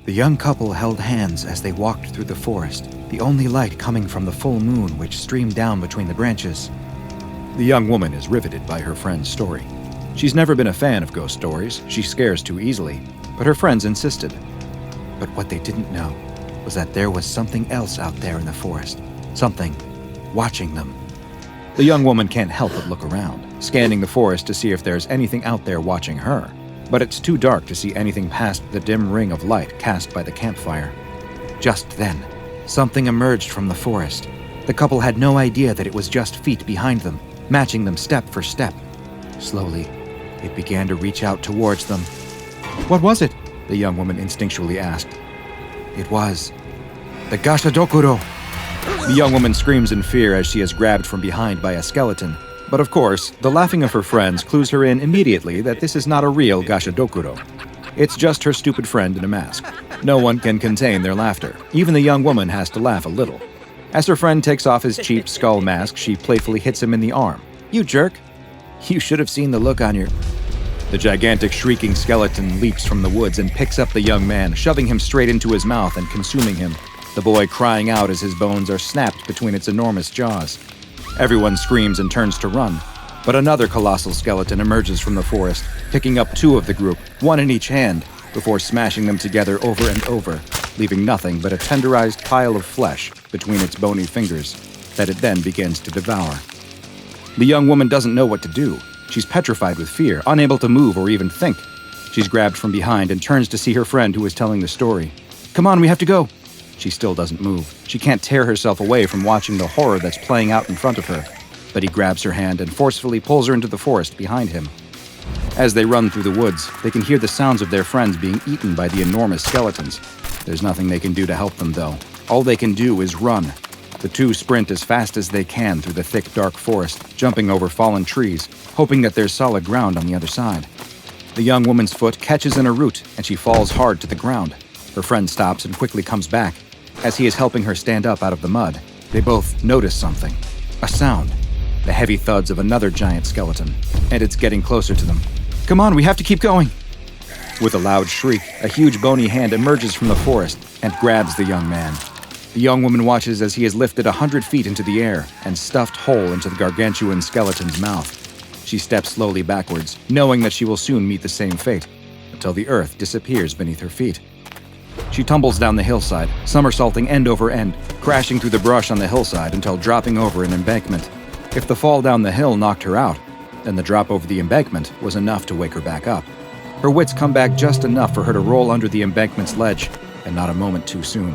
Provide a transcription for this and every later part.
The young couple held hands as they walked through the forest, the only light coming from the full moon which streamed down between the branches. The young woman is riveted by her friend's story. She's never been a fan of ghost stories, she scares too easily, but her friends insisted. But what they didn't know was that there was something else out there in the forest, something watching them. The young woman can't help but look around, scanning the forest to see if there's anything out there watching her. But it's too dark to see anything past the dim ring of light cast by the campfire. Just then, something emerged from the forest. The couple had no idea that it was just feet behind them, matching them step for step. Slowly, it began to reach out towards them. "What was it?" the young woman instinctually asked. "It was the Gashadokuro." The young woman screams in fear as she is grabbed from behind by a skeleton. But of course, the laughing of her friends clues her in immediately that this is not a real Gashadokuro. It's just her stupid friend in a mask. No one can contain their laughter. Even the young woman has to laugh a little. As her friend takes off his cheap skull mask, she playfully hits him in the arm. "You jerk! You should have seen the look on your..." The gigantic shrieking skeleton leaps from the woods and picks up the young man, shoving him straight into his mouth and consuming him, the boy crying out as his bones are snapped between its enormous jaws. Everyone screams and turns to run, but another colossal skeleton emerges from the forest, picking up two of the group, one in each hand, before smashing them together over and over, leaving nothing but a tenderized pile of flesh between its bony fingers that it then begins to devour. The young woman doesn't know what to do. She's petrified with fear, unable to move or even think. She's grabbed from behind and turns to see her friend who is telling the story. "Come on, we have to go." She still doesn't move. She can't tear herself away from watching the horror that's playing out in front of her. But he grabs her hand and forcefully pulls her into the forest behind him. As they run through the woods, they can hear the sounds of their friends being eaten by the enormous skeletons. There's nothing they can do to help them, though. All they can do is run. The two sprint as fast as they can through the thick, dark forest, jumping over fallen trees, hoping that there's solid ground on the other side. The young woman's foot catches in a root, and she falls hard to the ground. Her friend stops and quickly comes back. As he is helping her stand up out of the mud, they both notice something. A sound. The heavy thuds of another giant skeleton. And it's getting closer to them. "Come on, we have to keep going!" With a loud shriek, a huge bony hand emerges from the forest and grabs the young man. The young woman watches as he is lifted 100 feet into the air and stuffed whole into the gargantuan skeleton's mouth. She steps slowly backwards, knowing that she will soon meet the same fate, until the earth disappears beneath her feet. She tumbles down the hillside, somersaulting end over end, crashing through the brush on the hillside until dropping over an embankment. If the fall down the hill knocked her out, then the drop over the embankment was enough to wake her back up. Her wits come back just enough for her to roll under the embankment's ledge, and not a moment too soon.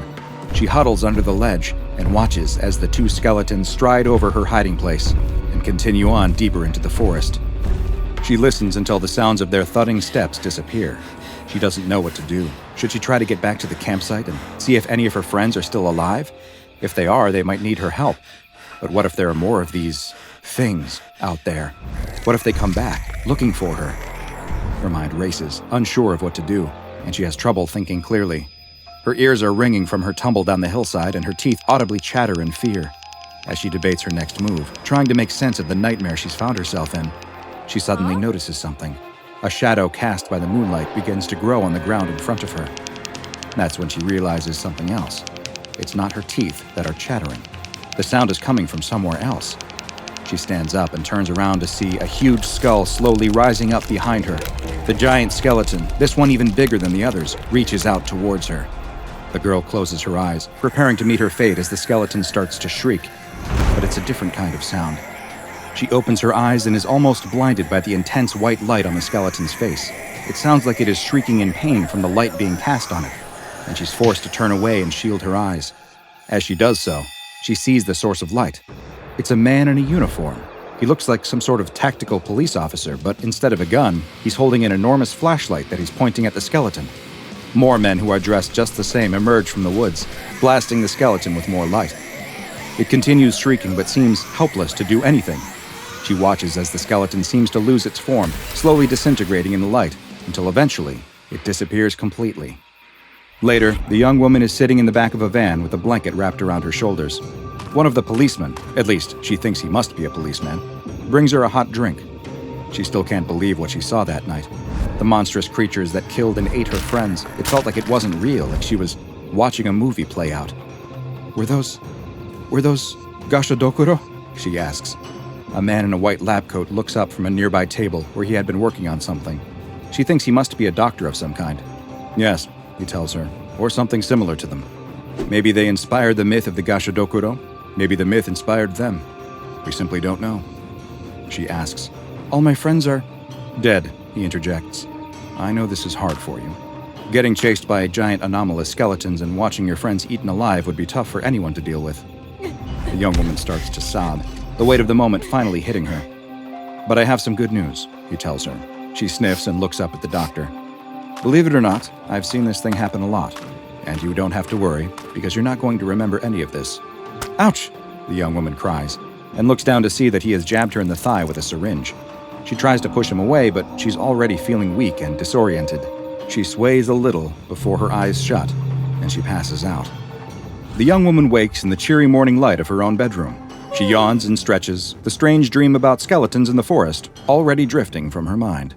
She huddles under the ledge and watches as the two skeletons stride over her hiding place and continue on deeper into the forest. She listens until the sounds of their thudding steps disappear. She doesn't know what to do. Should she try to get back to the campsite and see if any of her friends are still alive? If they are, they might need her help. But what if there are more of these things out there? What if they come back, looking for her? Her mind races, unsure of what to do, and she has trouble thinking clearly. Her ears are ringing from her tumble down the hillside, and her teeth audibly chatter in fear. As she debates her next move, trying to make sense of the nightmare she's found herself in, she suddenly notices something. A shadow cast by the moonlight begins to grow on the ground in front of her. That's when she realizes something else. It's not her teeth that are chattering. The sound is coming from somewhere else. She stands up and turns around to see a huge skull slowly rising up behind her. The giant skeleton, this one even bigger than the others, reaches out towards her. The girl closes her eyes, preparing to meet her fate as the skeleton starts to shriek. But it's a different kind of sound. She opens her eyes and is almost blinded by the intense white light on the skeleton's face. It sounds like it is shrieking in pain from the light being cast on it, and she's forced to turn away and shield her eyes. As she does so, she sees the source of light. It's a man in a uniform. He looks like some sort of tactical police officer, but instead of a gun, he's holding an enormous flashlight that he's pointing at the skeleton. More men who are dressed just the same emerge from the woods, blasting the skeleton with more light. It continues shrieking but seems helpless to do anything. She watches as the skeleton seems to lose its form, slowly disintegrating in the light, until eventually it disappears completely. Later, the young woman is sitting in the back of a van with a blanket wrapped around her shoulders. One of the policemen, at least she thinks he must be a policeman, brings her a hot drink. She still can't believe what she saw that night. The monstrous creatures that killed and ate her friends. It felt like it wasn't real, like she was watching a movie play out. Were those Gashadokuro? She asks. A man in a white lab coat looks up from a nearby table where he had been working on something. She thinks he must be a doctor of some kind. Yes, he tells her, or something similar to them. Maybe they inspired the myth of the Gashadokuro. Maybe the myth inspired them. We simply don't know. She asks. All my friends are dead, he interjects. I know this is hard for you. Getting chased by giant anomalous skeletons and watching your friends eaten alive would be tough for anyone to deal with. The young woman starts to sob, the weight of the moment finally hitting her. But I have some good news, he tells her. She sniffs and looks up at the doctor. Believe it or not, I've seen this thing happen a lot. And you don't have to worry, because you're not going to remember any of this. Ouch! The young woman cries, and looks down to see that he has jabbed her in the thigh with a syringe. She tries to push him away, but she's already feeling weak and disoriented. She sways a little before her eyes shut, and she passes out. The young woman wakes in the cheery morning light of her own bedroom. She yawns and stretches, the strange dream about skeletons in the forest already drifting from her mind.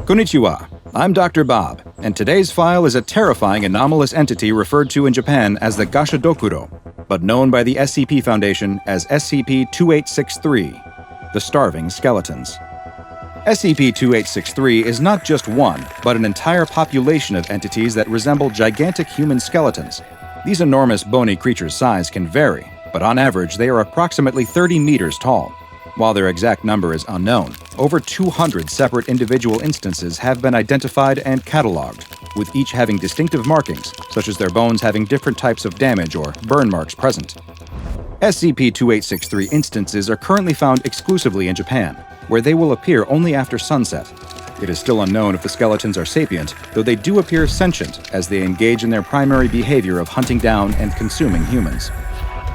Konnichiwa, I'm Dr. Bob, and today's file is a terrifying anomalous entity referred to in Japan as the Gashadokuro, but known by the SCP Foundation as SCP-2863, the Starving Skeletons. SCP-2863 is not just one, but an entire population of entities that resemble gigantic human skeletons. These enormous bony creatures' size can vary, but on average they are approximately 30 meters tall. While their exact number is unknown, over 200 separate individual instances have been identified and cataloged, with each having distinctive markings, such as their bones having different types of damage or burn marks present. SCP-2863 instances are currently found exclusively in Japan, where they will appear only after sunset. It is still unknown if the skeletons are sapient, though they do appear sentient as they engage in their primary behavior of hunting down and consuming humans.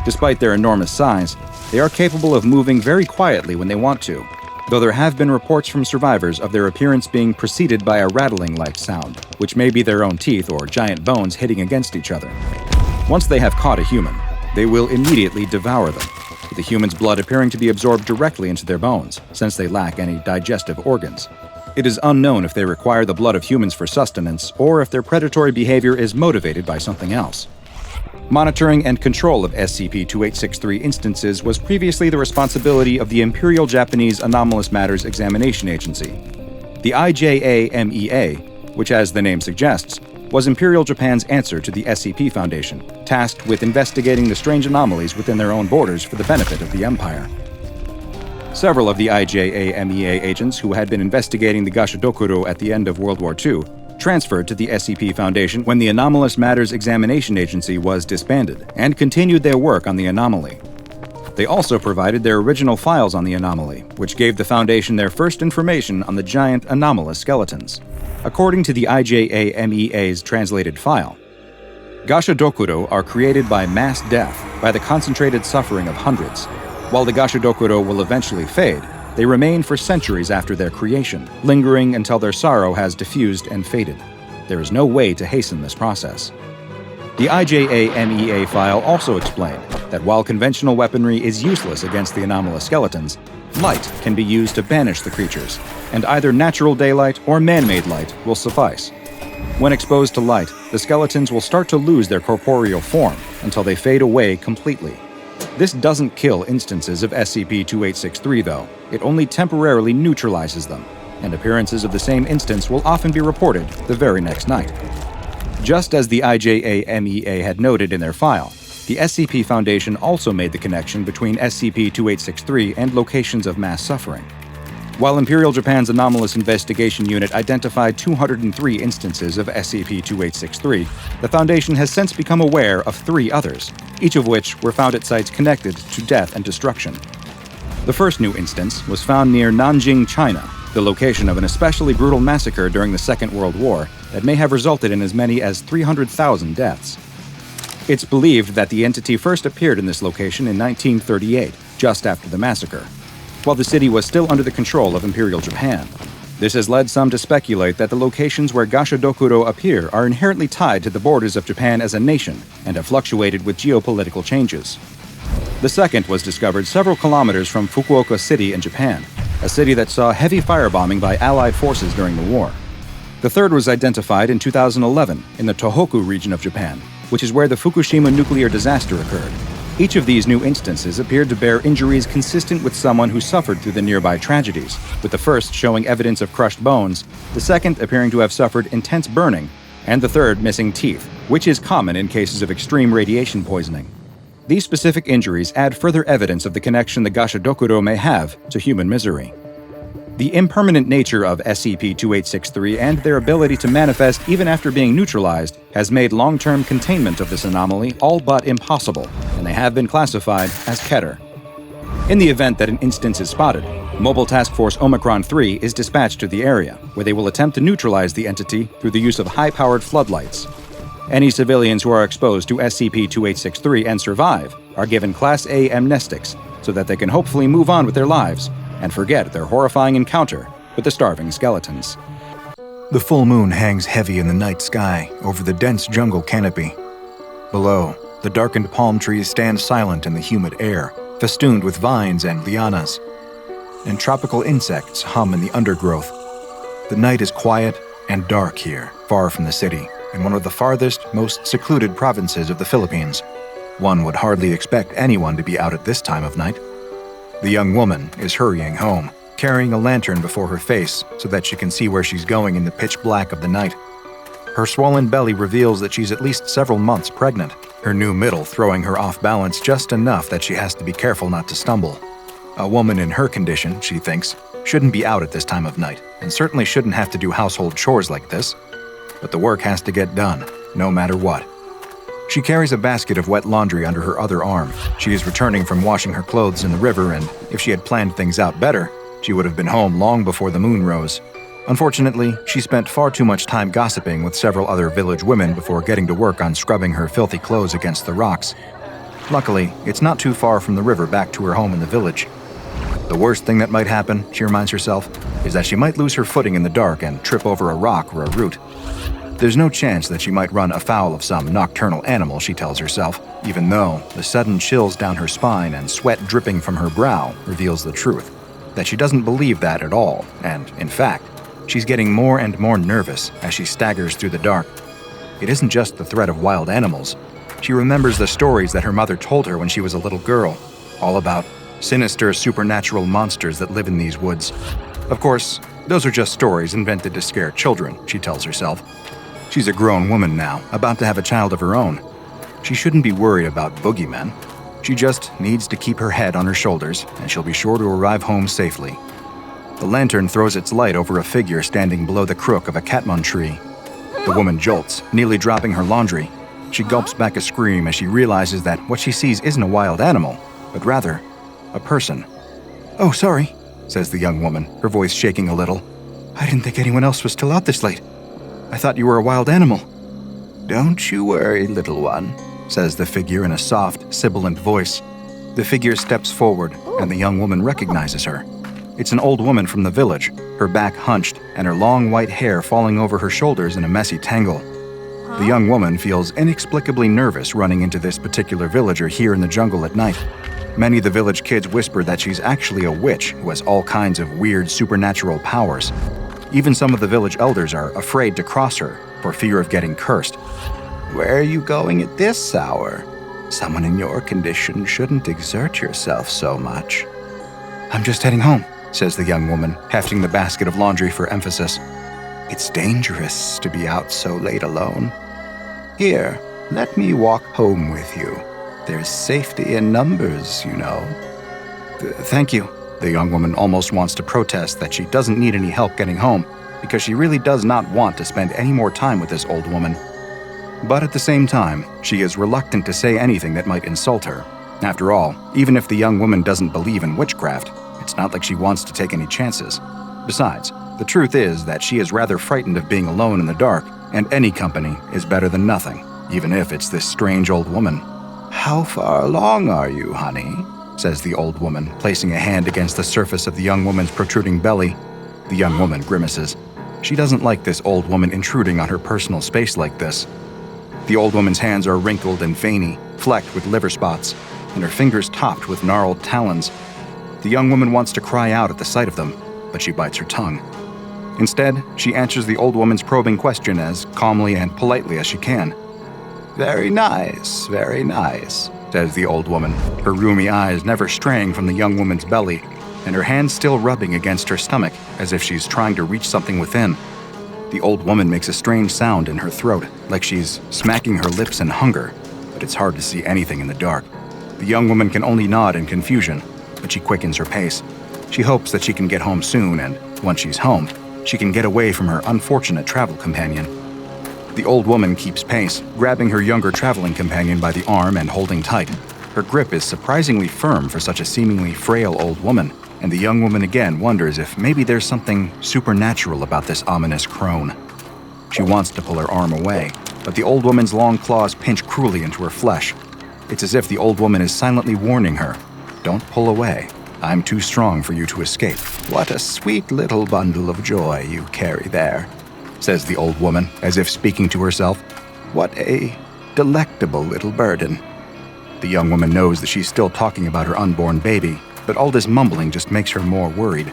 Despite their enormous size, they are capable of moving very quietly when they want to, though there have been reports from survivors of their appearance being preceded by a rattling-like sound, which may be their own teeth or giant bones hitting against each other. Once they have caught a human, they will immediately devour them, with the human's blood appearing to be absorbed directly into their bones, since they lack any digestive organs. It is unknown if they require the blood of humans for sustenance, or if their predatory behavior is motivated by something else. Monitoring and control of SCP-2863 instances was previously the responsibility of the Imperial Japanese Anomalous Matters Examination Agency. The IJAMEA, which as the name suggests, was Imperial Japan's answer to the SCP Foundation, tasked with investigating the strange anomalies within their own borders for the benefit of the Empire. Several of the IJAMEA agents who had been investigating the Gashadokuro at the end of World War II transferred to the SCP Foundation when the Anomalous Matters Examination Agency was disbanded, and continued their work on the anomaly. They also provided their original files on the anomaly, which gave the Foundation their first information on the giant anomalous skeletons. According to the IJAMEA's translated file, Gashadokuro are created by mass death, by the concentrated suffering of hundreds. While the Gashadokuro will eventually fade, they remain for centuries after their creation, lingering until their sorrow has diffused and faded. There is no way to hasten this process. The IJAMEA file also explained that while conventional weaponry is useless against the anomalous skeletons, light can be used to banish the creatures, and either natural daylight or man-made light will suffice. When exposed to light, the skeletons will start to lose their corporeal form until they fade away completely. This doesn't kill instances of SCP-2863, though. It only temporarily neutralizes them, and appearances of the same instance will often be reported the very next night. Just as the IJAMEA had noted in their file, the SCP Foundation also made the connection between SCP-2863 and locations of mass suffering. While Imperial Japan's Anomalous Investigation Unit identified 203 instances of SCP-2863, the Foundation has since become aware of 3 others, each of which were found at sites connected to death and destruction. The first new instance was found near Nanjing, China, the location of an especially brutal massacre during the Second World War that may have resulted in as many as 300,000 deaths. It's believed that the entity first appeared in this location in 1938, just after the massacre, while the city was still under the control of Imperial Japan. This has led some to speculate that the locations where Gashadokuro appear are inherently tied to the borders of Japan as a nation and have fluctuated with geopolitical changes. The second was discovered several kilometers from Fukuoka City in Japan. a city that saw heavy firebombing by Allied forces during the war. The third was identified in 2011 in the Tohoku region of Japan, which is where the Fukushima nuclear disaster occurred. Each of these new instances appeared to bear injuries consistent with someone who suffered through the nearby tragedies, with the first showing evidence of crushed bones, the second appearing to have suffered intense burning, and the third missing teeth, which is common in cases of extreme radiation poisoning. These specific injuries add further evidence of the connection the Gashadokuro may have to human misery. The impermanent nature of SCP-2863 and their ability to manifest even after being neutralized has made long-term containment of this anomaly all but impossible, and they have been classified as Keter. In the event that an instance is spotted, Mobile Task Force Omicron-3 is dispatched to the area, where they will attempt to neutralize the entity through the use of high-powered floodlights. Any civilians who are exposed to SCP-2863 and survive are given Class A amnestics so that they can hopefully move on with their lives and forget their horrifying encounter with the starving skeletons. The full moon hangs heavy in the night sky over the dense jungle canopy. Below, the darkened palm trees stand silent in the humid air, festooned with vines and lianas, and tropical insects hum in the undergrowth. The night is quiet and dark here, far from the city, in one of the farthest, most secluded provinces of the Philippines. One would hardly expect anyone to be out at this time of night. The young woman is hurrying home, carrying a lantern before her face so that she can see where she's going in the pitch black of the night. Her swollen belly reveals that she's at least several months pregnant, her new middle throwing her off balance just enough that she has to be careful not to stumble. A woman in her condition, she thinks, shouldn't be out at this time of night, and certainly shouldn't have to do household chores like this. But the work has to get done, no matter what. She carries a basket of wet laundry under her other arm. She is returning from washing her clothes in the river, and if she had planned things out better, she would have been home long before the moon rose. Unfortunately, she spent far too much time gossiping with several other village women before getting to work on scrubbing her filthy clothes against the rocks. Luckily, it's not too far from the river back to her home in the village. The worst thing that might happen, she reminds herself, is that she might lose her footing in the dark and trip over a rock or a root. There's no chance that she might run afoul of some nocturnal animal, she tells herself, even though the sudden chills down her spine and sweat dripping from her brow reveals the truth, that she doesn't believe that at all, and, in fact, she's getting more and more nervous as she staggers through the dark. It isn't just the threat of wild animals. She remembers the stories that her mother told her when she was a little girl, all about sinister supernatural monsters that live in these woods. Of course, those are just stories invented to scare children, she tells herself. She's a grown woman now, about to have a child of her own. She shouldn't be worried about boogeymen. She just needs to keep her head on her shoulders, and she'll be sure to arrive home safely. The lantern throws its light over a figure standing below the crook of a catmon tree. The woman jolts, nearly dropping her laundry. She gulps back a scream as she realizes that what she sees isn't a wild animal, but rather a person. "Oh, sorry," says the young woman, her voice shaking a little. "I didn't think anyone else was still out this late. I thought you were a wild animal." "Don't you worry, little one," says the figure in a soft, sibilant voice. The figure steps forward, and the young woman recognizes her. It's an old woman from the village, her back hunched and her long white hair falling over her shoulders in a messy tangle. The young woman feels inexplicably nervous running into this particular villager here in the jungle at night. Many of the village kids whisper that she's actually a witch who has all kinds of weird supernatural powers. Even some of the village elders are afraid to cross her for fear of getting cursed. "Where are you going at this hour? Someone in your condition shouldn't exert yourself so much." "I'm just heading home," says the young woman, hefting the basket of laundry for emphasis. "It's dangerous to be out so late alone. Here, let me walk home with you. There's safety in numbers, you know." Thank you." The young woman almost wants to protest that she doesn't need any help getting home, because she really does not want to spend any more time with this old woman. But at the same time, she is reluctant to say anything that might insult her. After all, even if the young woman doesn't believe in witchcraft, it's not like she wants to take any chances. Besides, the truth is that she is rather frightened of being alone in the dark, and any company is better than nothing, even if it's this strange old woman. "How far along are you, honey?" says the old woman, placing a hand against the surface of the young woman's protruding belly. The young woman grimaces. She doesn't like this old woman intruding on her personal space like this. The old woman's hands are wrinkled and veiny, flecked with liver spots, and her fingers topped with gnarled talons. The young woman wants to cry out at the sight of them, but she bites her tongue. Instead, she answers the old woman's probing question as calmly and politely as she can. Very nice, says the old woman, her rheumy eyes never straying from the young woman's belly, and her hands still rubbing against her stomach as if she's trying to reach something within. The old woman makes a strange sound in her throat, like she's smacking her lips in hunger, but it's hard to see anything in the dark. The young woman can only nod in confusion, but she quickens her pace. She hopes that she can get home soon, and once she's home, she can get away from her unfortunate travel companion. The old woman keeps pace, grabbing her younger traveling companion by the arm and holding tight. Her grip is surprisingly firm for such a seemingly frail old woman, and the young woman again wonders if maybe there's something supernatural about this ominous crone. She wants to pull her arm away, but the old woman's long claws pinch cruelly into her flesh. It's as if the old woman is silently warning her, "Don't pull away. I'm too strong for you to escape." "What a sweet little bundle of joy you carry there," says the old woman, as if speaking to herself. "What a delectable little burden." The young woman knows that she's still talking about her unborn baby, but all this mumbling just makes her more worried.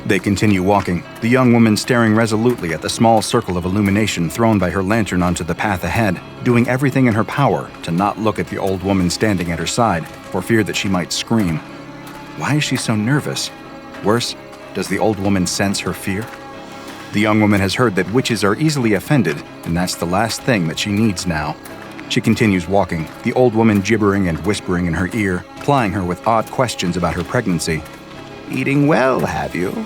They continue walking, the young woman staring resolutely at the small circle of illumination thrown by her lantern onto the path ahead, doing everything in her power to not look at the old woman standing at her side, for fear that she might scream. Why is she so nervous? Worse, does the old woman sense her fear? The young woman has heard that witches are easily offended, and that's the last thing that she needs now. She continues walking, the old woman gibbering and whispering in her ear, plying her with odd questions about her pregnancy. "Eating well, have you?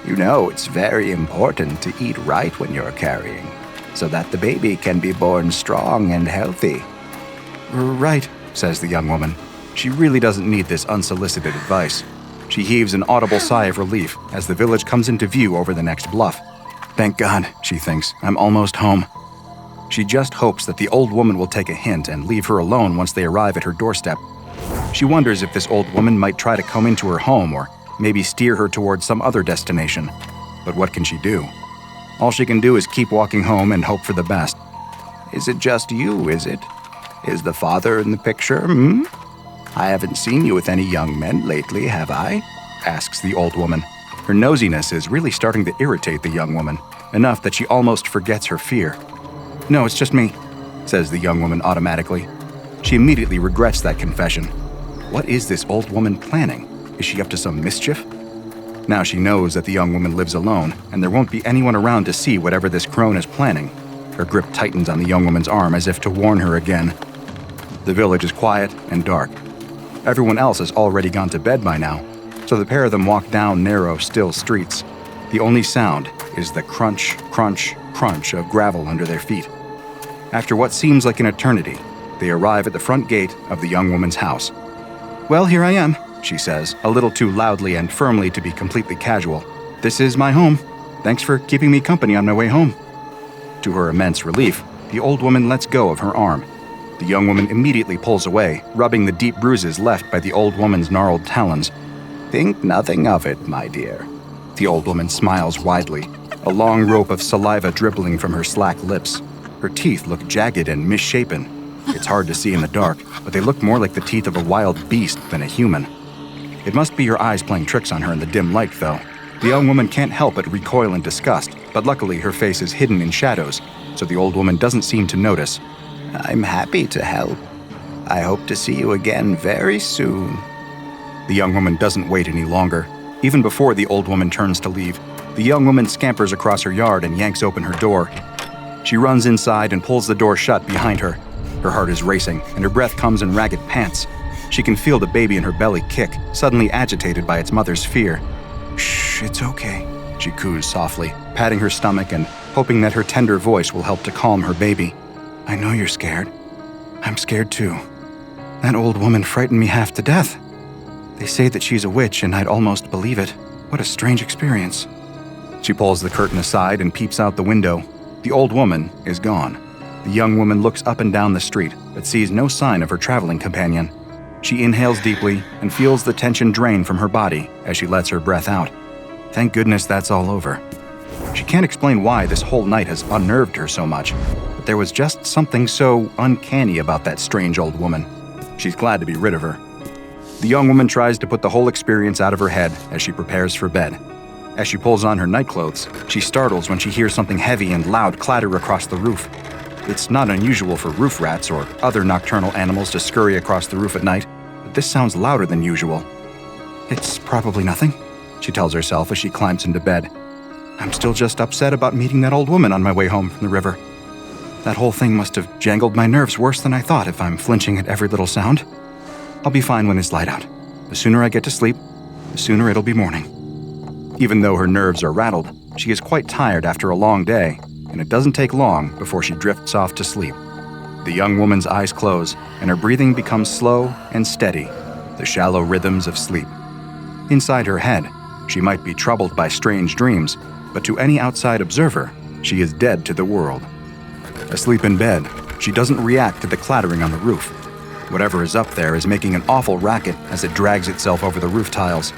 You know it's very important to eat right when you're carrying, so that the baby can be born strong and healthy." "Right," says the young woman. She really doesn't need this unsolicited advice. She heaves an audible sigh of relief as the village comes into view over the next bluff. Thank God, she thinks, I'm almost home. She just hopes that the old woman will take a hint and leave her alone once they arrive at her doorstep. She wonders if this old woman might try to come into her home or maybe steer her towards some other destination. But what can she do? All she can do is keep walking home and hope for the best. "Is it just you, is it? Is the father in the picture, I haven't seen you with any young men lately, have I?" asks the old woman. Her nosiness is really starting to irritate the young woman, enough that she almost forgets her fear. "No, it's just me," says the young woman automatically. She immediately regrets that confession. What is this old woman planning? Is she up to some mischief? Now she knows that the young woman lives alone, and there won't be anyone around to see whatever this crone is planning. Her grip tightens on the young woman's arm as if to warn her again. The village is quiet and dark. Everyone else has already gone to bed by now, so the pair of them walk down narrow, still streets. The only sound is the crunch, crunch, crunch of gravel under their feet. After what seems like an eternity, they arrive at the front gate of the young woman's house. "Well, here I am," she says, a little too loudly and firmly to be completely casual. "This is my home. Thanks for keeping me company on my way home." To her immense relief, the old woman lets go of her arm. The young woman immediately pulls away, rubbing the deep bruises left by the old woman's gnarled talons. "Think nothing of it, my dear." The old woman smiles widely, a long rope of saliva dribbling from her slack lips. Her teeth look jagged and misshapen. It's hard to see in the dark, but they look more like the teeth of a wild beast than a human. It must be her eyes playing tricks on her in the dim light, though. The young woman can't help but recoil in disgust, but luckily her face is hidden in shadows, so the old woman doesn't seem to notice. "I'm happy to help. I hope to see you again very soon." The young woman doesn't wait any longer. Even before the old woman turns to leave, the young woman scampers across her yard and yanks open her door. She runs inside and pulls the door shut behind her. Her heart is racing, and her breath comes in ragged pants. She can feel the baby in her belly kick, suddenly agitated by its mother's fear. "Shh, it's okay," she coos softly, patting her stomach and hoping that her tender voice will help to calm her baby. "I know you're scared. I'm scared too. That old woman frightened me half to death. They say that she's a witch, and I'd almost believe it. What a strange experience." She pulls the curtain aside and peeps out the window. The old woman is gone. The young woman looks up and down the street, but sees no sign of her traveling companion. She inhales deeply and feels the tension drain from her body as she lets her breath out. Thank goodness that's all over. She can't explain why this whole night has unnerved her so much, but there was just something so uncanny about that strange old woman. She's glad to be rid of her. The young woman tries to put the whole experience out of her head as she prepares for bed. As she pulls on her nightclothes, she startles when she hears something heavy and loud clatter across the roof. It's not unusual for roof rats or other nocturnal animals to scurry across the roof at night, but this sounds louder than usual. It's probably nothing, she tells herself as she climbs into bed. I'm still just upset about meeting that old woman on my way home from the river. That whole thing must have jangled my nerves worse than I thought if I'm flinching at every little sound. I'll be fine when it's light out. The sooner I get to sleep, the sooner it'll be morning. Even though her nerves are rattled, she is quite tired after a long day, and it doesn't take long before she drifts off to sleep. The young woman's eyes close, and her breathing becomes slow and steady, the shallow rhythms of sleep. Inside her head, she might be troubled by strange dreams, but to any outside observer, she is dead to the world. Asleep in bed, she doesn't react to the clattering on the roof. Whatever is up there is making an awful racket as it drags itself over the roof tiles.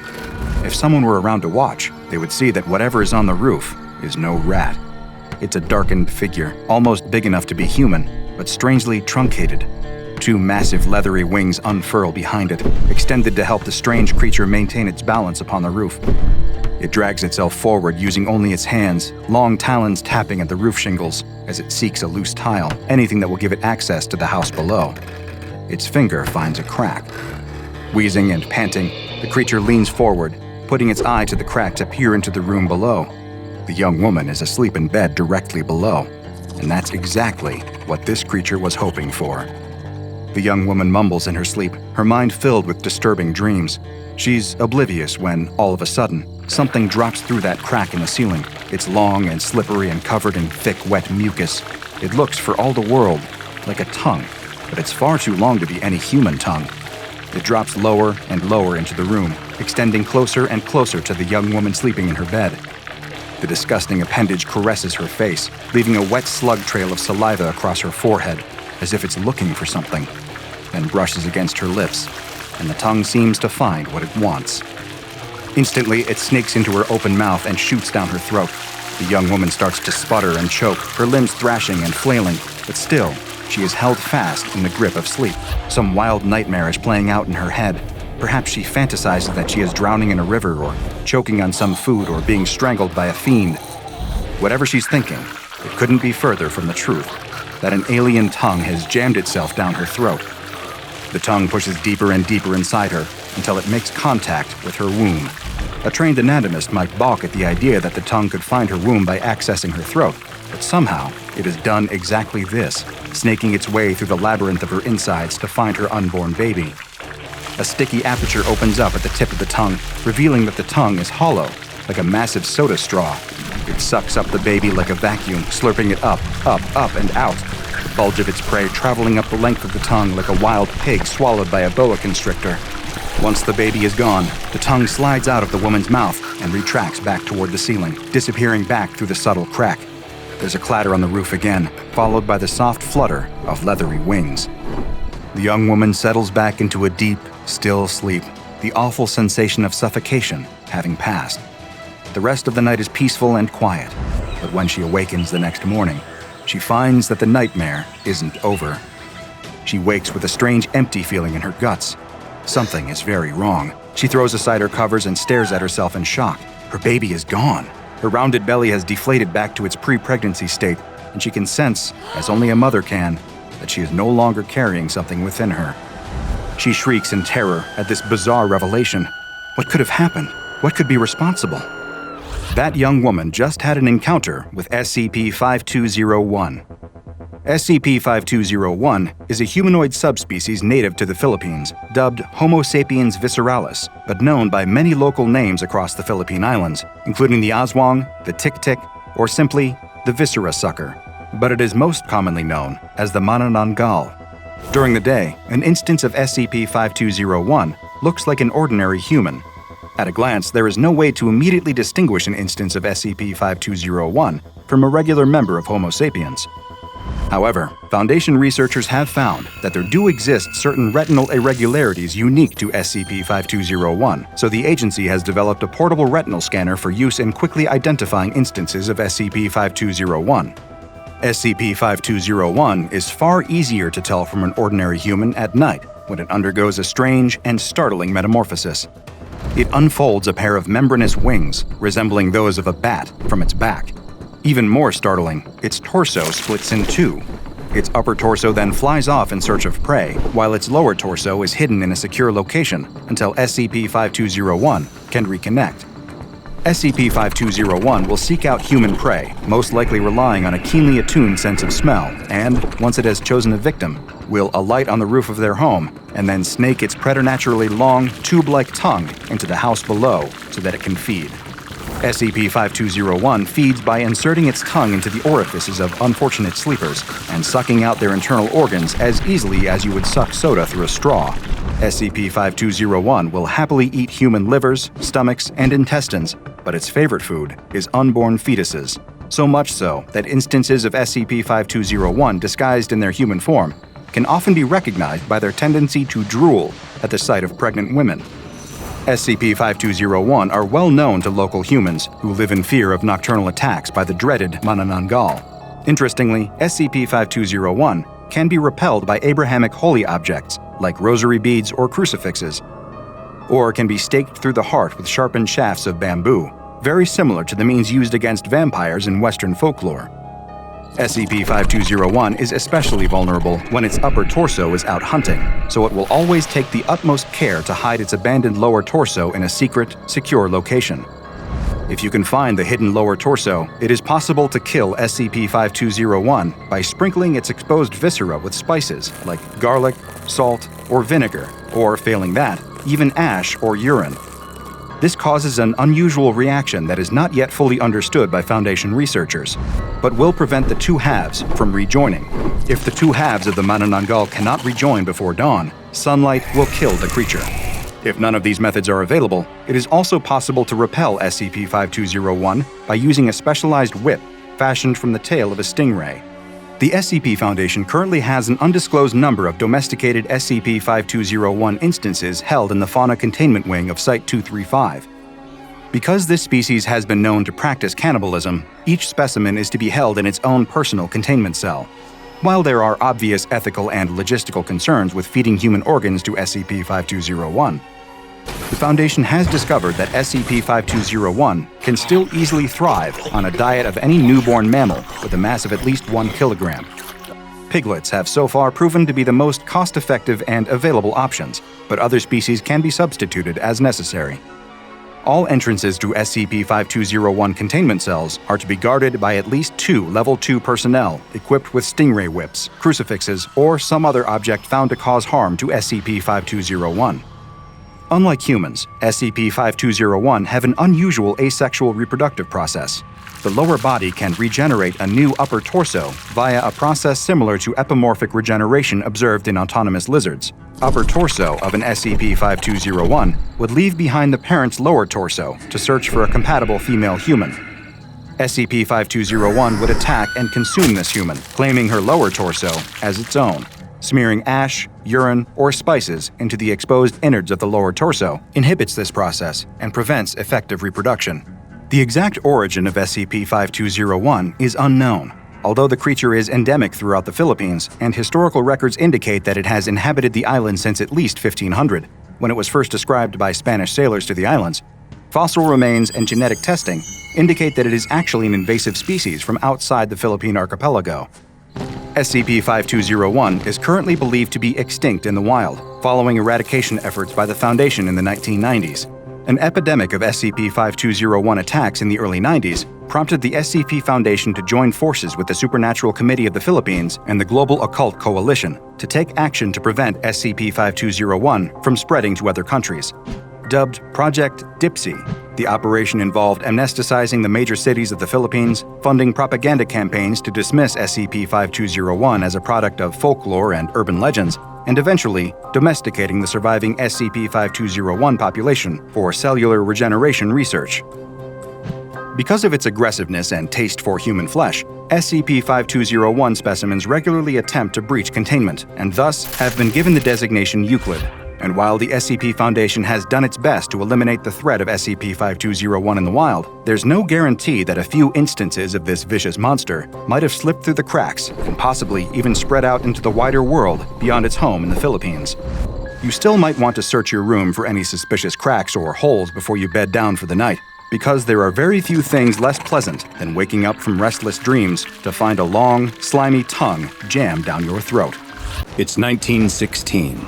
If someone were around to watch, they would see that whatever is on the roof is no rat. It's a darkened figure, almost big enough to be human, but strangely truncated. Two massive leathery wings unfurl behind it, extended to help the strange creature maintain its balance upon the roof. It drags itself forward using only its hands, long talons tapping at the roof shingles as it seeks a loose tile, anything that will give it access to the house below. Its finger finds a crack. Wheezing and panting, the creature leans forward, putting its eye to the crack to peer into the room below. The young woman is asleep in bed directly below, and that's exactly what this creature was hoping for. The young woman mumbles in her sleep, her mind filled with disturbing dreams. She's oblivious when, all of a sudden, something drops through that crack in the ceiling. It's long and slippery and covered in thick, wet mucus. It looks, for all the world, like a tongue, but it's far too long to be any human tongue. It drops lower and lower into the room, extending closer and closer to the young woman sleeping in her bed. The disgusting appendage caresses her face, leaving a wet slug trail of saliva across her forehead, as if it's looking for something, then brushes against her lips, and the tongue seems to find what it wants. Instantly, it snakes into her open mouth and shoots down her throat. The young woman starts to sputter and choke, her limbs thrashing and flailing, but still, she is held fast in the grip of sleep. Some wild nightmare is playing out in her head. Perhaps she fantasizes that she is drowning in a river or choking on some food or being strangled by a fiend. Whatever she's thinking, it couldn't be further from the truth, that an alien tongue has jammed itself down her throat. The tongue pushes deeper and deeper inside her until it makes contact with her womb. A trained anatomist might balk at the idea that the tongue could find her womb by accessing her throat, but somehow it has done exactly this, snaking its way through the labyrinth of her insides to find her unborn baby. A sticky aperture opens up at the tip of the tongue, revealing that the tongue is hollow, like a massive soda straw. It sucks up the baby like a vacuum, slurping it up, and out. The bulge of its prey traveling up the length of the tongue like a wild pig swallowed by a boa constrictor. Once the baby is gone, the tongue slides out of the woman's mouth and retracts back toward the ceiling, disappearing back through the subtle crack. There's a clatter on the roof again, followed by the soft flutter of leathery wings. The young woman settles back into a deep, still sleep, the awful sensation of suffocation having passed. The rest of the night is peaceful and quiet, but when she awakens the next morning, she finds that the nightmare isn't over. She wakes with a strange empty feeling in her guts. Something is very wrong. She throws aside her covers and stares at herself in shock. Her baby is gone. Her rounded belly has deflated back to its pre-pregnancy state, and she can sense, as only a mother can, that she is no longer carrying something within her. She shrieks in terror at this bizarre revelation. What could have happened? What could be responsible? That young woman just had an encounter with SCP-5201. SCP-5201 is a humanoid subspecies native to the Philippines, dubbed Homo sapiens visceralis, but known by many local names across the Philippine Islands, including the Aswang, the Tik-Tik, or simply the Viscera Sucker. But it is most commonly known as the Manananggal. During the day, an instance of SCP-5201 looks like an ordinary human. At a glance, there is no way to immediately distinguish an instance of SCP-5201 from a regular member of Homo sapiens. However, Foundation researchers have found that there do exist certain retinal irregularities unique to SCP-5201, so the agency has developed a portable retinal scanner for use in quickly identifying instances of SCP-5201. SCP-5201 is far easier to tell from an ordinary human at night, when it undergoes a strange and startling metamorphosis. It unfolds a pair of membranous wings, resembling those of a bat, from its back. Even more startling, its torso splits in two. Its upper torso then flies off in search of prey, while its lower torso is hidden in a secure location until SCP-5201 can reconnect. SCP-5201 will seek out human prey, most likely relying on a keenly attuned sense of smell, and, once it has chosen a victim, will alight on the roof of their home and then snake its preternaturally long, tube-like tongue into the house below so that it can feed. SCP-5201 feeds by inserting its tongue into the orifices of unfortunate sleepers and sucking out their internal organs as easily as you would suck soda through a straw. SCP-5201 will happily eat human livers, stomachs, and intestines, but its favorite food is unborn fetuses. So much so that instances of SCP-5201 disguised in their human form can often be recognized by their tendency to drool at the sight of pregnant women. SCP-5201 are well known to local humans who live in fear of nocturnal attacks by the dreaded Manananggal. Interestingly, SCP-5201 can be repelled by Abrahamic holy objects like rosary beads or crucifixes, or can be staked through the heart with sharpened shafts of bamboo, very similar to the means used against vampires in Western folklore. SCP-5201 is especially vulnerable when its upper torso is out hunting, so it will always take the utmost care to hide its abandoned lower torso in a secret, secure location. If you can find the hidden lower torso, it is possible to kill SCP-5201 by sprinkling its exposed viscera with spices like garlic, salt, or vinegar, or failing that, even ash or urine. This causes an unusual reaction that is not yet fully understood by Foundation researchers, but will prevent the two halves from rejoining. If the two halves of the Manananggal cannot rejoin before dawn, sunlight will kill the creature. If none of these methods are available, it is also possible to repel SCP-5201 by using a specialized whip fashioned from the tail of a stingray. The SCP Foundation currently has an undisclosed number of domesticated SCP-5201 instances held in the Fauna Containment Wing of Site-235. Because this species has been known to practice cannibalism, each specimen is to be held in its own personal containment cell. While there are obvious ethical and logistical concerns with feeding human organs to SCP-5201, the Foundation has discovered that SCP-5201 can still easily thrive on a diet of any newborn mammal with a mass of at least 1 kilogram. Piglets have so far proven to be the most cost-effective and available options, but other species can be substituted as necessary. All entrances to SCP-5201 containment cells are to be guarded by at least 2 Level 2 personnel equipped with stingray whips, crucifixes, or some other object found to cause harm to SCP-5201. Unlike humans, SCP-5201 have an unusual asexual reproductive process. The lower body can regenerate a new upper torso via a process similar to epimorphic regeneration observed in autonomous lizards. Upper torso of an SCP-5201 would leave behind the parent's lower torso to search for a compatible female human. SCP-5201 would attack and consume this human, claiming her lower torso as its own. Smearing ash, urine, or spices into the exposed innards of the lower torso inhibits this process and prevents effective reproduction. The exact origin of SCP-5201 is unknown, although the creature is endemic throughout the Philippines, and historical records indicate that it has inhabited the island since at least 1500, when it was first described by Spanish sailors to the islands. Fossil remains and genetic testing indicate that it is actually an invasive species from outside the Philippine archipelago. SCP-5201 is currently believed to be extinct in the wild, following eradication efforts by the Foundation in the 1990s. An epidemic of SCP-5201 attacks in the early 90s prompted the SCP Foundation to join forces with the Supernatural Committee of the Philippines and the Global Occult Coalition to take action to prevent SCP-5201 from spreading to other countries. Dubbed Project Dipsy, the operation involved amnesticizing the major cities of the Philippines, funding propaganda campaigns to dismiss SCP-5201 as a product of folklore and urban legends, and eventually domesticating the surviving SCP-5201 population for cellular regeneration research. Because of its aggressiveness and taste for human flesh, SCP-5201 specimens regularly attempt to breach containment, and thus have been given the designation Euclid. And while the SCP Foundation has done its best to eliminate the threat of SCP-5201 in the wild, there's no guarantee that a few instances of this vicious monster might have slipped through the cracks and possibly even spread out into the wider world beyond its home in the Philippines. You still might want to search your room for any suspicious cracks or holes before you bed down for the night, because there are very few things less pleasant than waking up from restless dreams to find a long, slimy tongue jammed down your throat. It's 1916,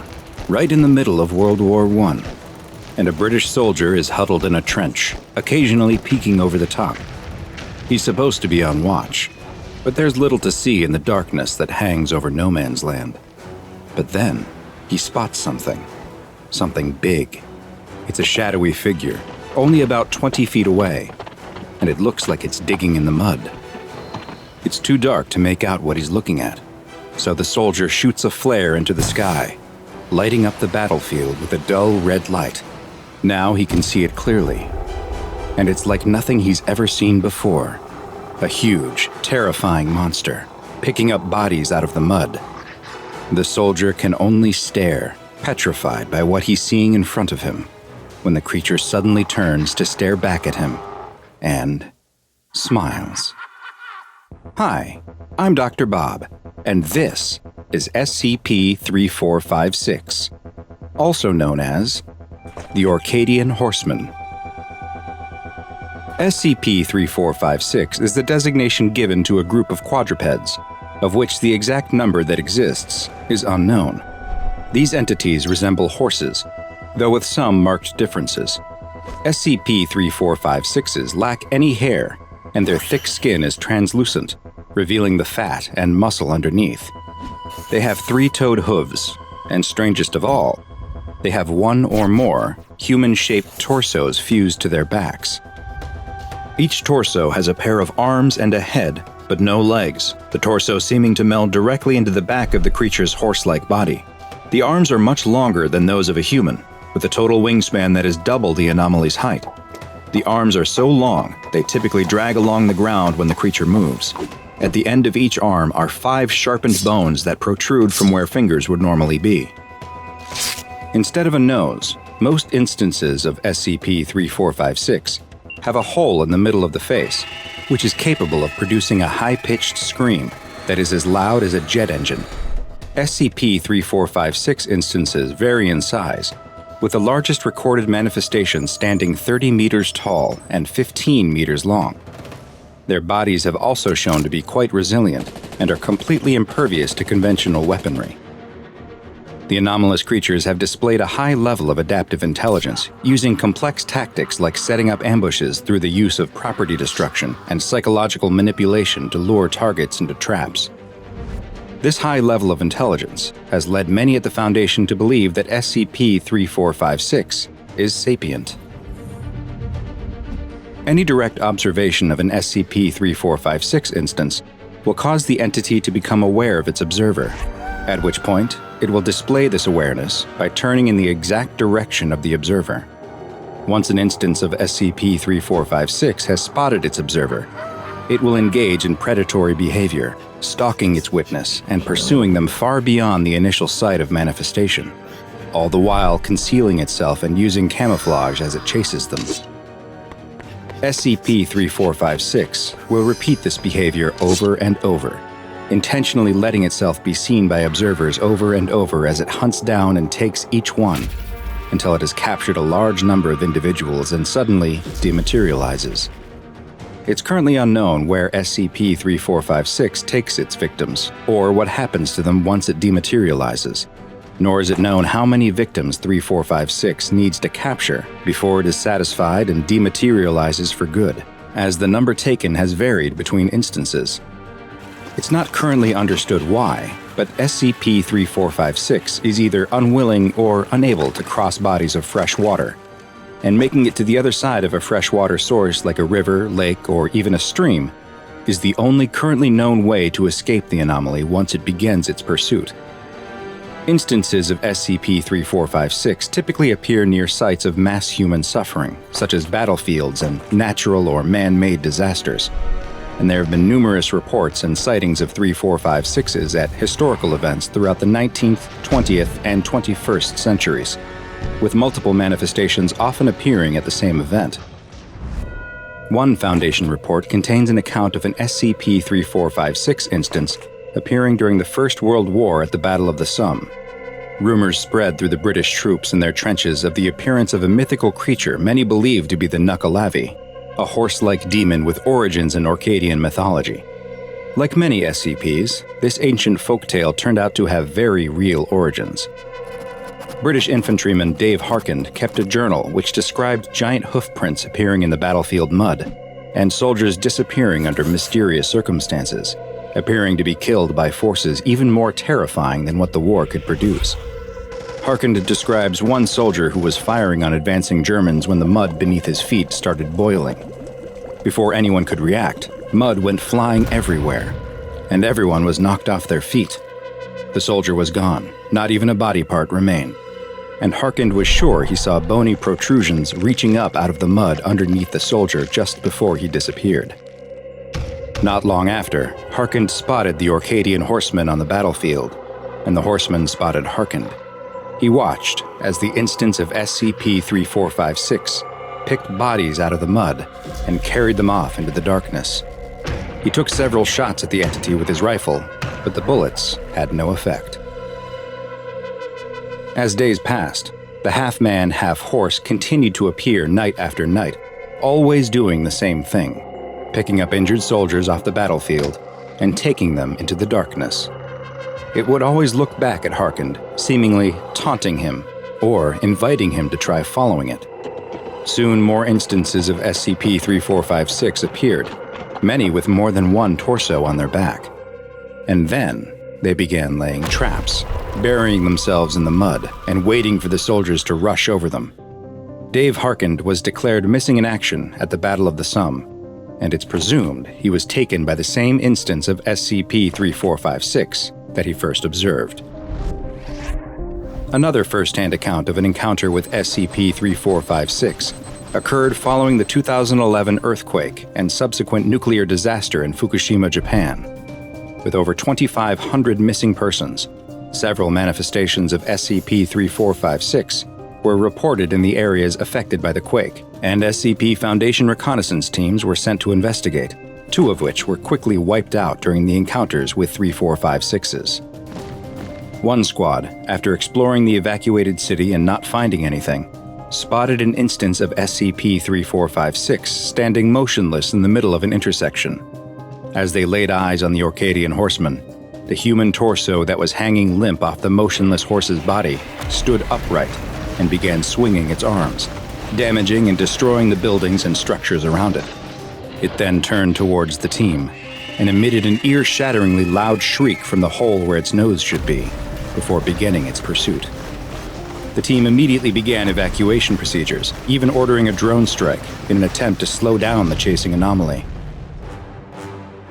right in the middle of World War I, and a British soldier is huddled in a trench, occasionally peeking over the top. He's supposed to be on watch, but there's little to see in the darkness that hangs over no man's land. But then, he spots something big. It's a shadowy figure, only about 20 feet away, and it looks like it's digging in the mud. It's too dark to make out what he's looking at, so the soldier shoots a flare into the sky, lighting up the battlefield with a dull red light. Now he can see it clearly, and it's like nothing he's ever seen before. A huge, terrifying monster, picking up bodies out of the mud. The soldier can only stare, petrified by what he's seeing in front of him, when the creature suddenly turns to stare back at him and smiles. Hi, I'm Dr. Bob, and this is SCP-3456, also known as the Orcadian Horsemen. SCP-3456 is the designation given to a group of quadrupeds, of which the exact number that exists is unknown. These entities resemble horses, though with some marked differences. SCP-3456s lack any hair, and their thick skin is translucent, revealing the fat and muscle underneath. They have three-toed hooves, and strangest of all, they have one or more human-shaped torsos fused to their backs. Each torso has a pair of arms and a head, but no legs, the torso seeming to meld directly into the back of the creature's horse-like body. The arms are much longer than those of a human, with a total wingspan that is double the anomaly's height. The arms are so long, they typically drag along the ground when the creature moves. At the end of each arm are 5 sharpened bones that protrude from where fingers would normally be. Instead of a nose, most instances of SCP-3456 have a hole in the middle of the face, which is capable of producing a high-pitched scream that is as loud as a jet engine. SCP-3456 instances vary in size, with the largest recorded manifestation standing 30 meters tall and 15 meters long. Their bodies have also shown to be quite resilient and are completely impervious to conventional weaponry. The anomalous creatures have displayed a high level of adaptive intelligence, using complex tactics like setting up ambushes through the use of property destruction and psychological manipulation to lure targets into traps. This high level of intelligence has led many at the Foundation to believe that SCP-3456 is sapient. Any direct observation of an SCP-3456 instance will cause the entity to become aware of its observer, at which point it will display this awareness by turning in the exact direction of the observer. Once an instance of SCP-3456 has spotted its observer, it will engage in predatory behavior, stalking its witness and pursuing them far beyond the initial site of manifestation, all the while concealing itself and using camouflage as it chases them. SCP-3456 will repeat this behavior over and over, intentionally letting itself be seen by observers over and over as it hunts down and takes each one, until it has captured a large number of individuals and suddenly dematerializes. It's currently unknown where SCP-3456 takes its victims, or what happens to them once it dematerializes, nor is it known how many victims 3456 needs to capture before it is satisfied and dematerializes for good, as the number taken has varied between instances. It's not currently understood why, but SCP-3456 is either unwilling or unable to cross bodies of fresh water, and making it to the other side of a freshwater source like a river, lake, or even a stream is the only currently known way to escape the anomaly once it begins its pursuit. Instances of SCP-3456 typically appear near sites of mass human suffering, such as battlefields and natural or man-made disasters, and there have been numerous reports and sightings of 3456s at historical events throughout the 19th, 20th, and 21st centuries, with multiple manifestations often appearing at the same event. One Foundation report contains an account of an SCP-3456 instance appearing during the First World War at the Battle of the Somme. Rumors spread through the British troops in their trenches of the appearance of a mythical creature many believed to be the Nukkalavi, a horse-like demon with origins in Orcadian mythology. Like many SCPs, this ancient folktale turned out to have very real origins. British infantryman Dave Harkand kept a journal which described giant hoofprints appearing in the battlefield mud, and soldiers disappearing under mysterious circumstances, appearing to be killed by forces even more terrifying than what the war could produce. Harkand describes one soldier who was firing on advancing Germans when the mud beneath his feet started boiling. Before anyone could react, mud went flying everywhere, and everyone was knocked off their feet. The soldier was gone, not even a body part remained, and Harkand was sure he saw bony protrusions reaching up out of the mud underneath the soldier just before he disappeared. Not long after, Harkand spotted the Orcadian Horsemen on the battlefield, and the Horsemen spotted Harkand. He watched as the instance of SCP-3456 picked bodies out of the mud and carried them off into the darkness. He took several shots at the entity with his rifle, but the bullets had no effect. As days passed, the half-man, half-horse continued to appear night after night, always doing the same thing, picking up injured soldiers off the battlefield and taking them into the darkness. It would always look back at Harkand, seemingly taunting him or inviting him to try following it. Soon more instances of SCP-3456 appeared, many with more than one torso on their back. And then they began laying traps, burying themselves in the mud and waiting for the soldiers to rush over them. Dave Harkand was declared missing in action at the Battle of the Somme, and it's presumed he was taken by the same instance of SCP-3456 that he first observed. Another first-hand account of an encounter with SCP-3456 occurred following the 2011 earthquake and subsequent nuclear disaster in Fukushima, Japan. With over 2,500 missing persons, several manifestations of SCP-3456 were reported in the areas affected by the quake, and SCP Foundation reconnaissance teams were sent to investigate, two of which were quickly wiped out during the encounters with 3456s. One squad, after exploring the evacuated city and not finding anything, spotted an instance of SCP-3456 standing motionless in the middle of an intersection. As they laid eyes on the Orcadian Horseman, the human torso that was hanging limp off the motionless horse's body stood upright and began swinging its arms, damaging and destroying the buildings and structures around it. It then turned towards the team and emitted an ear-shatteringly loud shriek from the hole where its nose should be, before beginning its pursuit. The team immediately began evacuation procedures, even ordering a drone strike in an attempt to slow down the chasing anomaly.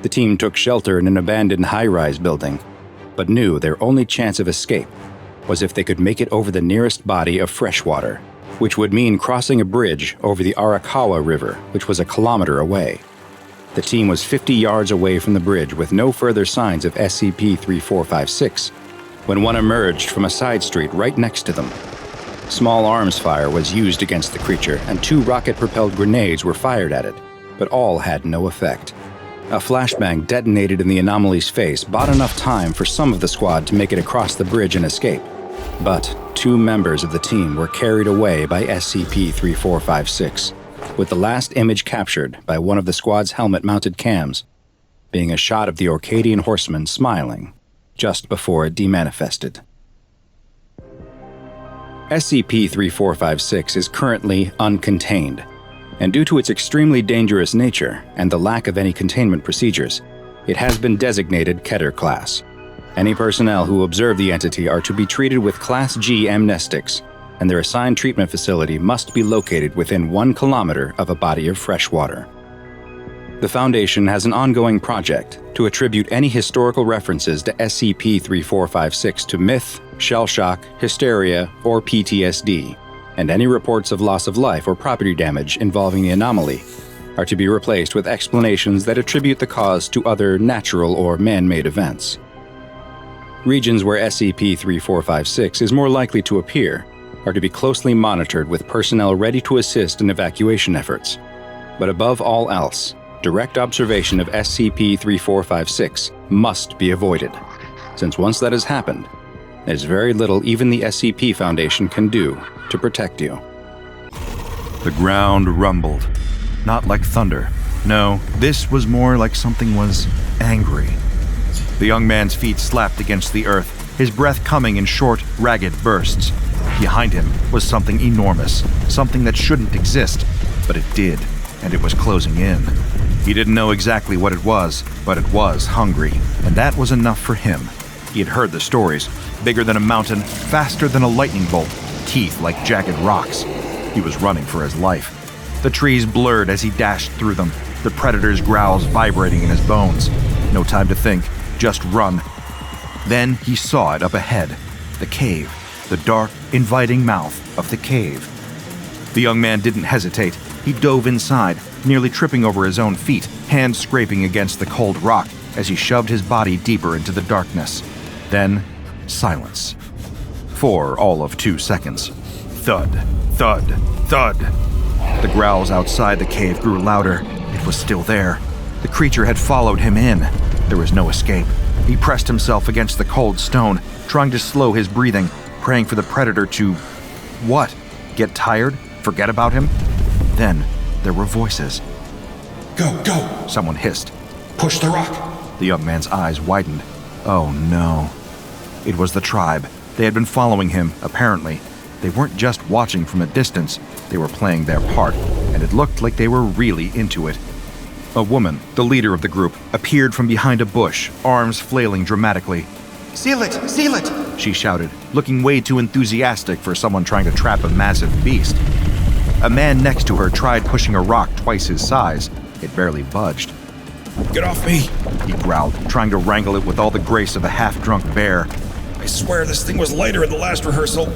The team took shelter in an abandoned high-rise building, but knew their only chance of escape was if they could make it over the nearest body of fresh water, which would mean crossing a bridge over the Arakawa River, which was a kilometer away. The team was 50 yards away from the bridge with no further signs of SCP-3456 when one emerged from a side street right next to them. Small arms fire was used against the creature, and 2 rocket-propelled grenades were fired at it, but all had no effect. A flashbang detonated in the anomaly's face bought enough time for some of the squad to make it across the bridge and escape, but 2 members of the team were carried away by SCP-3456, with the last image captured by one of the squad's helmet-mounted cams being a shot of the Orcadian Horseman smiling just before it demanifested. SCP-3456 is currently uncontained, and due to its extremely dangerous nature and the lack of any containment procedures, it has been designated Keter Class. Any personnel who observe the entity are to be treated with Class G amnestics, and their assigned treatment facility must be located within 1 kilometer of a body of fresh water. The Foundation has an ongoing project to attribute any historical references to SCP-3456 to myth, shell shock, hysteria, or PTSD, and any reports of loss of life or property damage involving the anomaly are to be replaced with explanations that attribute the cause to other natural or man-made events. Regions where SCP-3456 is more likely to appear are to be closely monitored with personnel ready to assist in evacuation efforts. But above all else, direct observation of SCP-3456 must be avoided, since once that has happened, There's very little even the SCP Foundation can do to protect you. The ground rumbled. Not like thunder. No, this was more like something was angry. The young man's feet slapped against the earth, his breath coming in short, ragged bursts. Behind him was something enormous, something that shouldn't exist, but it did, and it was closing in. He didn't know exactly what it was, but it was hungry, and that was enough for him. He had heard the stories. Bigger than a mountain, faster than a lightning bolt, teeth like jagged rocks. He was running for his life. The trees blurred as he dashed through them, the predator's growls vibrating in his bones. No time to think, just run. Then he saw it up ahead, the cave, the dark, inviting mouth of the cave. The young man didn't hesitate. He dove inside, nearly tripping over his own feet, hands scraping against the cold rock as he shoved his body deeper into the darkness. Then, silence. For all of 2 seconds. Thud, thud, thud. The growls outside the cave grew louder. It was still there. The creature had followed him in. There was no escape. He pressed himself against the cold stone, trying to slow his breathing, praying for the predator to... what? Get tired? Forget about him? Then, there were voices. Go, go! Someone hissed. Push the rock! The young man's eyes widened. Oh no. It was the tribe. They had been following him, apparently. They weren't just watching from a distance. They were playing their part, and it looked like they were really into it. A woman, the leader of the group, appeared from behind a bush, arms flailing dramatically. Seal it! Seal it! She shouted, looking way too enthusiastic for someone trying to trap a massive beast. A man next to her tried pushing a rock twice his size. It barely budged. Get off me! He growled, trying to wrangle it with all the grace of a half-drunk bear. I swear this thing was lighter at the last rehearsal.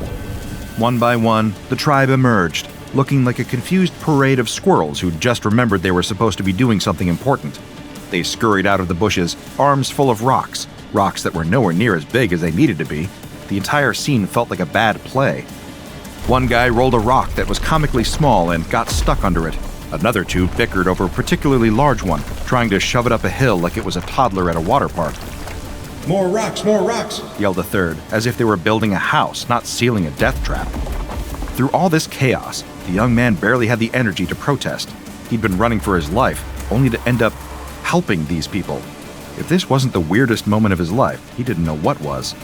One by one, the tribe emerged, looking like a confused parade of squirrels who'd just remembered they were supposed to be doing something important. They scurried out of the bushes, arms full of rocks that were nowhere near as big as they needed to be. The entire scene felt like a bad play. One guy rolled a rock that was comically small and got stuck under it. Another two bickered over a particularly large one, trying to shove it up a hill like it was a toddler at a water park. More rocks, Yelled a third, as if they were building a house, not sealing a death trap. Through all this chaos, the young man barely had the energy to protest. He'd been running for his life, only to end up helping these people. If this wasn't the weirdest moment of his life, he didn't know what was.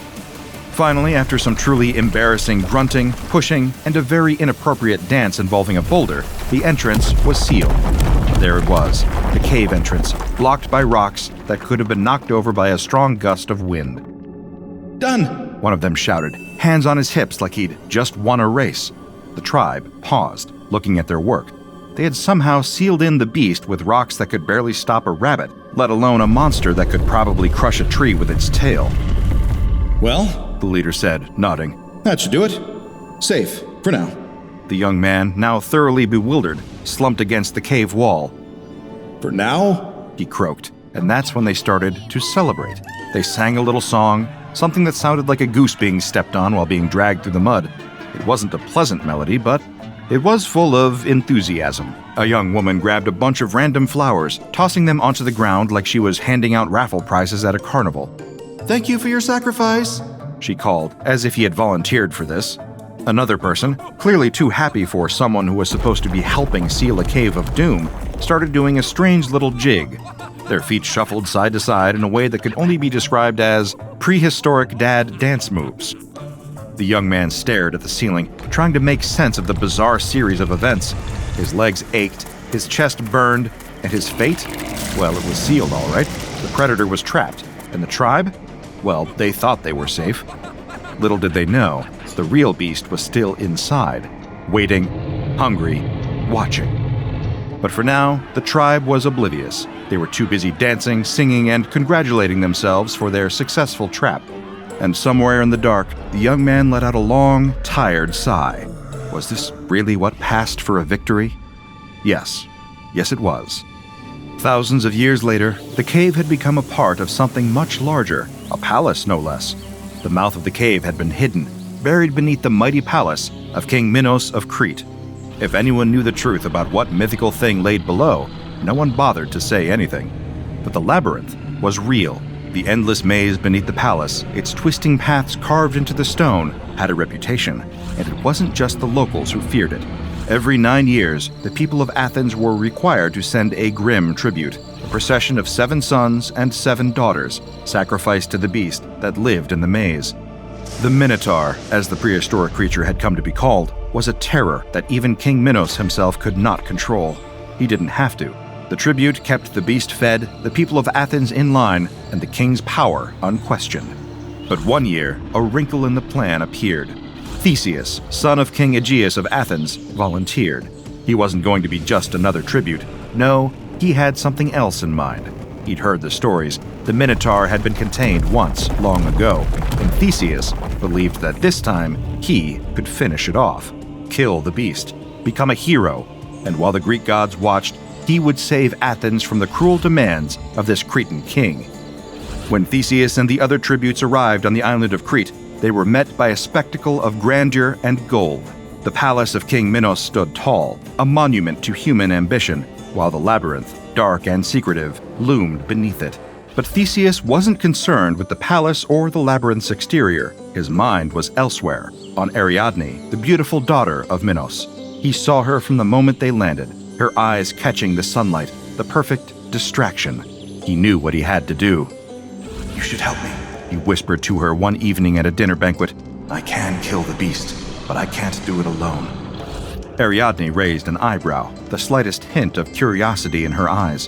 Finally, after some truly embarrassing grunting, pushing, and a very inappropriate dance involving a boulder, the entrance was sealed. There it was, the cave entrance, blocked by rocks that could have been knocked over by a strong gust of wind. Done! One of them shouted, hands on his hips like he'd just won a race. The tribe paused, looking at their work. They had somehow sealed in the beast with rocks that could barely stop a rabbit, let alone a monster that could probably crush a tree with its tail. Well, the leader said, nodding. That should do it. Safe, for now. The young man, now thoroughly bewildered, slumped against the cave wall. For now? He croaked, and that's when they started to celebrate. They sang a little song, something that sounded like a goose being stepped on while being dragged through the mud. It wasn't a pleasant melody, but it was full of enthusiasm. A young woman grabbed a bunch of random flowers, tossing them onto the ground like she was handing out raffle prizes at a carnival. Thank you for your sacrifice, she called, as if he had volunteered for this. Another person, clearly too happy for someone who was supposed to be helping seal a cave of doom, started doing a strange little jig. Their feet shuffled side to side in a way that could only be described as prehistoric dad dance moves. The young man stared at the ceiling, trying to make sense of the bizarre series of events. His legs ached, his chest burned, and his fate? Well, it was sealed, all right. The predator was trapped, and the tribe? Well, they thought they were safe. Little did they know, the real beast was still inside, waiting, hungry, watching. But for now, the tribe was oblivious. They were too busy dancing, singing, and congratulating themselves for their successful trap. And somewhere in the dark, the young man let out a long, tired sigh. Was this really what passed for a victory? Yes. Yes, it was. Thousands of years later, the cave had become a part of something much larger, a palace no less. The mouth of the cave had been hidden, buried beneath the mighty palace of King Minos of Crete. If anyone knew the truth about what mythical thing laid below, no one bothered to say anything. But the labyrinth was real, The endless maze beneath the palace, its twisting paths carved into the stone, had a reputation, and it wasn't just the locals who feared it. Every 9 years, the people of Athens were required to send a grim tribute, a procession of 7 sons and 7 daughters, sacrificed to the beast that lived in the maze. The Minotaur, as the prehistoric creature had come to be called, was a terror that even King Minos himself could not control. He didn't have to. The tribute kept the beast fed, the people of Athens in line, and the king's power unquestioned. But one year, a wrinkle in the plan appeared. Theseus, son of King Aegeus of Athens, volunteered. He wasn't going to be just another tribute. No, he had something else in mind. He'd heard the stories. The Minotaur had been contained once, long ago, and Theseus believed that this time he could finish it off, kill the beast, become a hero, and while the Greek gods watched, he would save Athens from the cruel demands of this Cretan king. When Theseus and the other tributes arrived on the island of Crete, they were met by a spectacle of grandeur and gold. The palace of King Minos stood tall, a monument to human ambition, while the labyrinth, dark and secretive, loomed beneath it. But Theseus wasn't concerned with the palace or the labyrinth's exterior. His mind was elsewhere, on Ariadne, the beautiful daughter of Minos. He saw her from the moment they landed, her eyes catching the sunlight, the perfect distraction. He knew what he had to do. "You should help me," he whispered to her one evening at a dinner banquet. "I can kill the beast, but I can't do it alone." Ariadne raised an eyebrow, the slightest hint of curiosity in her eyes.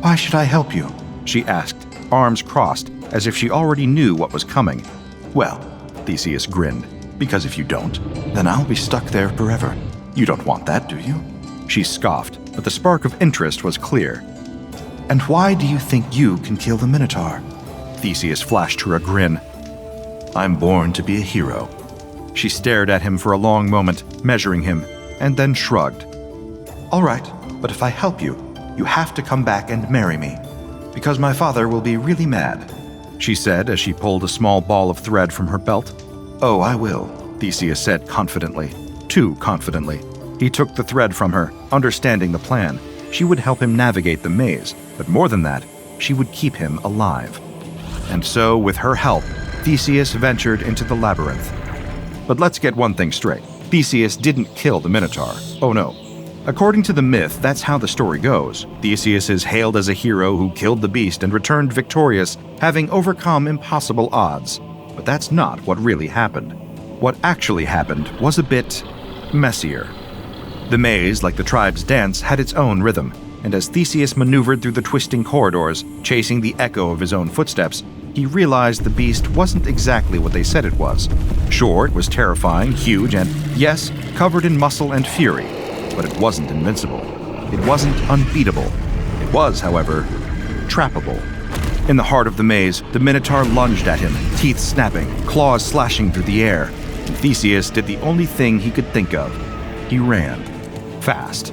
"Why should I help you?" she asked, arms crossed, as if she already knew what was coming. "Well," Theseus grinned, "because if you don't, then I'll be stuck there forever. You don't want that, do you?" She scoffed, but the spark of interest was clear. "And why do you think you can kill the Minotaur?" Theseus flashed her a grin. "I'm born to be a hero." She stared at him for a long moment, measuring him, and then shrugged. "All right, but if I help you, you have to come back and marry me, because my father will be really mad," she said as she pulled a small ball of thread from her belt. "Oh, I will," Theseus said confidently, too confidently. He took the thread from her, understanding the plan. She would help him navigate the maze, but more than that, she would keep him alive. And so, with her help, Theseus ventured into the labyrinth. But let's get one thing straight. Theseus didn't kill the Minotaur. Oh no. According to the myth, that's how the story goes. Theseus is hailed as a hero who killed the beast and returned victorious, having overcome impossible odds. But that's not what really happened. What actually happened was a bit messier. The maze, like the tribe's dance, had its own rhythm, and as Theseus maneuvered through the twisting corridors, chasing the echo of his own footsteps, he realized the beast wasn't exactly what they said it was. Sure, it was terrifying, huge, and, yes, covered in muscle and fury, but it wasn't invincible. It wasn't unbeatable. It was, however, trappable. In the heart of the maze, the Minotaur lunged at him, teeth snapping, claws slashing through the air, and Theseus did the only thing he could think of. He ran. Fast.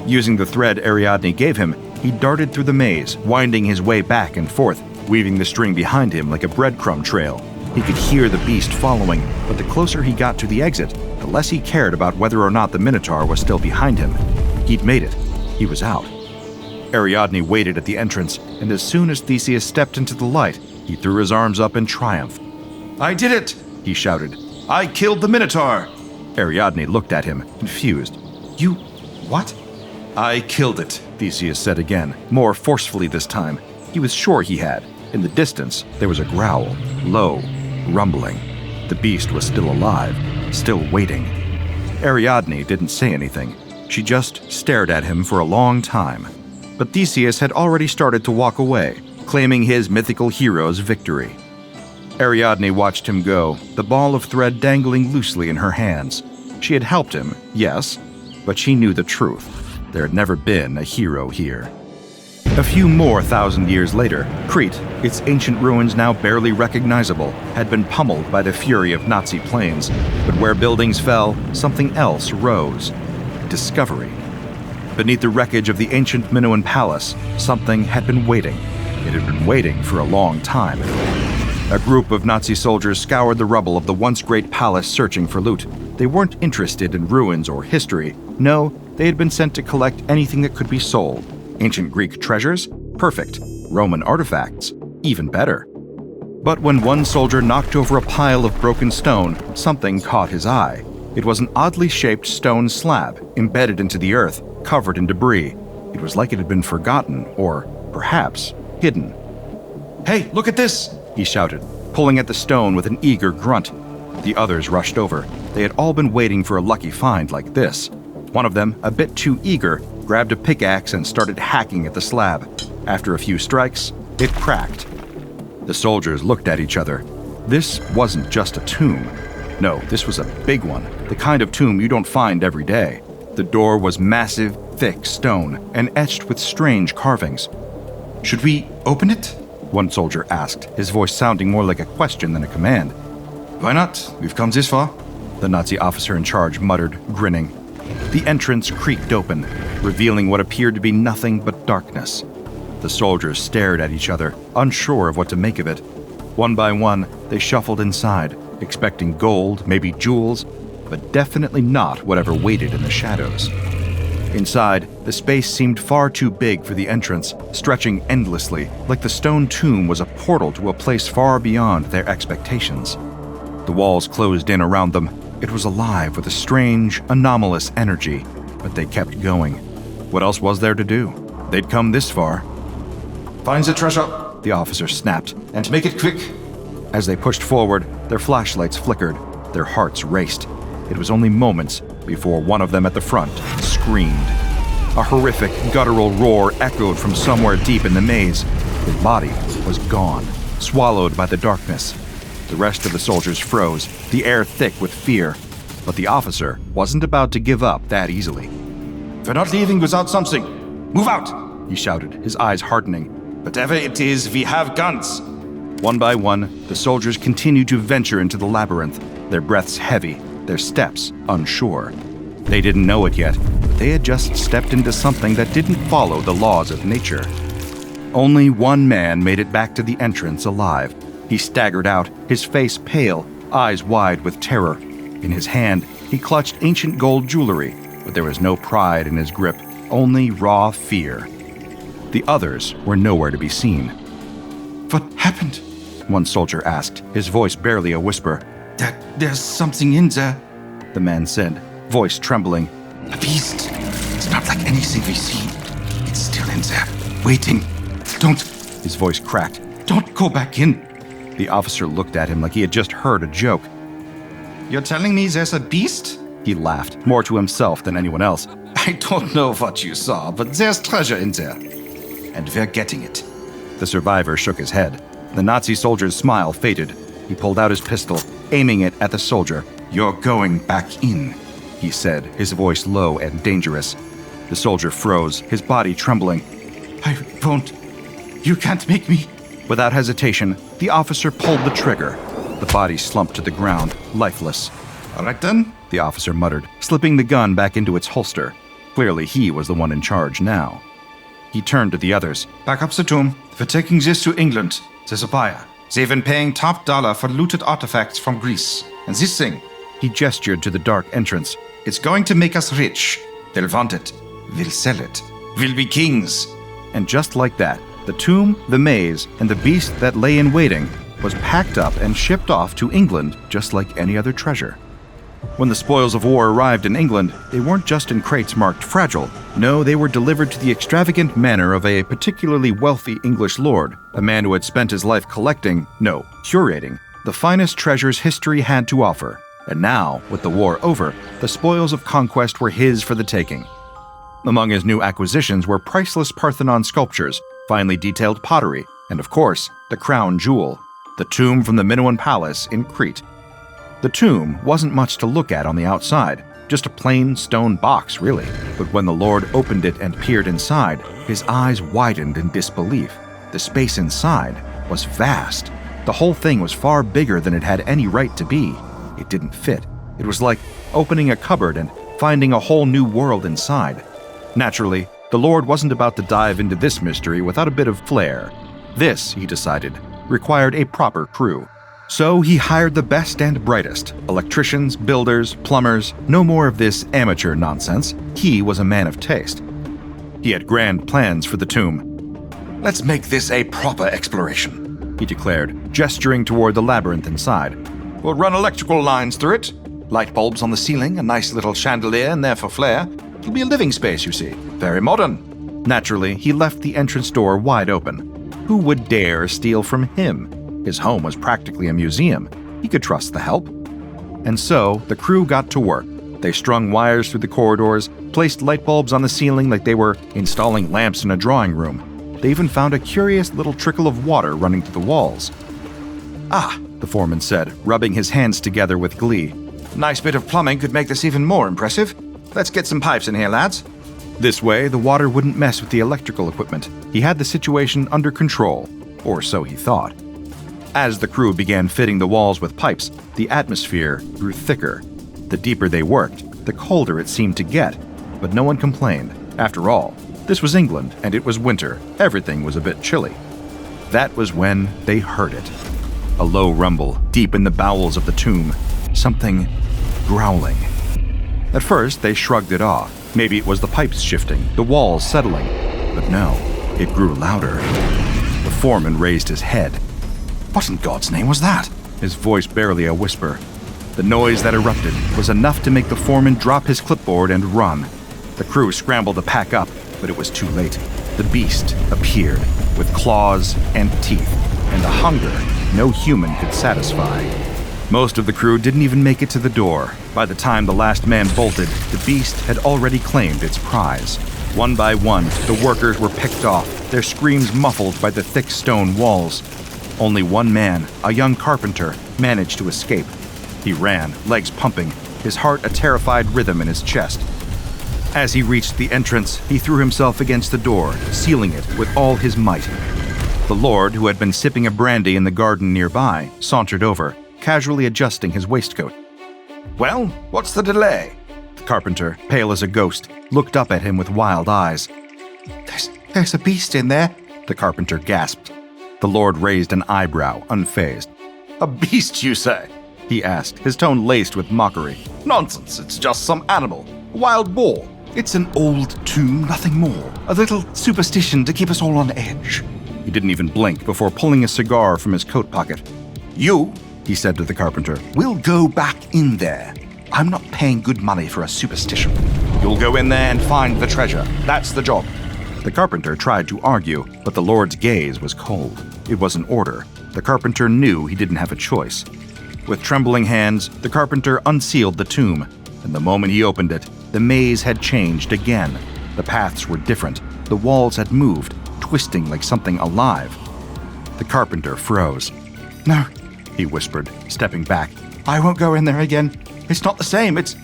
Using the thread Ariadne gave him, he darted through the maze, winding his way back and forth, weaving the string behind him like a breadcrumb trail. He could hear the beast following, but the closer he got to the exit, the less he cared about whether or not the Minotaur was still behind him. He'd made it. He was out. Ariadne waited at the entrance, and as soon as Theseus stepped into the light, he threw his arms up in triumph. "I did it!" he shouted. "I killed the Minotaur!" Ariadne looked at him, confused. "You... what?" "I killed it," Theseus said again, more forcefully this time. He was sure he had. In the distance, there was a growl, low, rumbling. The beast was still alive, still waiting. Ariadne didn't say anything. She just stared at him for a long time. But Theseus had already started to walk away, claiming his mythical hero's victory. Ariadne watched him go, the ball of thread dangling loosely in her hands. She had helped him, yes, but she knew the truth. There had never been a hero here. A few more 1,000 years later, Crete, its ancient ruins now barely recognizable, had been pummeled by the fury of Nazi planes. But where buildings fell, something else rose. Discovery. Beneath the wreckage of the ancient Minoan palace, something had been waiting. It had been waiting for a long time. A group of Nazi soldiers scoured the rubble of the once great palace searching for loot. They weren't interested in ruins or history. No, they had been sent to collect anything that could be sold. Ancient Greek treasures? Perfect. Roman artifacts? even better. But when one soldier knocked over a pile of broken stone, something caught his eye. It was an oddly shaped stone slab embedded into the earth, covered in debris. It was like it had been forgotten, or perhaps hidden. "Hey, look at this!" he shouted, pulling at the stone with an eager grunt. The others rushed over. They had all been waiting for a lucky find like this. One of them, a bit too eager, grabbed a pickaxe and started hacking at the slab. After a few strikes, it cracked. The soldiers looked at each other. This wasn't just a tomb. No, this was a big one, the kind of tomb you don't find every day. The door was massive, thick stone and etched with strange carvings. "Should we open it?" one soldier asked, his voice sounding more like a question than a command. "Why not? We've come this far," the Nazi officer in charge muttered, grinning. The entrance creaked open, revealing what appeared to be nothing but darkness. The soldiers stared at each other, unsure of what to make of it. One by one, they shuffled inside, expecting gold, maybe jewels, but definitely not whatever waited in the shadows. Inside, the space seemed far too big for the entrance, stretching endlessly, like the stone tomb was a portal to a place far beyond their expectations. The walls closed in around them. It was alive with a strange, anomalous energy, but they kept going. What else was there to do? They'd come this far. "Find the treasure," the officer snapped, "and make it quick." As they pushed forward, their flashlights flickered. Their hearts raced. It was only moments before one of them at the front screamed. A horrific, guttural roar echoed from somewhere deep in the maze. His body was gone, swallowed by the darkness. The rest of the soldiers froze, the air thick with fear. But the officer wasn't about to give up that easily. "We're not leaving without something. Move out!" he shouted, his eyes hardening. "Whatever it is, we have guns." One by one, the soldiers continued to venture into the labyrinth, their breaths heavy, their steps unsure. They didn't know it yet, but they had just stepped into something that didn't follow the laws of nature. Only one man made it back to the entrance alive. He staggered out, his face pale, eyes wide with terror. In his hand, he clutched ancient gold jewelry, but there was no pride in his grip, only raw fear. The others were nowhere to be seen. "What happened?" one soldier asked, his voice barely a whisper. There's something in there," the man said, voice trembling. "A beast. It's not like anything we've seen. It's still in there, waiting. Don't," his voice cracked, "don't go back in." The officer looked at him like he had just heard a joke. "You're telling me there's a beast?" He laughed, more to himself than anyone else. "I don't know what you saw, but there's treasure in there. And we're getting it." The survivor shook his head. The Nazi soldier's smile faded. He pulled out his pistol, aiming it at the soldier. "You're going back in," he said, his voice low and dangerous. The soldier froze, his body trembling. "I won't. You can't make me." Without hesitation, the officer pulled the trigger. The body slumped to the ground, lifeless. "All right then," the officer muttered, slipping the gun back into its holster. Clearly he was the one in charge now. He turned to the others. "Back up the tomb. We're taking this to England. There's a buyer. They've been paying top dollar for looted artifacts from Greece. And this thing," he gestured to the dark entrance, "it's going to make us rich. They'll want it. We'll sell it. We'll be kings." And just like that, the tomb, the maze, and the beast that lay in waiting was packed up and shipped off to England just like any other treasure. When the spoils of war arrived in England, they weren't just in crates marked fragile. No, they were delivered to the extravagant manor of a particularly wealthy English lord, a man who had spent his life collecting, no, curating, the finest treasures history had to offer. And now, with the war over, the spoils of conquest were his for the taking. Among his new acquisitions were priceless Parthenon sculptures, finely detailed pottery, and of course, the crown jewel, the tomb from the Minoan Palace in Crete. The tomb wasn't much to look at on the outside, just a plain stone box, really. But when the Lord opened it and peered inside, his eyes widened in disbelief. The space inside was vast. The whole thing was far bigger than it had any right to be. It didn't fit. It was like opening a cupboard and finding a whole new world inside. Naturally, the Lord wasn't about to dive into this mystery without a bit of flair. This, he decided, required a proper crew. So he hired the best and brightest, electricians, builders, plumbers, no more of this amateur nonsense. He was a man of taste. He had grand plans for the tomb. "Let's make this a proper exploration. he declared, gesturing toward the labyrinth inside. "We'll run electrical lines through it. Light bulbs on the ceiling, a nice little chandelier in there for flair. It'll be a living space, you see. Very modern." Naturally, he left the entrance door wide open. Who would dare steal from him? His home was practically a museum. He could trust the help. And so, the crew got to work. They strung wires through the corridors, placed light bulbs on the ceiling like they were installing lamps in a drawing room. They even found a curious little trickle of water running through the walls. "Ah," the foreman said, rubbing his hands together with glee. "Nice bit of plumbing could make this even more impressive. Let's get some pipes in here, lads." This way, the water wouldn't mess with the electrical equipment. He had the situation under control, or so he thought. As the crew began fitting the walls with pipes, the atmosphere grew thicker. The deeper they worked, the colder it seemed to get, but no one complained. After all, this was England, and it was winter. Everything was a bit chilly. That was when they heard it. A low rumble deep in the bowels of the tomb. Something growling. At first, they shrugged it off. Maybe it was the pipes shifting, the walls settling. But no, it grew louder. The foreman raised his head. What in God's name was that? His voice barely a whisper. The noise that erupted was enough to make the foreman drop his clipboard and run. The crew scrambled to pack up, but it was too late. The beast appeared, with claws and teeth, and a hunger no human could satisfy. Most of the crew didn't even make it to the door. By the time the last man bolted, the beast had already claimed its prize. One by one, the workers were picked off, their screams muffled by the thick stone walls. Only one man, a young carpenter, managed to escape. He ran, legs pumping, his heart a terrified rhythm in his chest. As he reached the entrance, he threw himself against the door, sealing it with all his might. The lord, who had been sipping a brandy in the garden nearby, sauntered over, casually adjusting his waistcoat. "Well, what's the delay?" The carpenter, pale as a ghost, looked up at him with wild eyes. There's a beast in there," the carpenter gasped. The lord raised an eyebrow, unfazed. "A beast, you say?" he asked, his tone laced with mockery. "Nonsense, it's just some animal. A wild boar. It's an old tomb, nothing more. A little superstition to keep us all on edge." He didn't even blink before pulling a cigar from his coat pocket. "You," he said to the carpenter, "will go back in there. I'm not paying good money for a superstition. You'll go in there and find the treasure. That's the job." The carpenter tried to argue, but the lord's gaze was cold. It was an order. The carpenter knew he didn't have a choice. With trembling hands, the carpenter unsealed the tomb, and the moment he opened it, the maze had changed again. The paths were different. The walls had moved, twisting like something alive. The carpenter froze. "No," he whispered, stepping back. "I won't go in there again. It's not the same, it's—"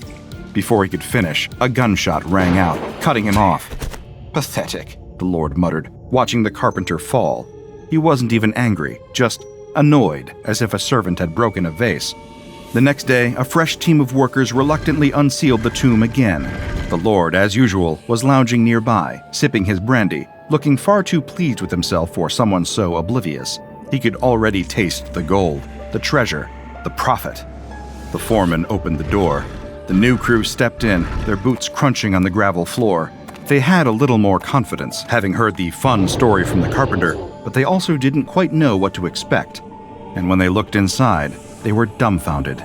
Before he could finish, a gunshot rang out, cutting him off. "Pathetic," the lord muttered, watching the carpenter fall. He wasn't even angry, just annoyed, as if a servant had broken a vase. The next day, a fresh team of workers reluctantly unsealed the tomb again. The lord, as usual, was lounging nearby, sipping his brandy, looking far too pleased with himself for someone so oblivious. He could already taste the gold, the treasure, the profit. The foreman opened the door. The new crew stepped in, their boots crunching on the gravel floor. They had a little more confidence, having heard the fun story from the carpenter, but they also didn't quite know what to expect. And when they looked inside, they were dumbfounded.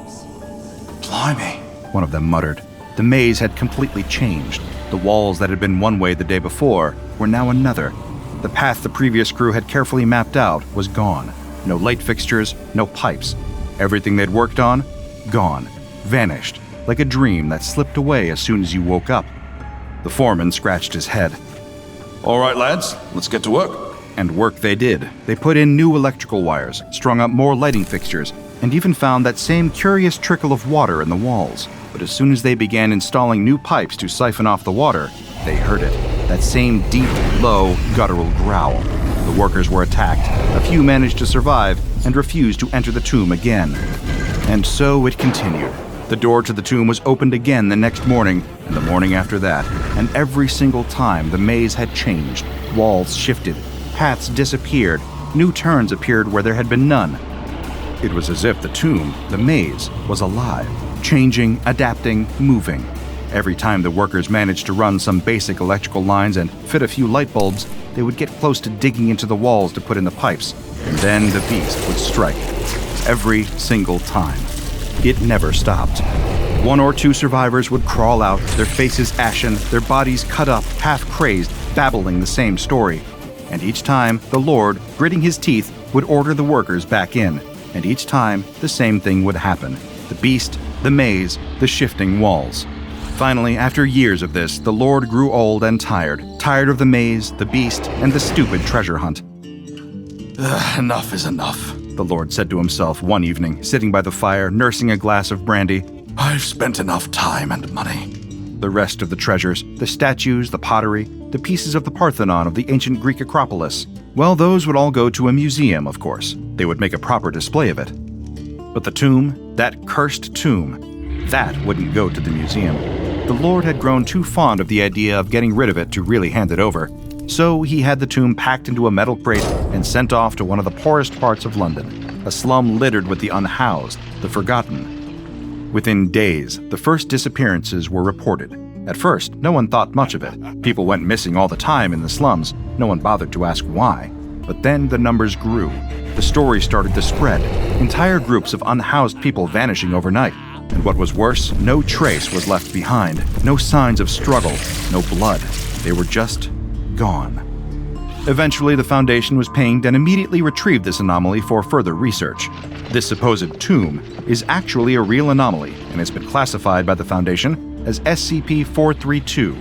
"Blimey," one of them muttered. The maze had completely changed. The walls that had been one way the day before were now another. The path the previous crew had carefully mapped out was gone. No light fixtures, no pipes. Everything they'd worked on, gone, vanished, like a dream that slipped away as soon as you woke up. The foreman scratched his head. All right, lads, let's get to work. And work they did. They put in new electrical wires, strung up more lighting fixtures, and even found that same curious trickle of water in the walls. But as soon as they began installing new pipes to siphon off the water, they heard it. That same deep, low, guttural growl. The workers were attacked. A few managed to survive and refused to enter the tomb again. And so it continued. The door to the tomb was opened again the next morning, and the morning after that, and every single time the maze had changed. Walls shifted, paths disappeared, new turns appeared where there had been none. It was as if the tomb, the maze, was alive, changing, adapting, moving. Every time the workers managed to run some basic electrical lines and fit a few light bulbs, they would get close to digging into the walls to put in the pipes. and then the beast would strike. Every single time. It never stopped. One or two survivors would crawl out, their faces ashen, their bodies cut up, half crazed, babbling the same story. And each time, the Lord, gritting his teeth, would order the workers back in. And each time, the same thing would happen. The beast, the maze, the shifting walls. Finally, after years of this, the Lord grew old and tired of the maze, the beast, and the stupid treasure hunt. Enough is enough, the Lord said to himself one evening, sitting by the fire, nursing a glass of brandy. I've spent enough time and money. The rest of the treasures, the statues, the pottery, the pieces of the Parthenon of the ancient Greek Acropolis, well, those would all go to a museum, of course. They would make a proper display of it. But the tomb, that cursed tomb, that wouldn't go to the museum. The Lord had grown too fond of the idea of getting rid of it to really hand it over, so he had the tomb packed into a metal crate and sent off to one of the poorest parts of London, a slum littered with the unhoused, the forgotten. Within days, the first disappearances were reported. At first, no one thought much of it. People went missing all the time in the slums. No one bothered to ask why. But then the numbers grew. The story started to spread. Entire groups of unhoused people vanishing overnight. And what was worse, no trace was left behind. No signs of struggle. No blood. They were just gone. Eventually, the Foundation was pinged and immediately retrieved this anomaly for further research. This supposed tomb is actually a real anomaly and has been classified by the Foundation as SCP-432.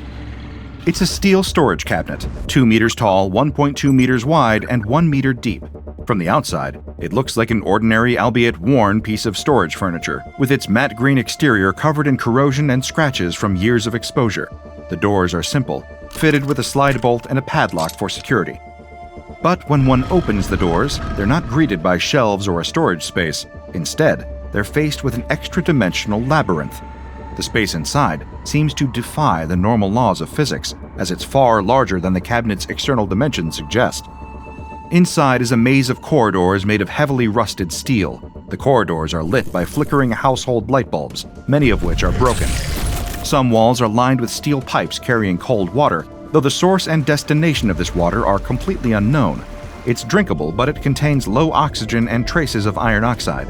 It's a steel storage cabinet, 2 meters tall, 1.2 meters wide, and 1 meter deep. From the outside, it looks like an ordinary, albeit worn, piece of storage furniture, with its matte green exterior covered in corrosion and scratches from years of exposure. The doors are simple, fitted with a slide bolt and a padlock for security. But when one opens the doors, they're not greeted by shelves or a storage space. Instead, they're faced with an extra-dimensional labyrinth. The space inside seems to defy the normal laws of physics, as it's far larger than the cabinet's external dimensions suggest. Inside is a maze of corridors made of heavily rusted steel. The corridors are lit by flickering household light bulbs, many of which are broken. Some walls are lined with steel pipes carrying cold water, though the source and destination of this water are completely unknown. It's drinkable, but it contains low oxygen and traces of iron oxide.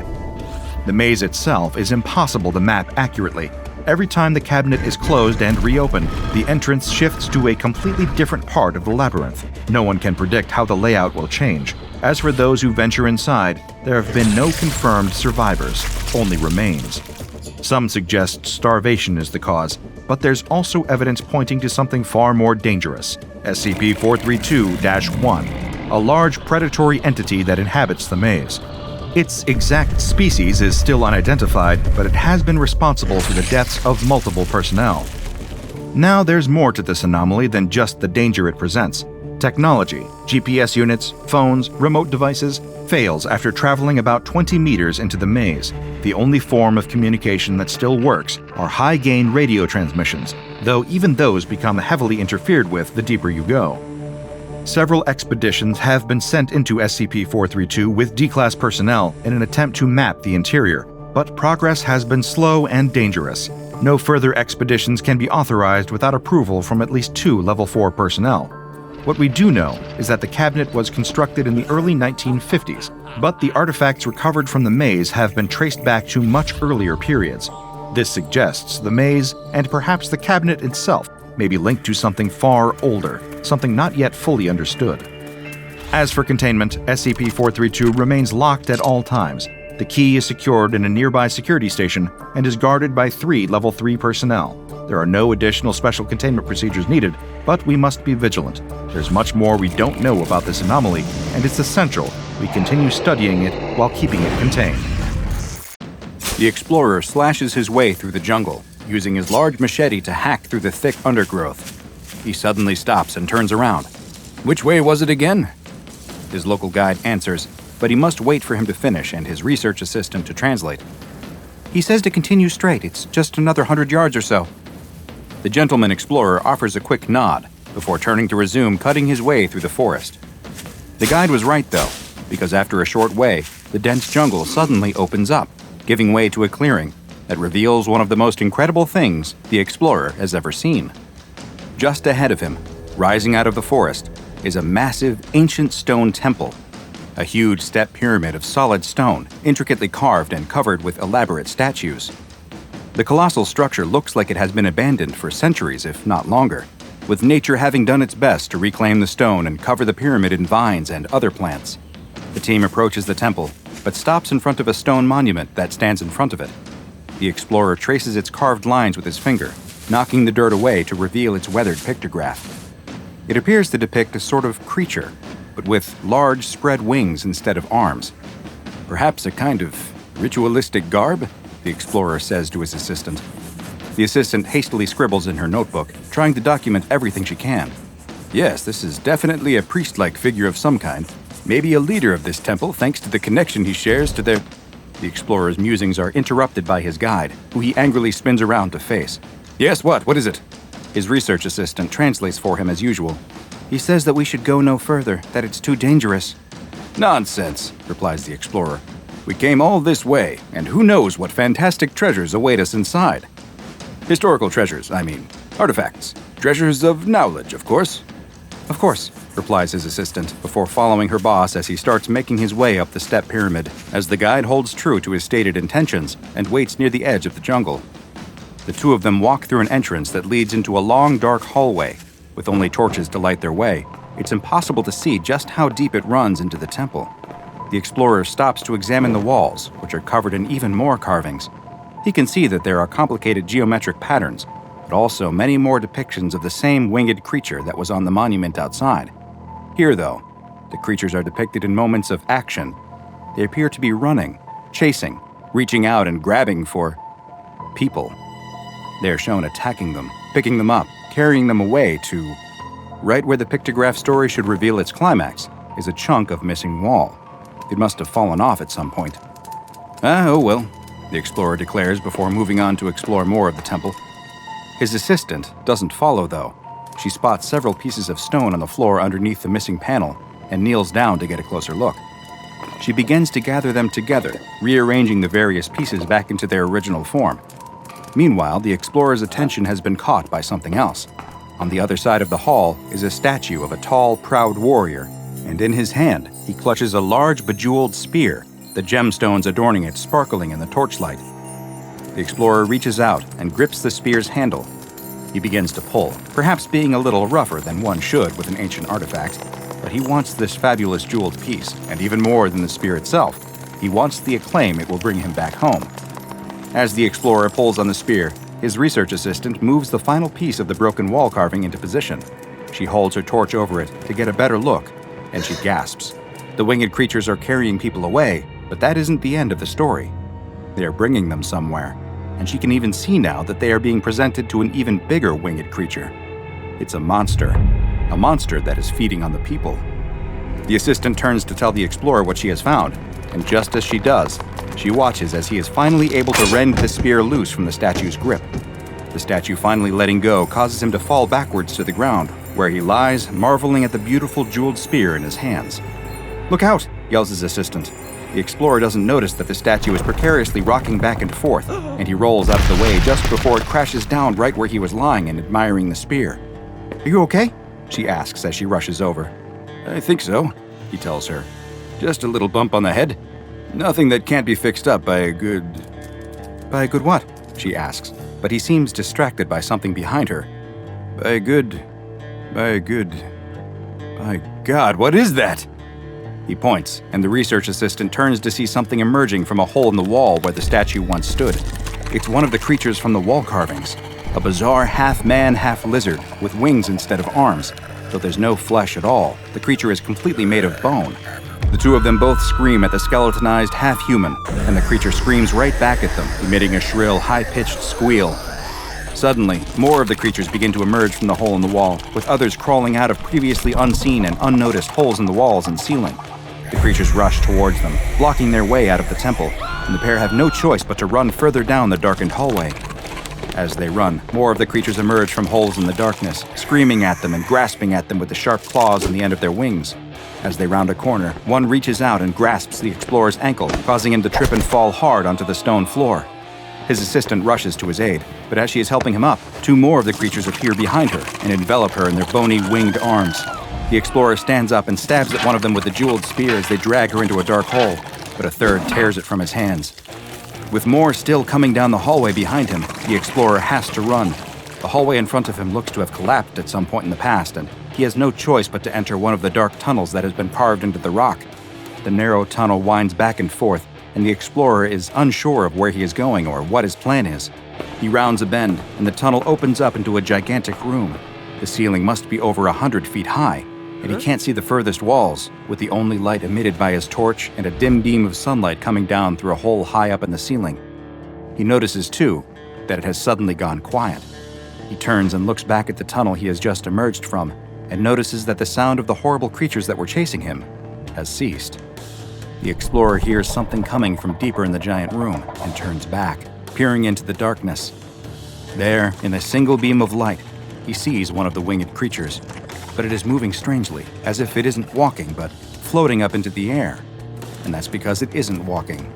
The maze itself is impossible to map accurately. Every time the cabinet is closed and reopened, the entrance shifts to a completely different part of the labyrinth. No one can predict how the layout will change. As for those who venture inside, there have been no confirmed survivors, only remains. Some suggest starvation is the cause, but there's also evidence pointing to something far more dangerous, SCP-432-1, a large predatory entity that inhabits the maze. Its exact species is still unidentified, but it has been responsible for the deaths of multiple personnel. Now there's more to this anomaly than just the danger it presents. Technology, GPS units, phones, remote devices, fails after traveling about 20 meters into the maze. The only form of communication that still works are high-gain radio transmissions, though even those become heavily interfered with the deeper you go. Several expeditions have been sent into SCP-432 with D-Class personnel in an attempt to map the interior, but progress has been slow and dangerous. No further expeditions can be authorized without approval from at least 2 Level 4 personnel. What we do know is that the cabinet was constructed in the early 1950s, but the artifacts recovered from the maze have been traced back to much earlier periods. This suggests the maze, and perhaps the cabinet itself, may be linked to something far older, something not yet fully understood. As for containment, SCP-432 remains locked at all times. The key is secured in a nearby security station and is guarded by 3 Level 3 personnel. There are no additional special containment procedures needed, but we must be vigilant. There's much more we don't know about this anomaly, and it's essential we continue studying it while keeping it contained. The explorer slashes his way through the jungle, using his large machete to hack through the thick undergrowth. He suddenly stops and turns around. "Which way was it again?" His local guide answers, but he must wait for him to finish and his research assistant to translate. "He says to continue straight. It's just another 100 yards or so." The gentleman explorer offers a quick nod before turning to resume cutting his way through the forest. The guide was right, though, because after a short way, the dense jungle suddenly opens up, giving way to a clearing that reveals one of the most incredible things the explorer has ever seen. Just ahead of him, rising out of the forest, is a massive, ancient stone temple. a huge step pyramid of solid stone, intricately carved and covered with elaborate statues. The colossal structure looks like it has been abandoned for centuries, if not longer, with nature having done its best to reclaim the stone and cover the pyramid in vines and other plants. The team approaches the temple, but stops in front of a stone monument that stands in front of it. The explorer traces its carved lines with his finger, knocking the dirt away to reveal its weathered pictograph. It appears to depict a sort of creature, but with large spread wings instead of arms. Perhaps a kind of ritualistic garb, the explorer says to his assistant. The assistant hastily scribbles in her notebook, trying to document everything she can. Yes, this is definitely a priest-like figure of some kind. Maybe a leader of this temple, thanks to the connection he shares to their... The explorer's musings are interrupted by his guide, who he angrily spins around to face. Yes, what? What is it? His research assistant translates for him as usual. He says that we should go no further, that it's too dangerous. Nonsense, replies the explorer. We came all this way, and who knows what fantastic treasures await us inside. Historical treasures, I mean. Artifacts. Treasures of knowledge, of course. Of course, replies his assistant, before following her boss as he starts making his way up the step pyramid, as the guide holds true to his stated intentions and waits near the edge of the jungle. The two of them walk through an entrance that leads into a long, dark hallway. With only torches to light their way, it's impossible to see just how deep it runs into the temple. The explorer stops to examine the walls, which are covered in even more carvings. He can see that there are complicated geometric patterns, but also many more depictions of the same winged creature that was on the monument outside. Here, though, the creatures are depicted in moments of action. They appear to be running, chasing, reaching out and grabbing for people. They are shown attacking them, picking them up, carrying them away to... Right where the pictograph story should reveal its climax is a chunk of missing wall. It must have fallen off at some point. Oh well, the explorer declares before moving on to explore more of the temple. His assistant doesn't follow, though. She spots several pieces of stone on the floor underneath the missing panel and kneels down to get a closer look. She begins to gather them together, rearranging the various pieces back into their original form. Meanwhile, the explorer's attention has been caught by something else. On the other side of the hall is a statue of a tall, proud warrior, and in his hand, he clutches a large bejeweled spear, the gemstones adorning it sparkling in the torchlight. The explorer reaches out and grips the spear's handle. He begins to pull, perhaps being a little rougher than one should with an ancient artifact, but he wants this fabulous jeweled piece, and even more than the spear itself, he wants the acclaim it will bring him back home. As the explorer pulls on the spear, his research assistant moves the final piece of the broken wall carving into position. She holds her torch over it to get a better look, and she gasps. The winged creatures are carrying people away, but that isn't the end of the story. They are bringing them somewhere, and she can even see now that they are being presented to an even bigger winged creature. It's a monster that is feeding on the people. The assistant turns to tell the explorer what she has found, and just as she does, she watches as he is finally able to rend the spear loose from the statue's grip. The statue finally letting go causes him to fall backwards to the ground, where he lies, marveling at the beautiful jeweled spear in his hands. "Look out!" yells his assistant. The explorer doesn't notice that the statue is precariously rocking back and forth, and he rolls out of the way just before it crashes down right where he was lying and admiring the spear. "Are you okay?" she asks as she rushes over. "I think so," he tells her. "Just a little bump on the head. Nothing that can't be fixed up by a good..." "By a good what?" she asks, but he seems distracted by something behind her. By God, what is that?" He points, and the research assistant turns to see something emerging from a hole in the wall where the statue once stood. It's one of the creatures from the wall carvings, a bizarre half-man, half-lizard with wings instead of arms. Though there's no flesh at all, the creature is completely made of bone. The two of them both scream at the skeletonized half-human, and the creature screams right back at them, emitting a shrill, high-pitched squeal. Suddenly, more of the creatures begin to emerge from the hole in the wall, with others crawling out of previously unseen and unnoticed holes in the walls and ceiling. The creatures rush towards them, blocking their way out of the temple, and the pair have no choice but to run further down the darkened hallway. As they run, more of the creatures emerge from holes in the darkness, screaming at them and grasping at them with the sharp claws on the end of their wings. As they round a corner, one reaches out and grasps the explorer's ankle, causing him to trip and fall hard onto the stone floor. His assistant rushes to his aid, but as she is helping him up, two more of the creatures appear behind her and envelop her in their bony, winged arms. The explorer stands up and stabs at one of them with the jeweled spear as they drag her into a dark hole, but a third tears it from his hands. With more still coming down the hallway behind him, the explorer has to run. The hallway in front of him looks to have collapsed at some point in the past, and he has no choice but to enter one of the dark tunnels that has been carved into the rock. The narrow tunnel winds back and forth, and the explorer is unsure of where he is going or what his plan is. He rounds a bend, and the tunnel opens up into a gigantic room. The ceiling must be over 100 feet high, and he can't see the furthest walls, with the only light emitted by his torch and a dim beam of sunlight coming down through a hole high up in the ceiling. He notices, too, that it has suddenly gone quiet. He turns and looks back at the tunnel he has just emerged from, and notices that the sound of the horrible creatures that were chasing him has ceased. The explorer hears something coming from deeper in the giant room and turns back, peering into the darkness. There, in a single beam of light, he sees one of the winged creatures, but it is moving strangely, as if it isn't walking, but floating up into the air. And that's because it isn't walking.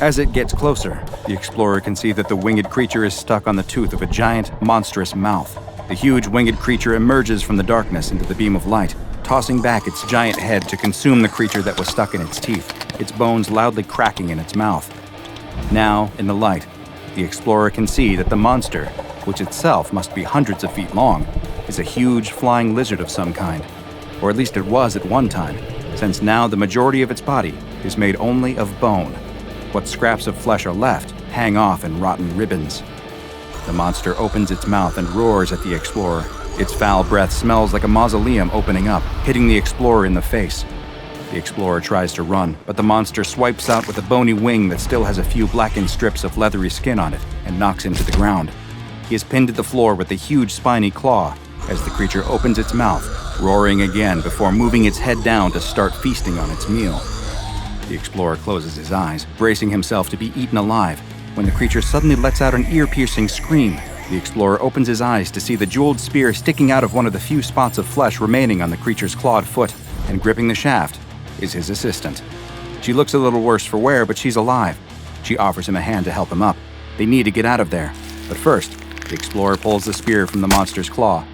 As it gets closer, the explorer can see that the winged creature is stuck on the tooth of a giant, monstrous mouth. The huge winged creature emerges from the darkness into the beam of light, tossing back its giant head to consume the creature that was stuck in its teeth, its bones loudly cracking in its mouth. Now, in the light, the explorer can see that the monster, which itself must be hundreds of feet long, is a huge flying lizard of some kind. Or at least it was at one time, since now the majority of its body is made only of bone. What scraps of flesh are left hang off in rotten ribbons. The monster opens its mouth and roars at the explorer. Its foul breath smells like a mausoleum opening up, hitting the explorer in the face. The explorer tries to run, but the monster swipes out with a bony wing that still has a few blackened strips of leathery skin on it and knocks him to the ground. He is pinned to the floor with a huge spiny claw as the creature opens its mouth, roaring again before moving its head down to start feasting on its meal. The explorer closes his eyes, bracing himself to be eaten alive, when the creature suddenly lets out an ear-piercing scream. The explorer opens his eyes to see the jeweled spear sticking out of one of the few spots of flesh remaining on the creature's clawed foot, and gripping the shaft is his assistant. She looks a little worse for wear, but she's alive. She offers him a hand to help him up. They need to get out of there. But first, the explorer pulls the spear from the monster's claw.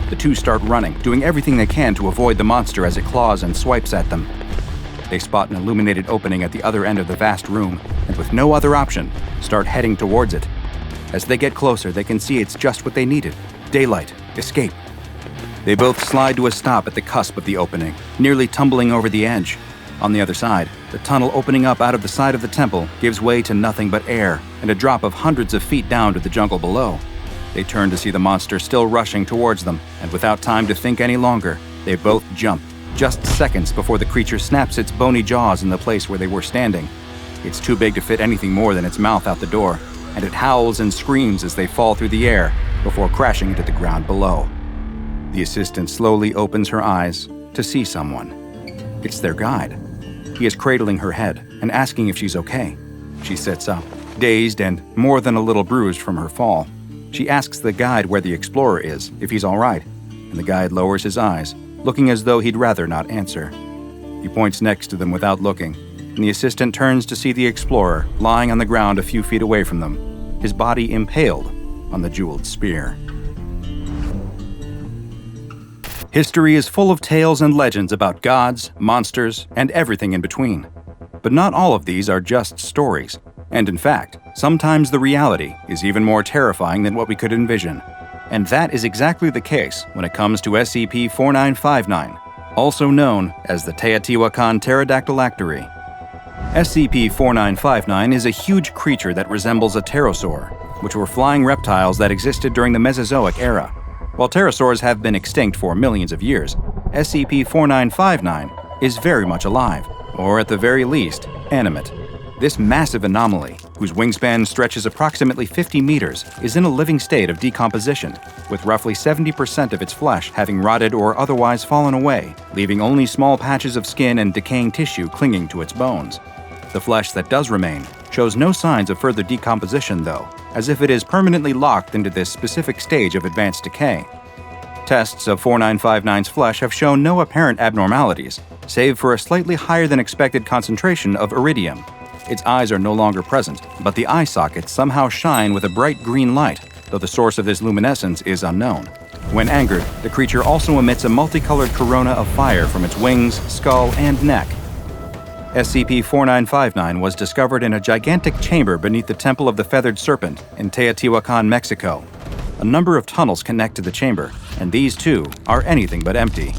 The two start running, doing everything they can to avoid the monster as it claws and swipes at them. They spot an illuminated opening at the other end of the vast room, and with no other option, start heading towards it. As they get closer, they can see it's just what they needed: daylight, escape. They both slide to a stop at the cusp of the opening, nearly tumbling over the edge. On the other side, the tunnel opening up out of the side of the temple gives way to nothing but air and a drop of hundreds of feet down to the jungle below. They turn to see the monster still rushing towards them, and without time to think any longer, they both jump, just seconds before the creature snaps its bony jaws in the place where they were standing. It's too big to fit anything more than its mouth out the door, and it howls and screams as they fall through the air before crashing into the ground below. The assistant slowly opens her eyes to see someone. It's their guide. He is cradling her head and asking if she's okay. She sits up, dazed and more than a little bruised from her fall. She asks the guide where the explorer is, if he's all right, and the guide lowers his eyes, looking as though he'd rather not answer. He points next to them without looking, and the assistant turns to see the explorer lying on the ground a few feet away from them, his body impaled on the jeweled spear. History is full of tales and legends about gods, monsters, and everything in between. But not all of these are just stories. And in fact, sometimes the reality is even more terrifying than what we could envision. And that is exactly the case when it comes to SCP-4959, also known as the Teotihuacan Pterodactylactery. SCP-4959 is a huge creature that resembles a pterosaur, which were flying reptiles that existed during the Mesozoic era. While pterosaurs have been extinct for millions of years, SCP-4959 is very much alive, or at the very least, animate. This massive anomaly, whose wingspan stretches approximately 50 meters, is in a living state of decomposition, with roughly 70% of its flesh having rotted or otherwise fallen away, leaving only small patches of skin and decaying tissue clinging to its bones. The flesh that does remain shows no signs of further decomposition, though, as if it is permanently locked into this specific stage of advanced decay. Tests of 4959's flesh have shown no apparent abnormalities, save for a slightly higher than expected concentration of iridium. Its eyes are no longer present, but the eye sockets somehow shine with a bright green light, though the source of this luminescence is unknown. When angered, the creature also emits a multicolored corona of fire from its wings, skull, and neck. SCP-4959 was discovered in a gigantic chamber beneath the Temple of the Feathered Serpent in Teotihuacan, Mexico. A number of tunnels connect to the chamber, and these, too, are anything but empty.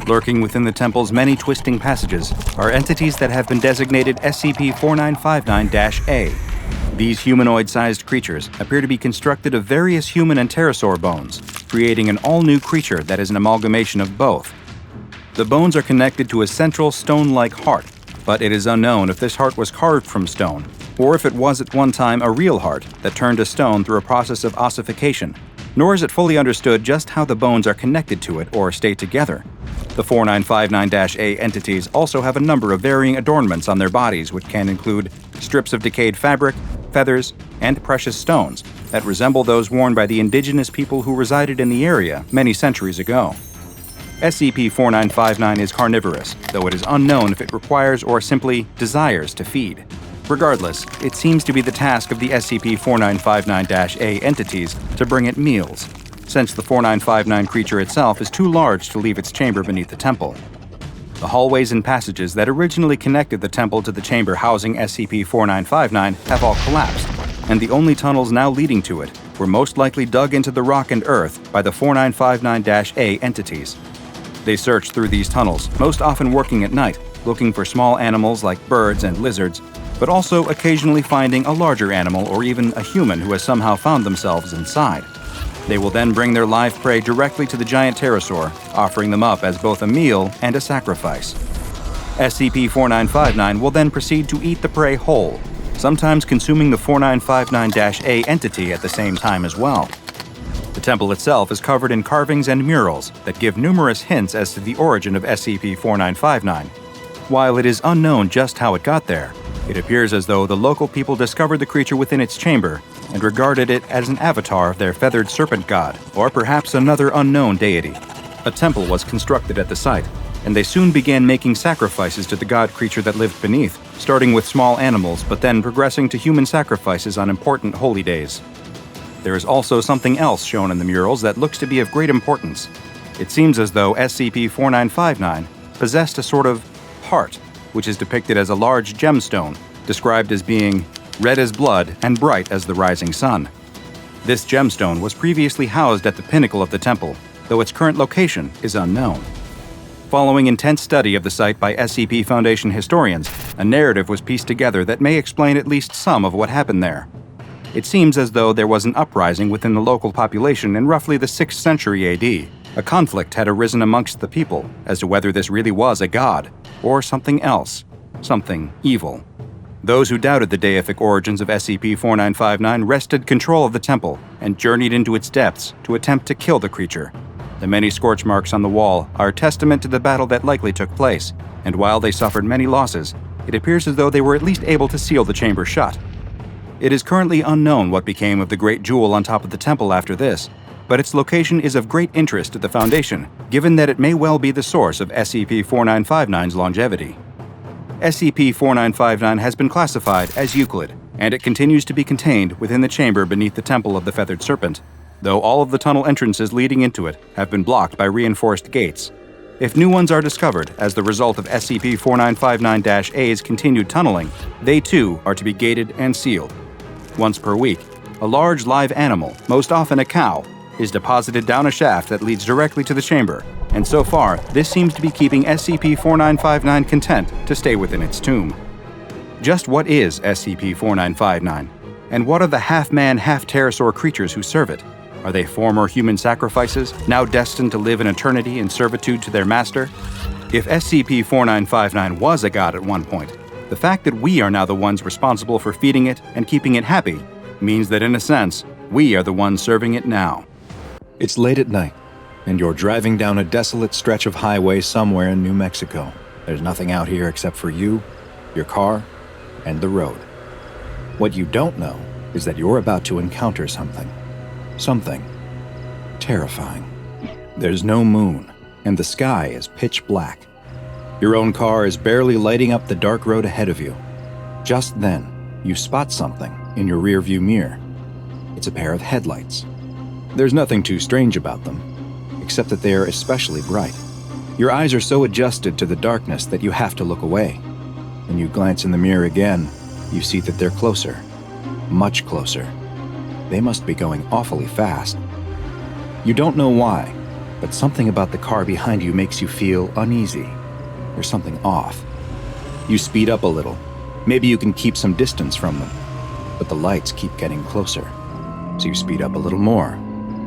Lurking within the temple's many twisting passages are entities that have been designated SCP-4959-A. These humanoid-sized creatures appear to be constructed of various human and pterosaur bones, creating an all-new creature that is an amalgamation of both. The bones are connected to a central stone-like heart, but it is unknown if this heart was carved from stone, or if it was at one time a real heart that turned to stone through a process of ossification, nor is it fully understood just how the bones are connected to it or stay together. The 4959-A entities also have a number of varying adornments on their bodies, which can include strips of decayed fabric, feathers, and precious stones that resemble those worn by the indigenous people who resided in the area many centuries ago. SCP-4959 is carnivorous, though it is unknown if it requires or simply desires to feed. Regardless, it seems to be the task of the SCP-4959-A entities to bring it meals, since the 4959 creature itself is too large to leave its chamber beneath the temple. The hallways and passages that originally connected the temple to the chamber housing SCP-4959 have all collapsed, and the only tunnels now leading to it were most likely dug into the rock and earth by the 4959-A entities. They search through these tunnels, most often working at night, looking for small animals like birds and lizards, but also occasionally finding a larger animal or even a human who has somehow found themselves inside. They will then bring their live prey directly to the giant pterosaur, offering them up as both a meal and a sacrifice. SCP-4959 will then proceed to eat the prey whole, sometimes consuming the 4959-A entity at the same time as well. The temple itself is covered in carvings and murals that give numerous hints as to the origin of SCP-4959. While it is unknown just how it got there, it appears as though the local people discovered the creature within its chamber and regarded it as an avatar of their feathered serpent god, or perhaps another unknown deity. A temple was constructed at the site, and they soon began making sacrifices to the god creature that lived beneath, starting with small animals but then progressing to human sacrifices on important holy days. There is also something else shown in the murals that looks to be of great importance. It seems as though SCP-4959 possessed a sort of heart, which is depicted as a large gemstone, described as being red as blood and bright as the rising sun. This gemstone was previously housed at the pinnacle of the temple, though its current location is unknown. Following intense study of the site by SCP Foundation historians, a narrative was pieced together that may explain at least some of what happened there. It seems as though there was an uprising within the local population in roughly the 6th century AD. A conflict had arisen amongst the people as to whether this really was a god, or something else, something evil. Those who doubted the deific origins of SCP-4959 wrested control of the temple and journeyed into its depths to attempt to kill the creature. The many scorch marks on the wall are a testament to the battle that likely took place, and while they suffered many losses, it appears as though they were at least able to seal the chamber shut. It is currently unknown what became of the great jewel on top of the temple after this, but its location is of great interest to the Foundation, given that it may well be the source of SCP-4959's longevity. SCP-4959 has been classified as Euclid, and it continues to be contained within the chamber beneath the Temple of the Feathered Serpent, though all of the tunnel entrances leading into it have been blocked by reinforced gates. If new ones are discovered as the result of SCP-4959-A's continued tunneling, they too are to be gated and sealed. Once per week, a large live animal, most often a cow, is deposited down a shaft that leads directly to the chamber, and so far, this seems to be keeping SCP-4959 content to stay within its tomb. Just what is SCP-4959? And what are the half-man, half-pterosaur creatures who serve it? Are they former human sacrifices, now destined to live an eternity in servitude to their master? If SCP-4959 was a god at one point, the fact that we are now the ones responsible for feeding it and keeping it happy means that, in a sense, we are the ones serving it now. It's late at night, and you're driving down a desolate stretch of highway somewhere in New Mexico. There's nothing out here except for you, your car, and the road. What you don't know is that you're about to encounter something. Something terrifying. There's no moon, and the sky is pitch black. Your own car is barely lighting up the dark road ahead of you. Just then, you spot something in your rearview mirror. It's a pair of headlights. There's nothing too strange about them, except that they are especially bright. Your eyes are so adjusted to the darkness that you have to look away. When you glance in the mirror again, you see that they're closer. Much closer. They must be going awfully fast. You don't know why, but something about the car behind you makes you feel uneasy. There's something off. You speed up a little. Maybe you can keep some distance from them. But the lights keep getting closer. So you speed up a little more.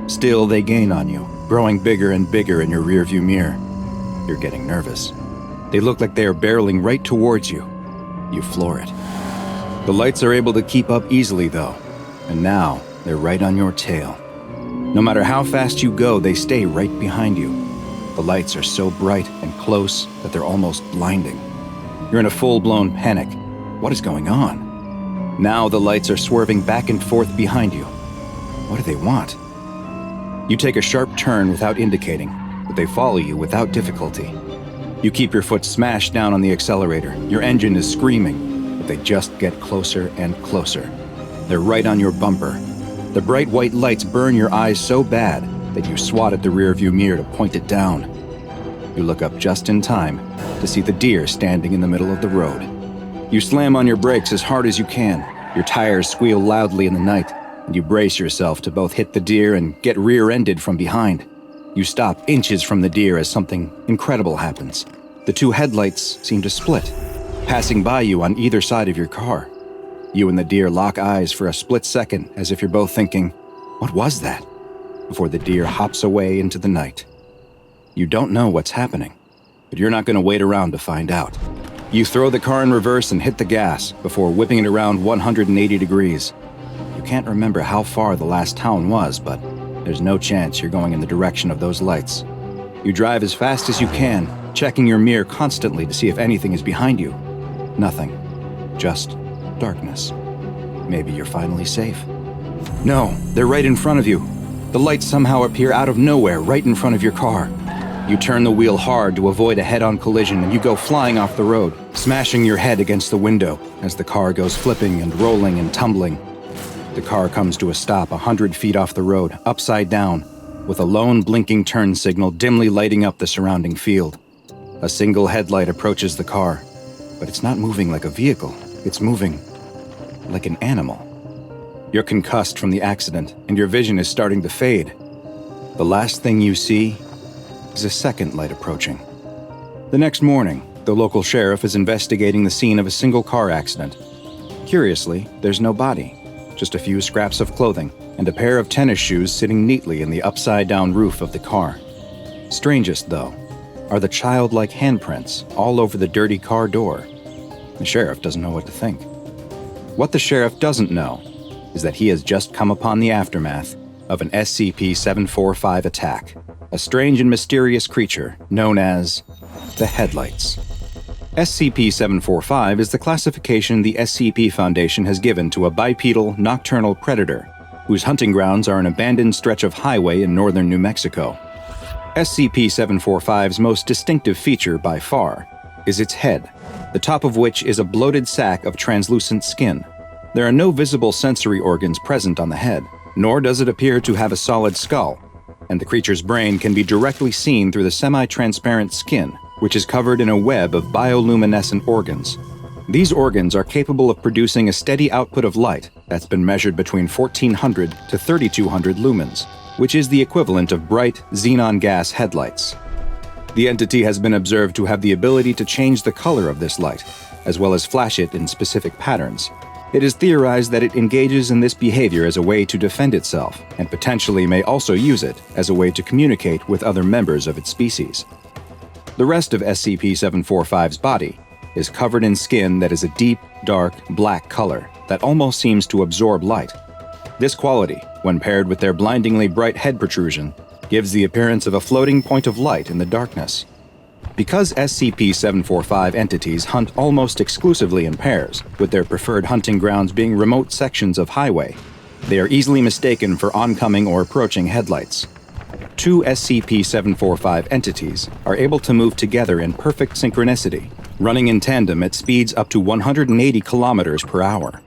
Still, they gain on you, growing bigger and bigger in your rearview mirror. You're getting nervous. They look like they are barreling right towards you. You floor it. The lights are able to keep up easily, though, and now they're right on your tail. No matter how fast you go, they stay right behind you. The lights are so bright and close that they're almost blinding. You're in a full-blown panic. What is going on? Now the lights are swerving back and forth behind you. What do they want? You take a sharp turn without indicating, but they follow you without difficulty. You keep your foot smashed down on the accelerator. Your engine is screaming, but they just get closer and closer. They're right on your bumper. The bright white lights burn your eyes so bad that you swat at the rearview mirror to point it down. You look up just in time to see the deer standing in the middle of the road. You slam on your brakes as hard as you can. Your tires squeal loudly in the night, and you brace yourself to both hit the deer and get rear-ended from behind. You stop inches from the deer as something incredible happens. The two headlights seem to split, passing by you on either side of your car. You and the deer lock eyes for a split second as if you're both thinking, "What was that?" before the deer hops away into the night. You don't know what's happening, but you're not going to wait around to find out. You throw the car in reverse and hit the gas before whipping it around 180 degrees. You can't remember how far the last town was, but there's no chance you're going in the direction of those lights. You drive as fast as you can, checking your mirror constantly to see if anything is behind you. Nothing. Just darkness. Maybe you're finally safe. No, they're right in front of you. The lights somehow appear out of nowhere right in front of your car. You turn the wheel hard to avoid a head-on collision and you go flying off the road, smashing your head against the window as the car goes flipping and rolling and tumbling. The car comes to a stop 100 feet off the road, upside down, with a lone blinking turn signal dimly lighting up the surrounding field. A single headlight approaches the car, but it's not moving like a vehicle. It's moving like an animal. You're concussed from the accident, and your vision is starting to fade. The last thing you see is a second light approaching. The next morning, the local sheriff is investigating the scene of a single car accident. Curiously, there's no body, just a few scraps of clothing and a pair of tennis shoes sitting neatly in the upside-down roof of the car. Strangest, though, are the childlike handprints all over the dirty car door. The sheriff doesn't know what to think. What the sheriff doesn't know is that he has just come upon the aftermath of an SCP-745 attack, a strange and mysterious creature known as the Headlights. SCP-745 is the classification the SCP Foundation has given to a bipedal nocturnal predator whose hunting grounds are an abandoned stretch of highway in northern New Mexico. SCP-745's most distinctive feature by far is its head, the top of which is a bloated sack of translucent skin. There are no visible sensory organs present on the head, nor does it appear to have a solid skull, and the creature's brain can be directly seen through the semi-transparent skin, which is covered in a web of bioluminescent organs. These organs are capable of producing a steady output of light that's been measured between 1400 to 3200 lumens, which is the equivalent of bright xenon gas headlights. The entity has been observed to have the ability to change the color of this light, as well as flash it in specific patterns. It is theorized that it engages in this behavior as a way to defend itself, and potentially may also use it as a way to communicate with other members of its species. The rest of SCP-745's body is covered in skin that is a deep, dark, black color that almost seems to absorb light. This quality, when paired with their blindingly bright head protrusion, gives the appearance of a floating point of light in the darkness. Because SCP-745 entities hunt almost exclusively in pairs, with their preferred hunting grounds being remote sections of highway, they are easily mistaken for oncoming or approaching headlights. Two SCP-745 entities are able to move together in perfect synchronicity, running in tandem at speeds up to 180 kilometers per hour.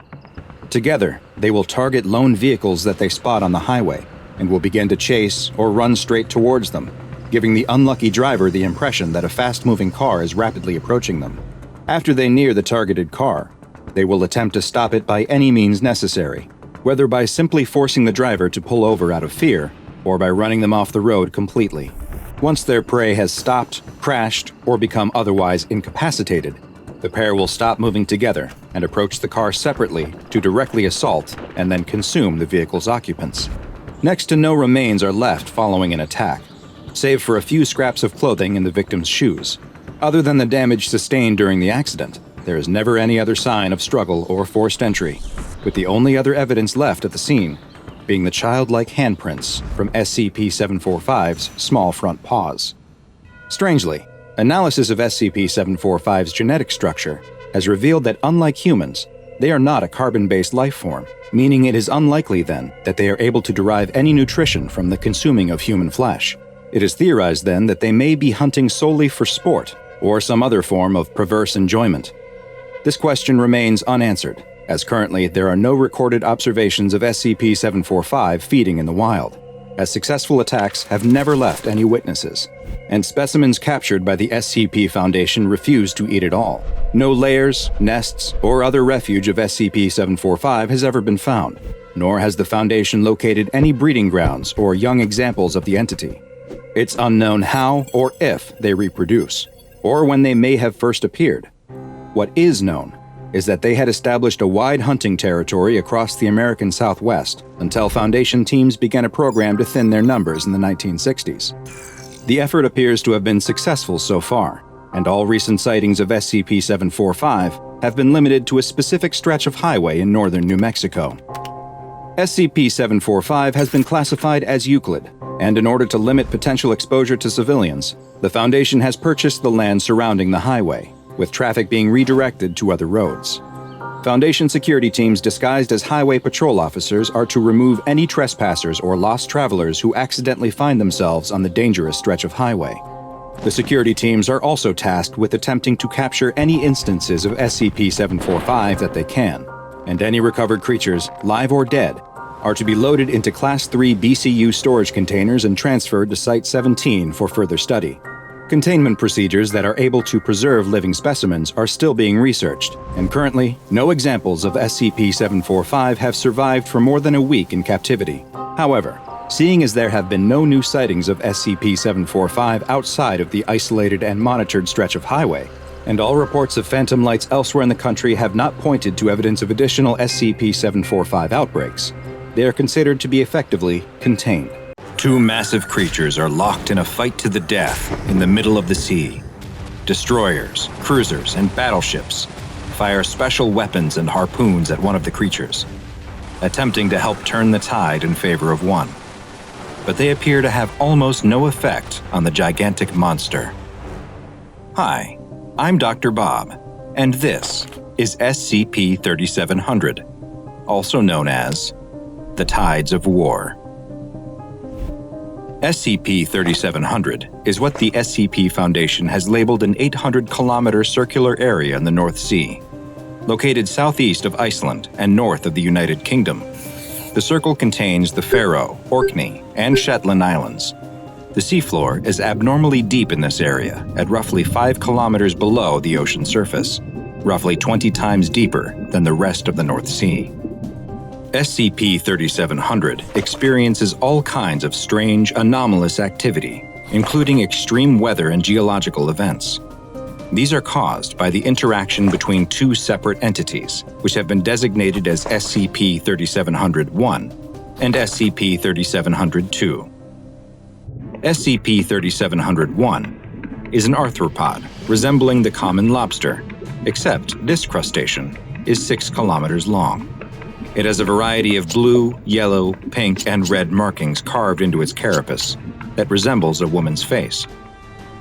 Together, they will target lone vehicles that they spot on the highway, and will begin to chase or run straight towards them, giving the unlucky driver the impression that a fast-moving car is rapidly approaching them. After they near the targeted car, they will attempt to stop it by any means necessary, whether by simply forcing the driver to pull over out of fear or by running them off the road completely. Once their prey has stopped, crashed, or become otherwise incapacitated, the pair will stop moving together and approach the car separately to directly assault and then consume the vehicle's occupants. Next to no remains are left following an attack, save for a few scraps of clothing in the victim's shoes. Other than the damage sustained during the accident, there is never any other sign of struggle or forced entry, with the only other evidence left at the scene being the childlike handprints from SCP-745's small front paws. Strangely, analysis of SCP-745's genetic structure has revealed that unlike humans, they are not a carbon-based life form, meaning it is unlikely then that they are able to derive any nutrition from the consuming of human flesh. It is theorized then that they may be hunting solely for sport or some other form of perverse enjoyment. This question remains unanswered, as currently there are no recorded observations of SCP-745 feeding in the wild, as successful attacks have never left any witnesses, and specimens captured by the SCP Foundation refuse to eat it all. No lairs, nests, or other refuge of SCP-745 has ever been found, nor has the Foundation located any breeding grounds or young examples of the entity. It's unknown how or if they reproduce, or when they may have first appeared. What is known is that they had established a wide hunting territory across the American Southwest until Foundation teams began a program to thin their numbers in the 1960s. The effort appears to have been successful so far, and all recent sightings of SCP-745 have been limited to a specific stretch of highway in northern New Mexico. SCP-745 has been classified as Euclid, and in order to limit potential exposure to civilians, the Foundation has purchased the land surrounding the highway, with traffic being redirected to other roads. Foundation security teams disguised as highway patrol officers are to remove any trespassers or lost travelers who accidentally find themselves on the dangerous stretch of highway. The security teams are also tasked with attempting to capture any instances of SCP-745 that they can, and any recovered creatures, live or dead, are to be loaded into Class 3 BCU storage containers and transferred to Site-17 for further study. Containment procedures that are able to preserve living specimens are still being researched, and currently, no examples of SCP-745 have survived for more than a week in captivity. However, seeing as there have been no new sightings of SCP-745 outside of the isolated and monitored stretch of highway, and all reports of phantom lights elsewhere in the country have not pointed to evidence of additional SCP-745 outbreaks, they are considered to be effectively contained. Two massive creatures are locked in a fight to the death in the middle of the sea. Destroyers, cruisers, and battleships fire special weapons and harpoons at one of the creatures, attempting to help turn the tide in favor of one. But they appear to have almost no effect on the gigantic monster. Hi, I'm DrBob, and this is SCP-3700, also known as the Tides of War. SCP-3700 is what the SCP Foundation has labeled an 800-kilometer circular area in the North Sea, located southeast of Iceland and north of the United Kingdom. The circle contains the Faroe, Orkney, and Shetland Islands. The seafloor is abnormally deep in this area, at roughly 5 kilometers below the ocean surface, roughly 20 times deeper than the rest of the North Sea. SCP-3700 experiences all kinds of strange, anomalous activity, including extreme weather and geological events. These are caused by the interaction between two separate entities, which have been designated as SCP-3700-1 and SCP-3700-2. SCP-3700-1 is an arthropod resembling the common lobster, except this crustacean is 6 kilometers long. It has a variety of blue, yellow, pink, and red markings carved into its carapace that resembles a woman's face.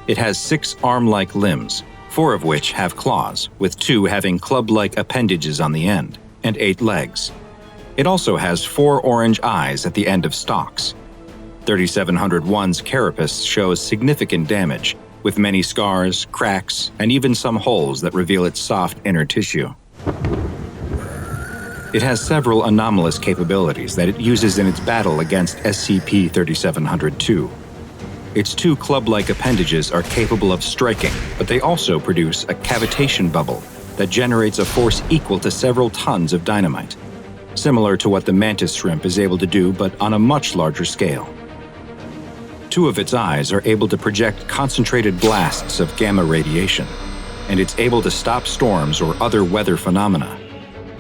It has 6 arm-like limbs, 4 of which have claws, with 2 having club-like appendages on the end, and 8 legs. It also has 4 orange eyes at the end of stalks. 3701's carapace shows significant damage, with many scars, cracks, and even some holes that reveal its soft inner tissue. It has several anomalous capabilities that it uses in its battle against SCP-3700 Its two club-like appendages are capable of striking, but they also produce a cavitation bubble that generates a force equal to several tons of dynamite, similar to what the mantis shrimp is able to do, but on a much larger scale. Two of its eyes are able to project concentrated blasts of gamma radiation, and it's able to stop storms or other weather phenomena.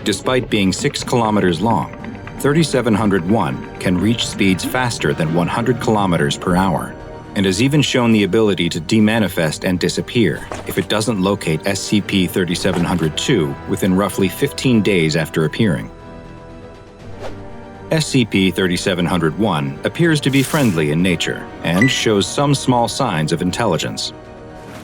Despite being 6 kilometers long, 3701 can reach speeds faster than 100 kilometers per hour, and has even shown the ability to demanifest and disappear if it doesn't locate SCP-3700 within roughly 15 days after appearing. SCP-3701 appears to be friendly in nature and shows some small signs of intelligence.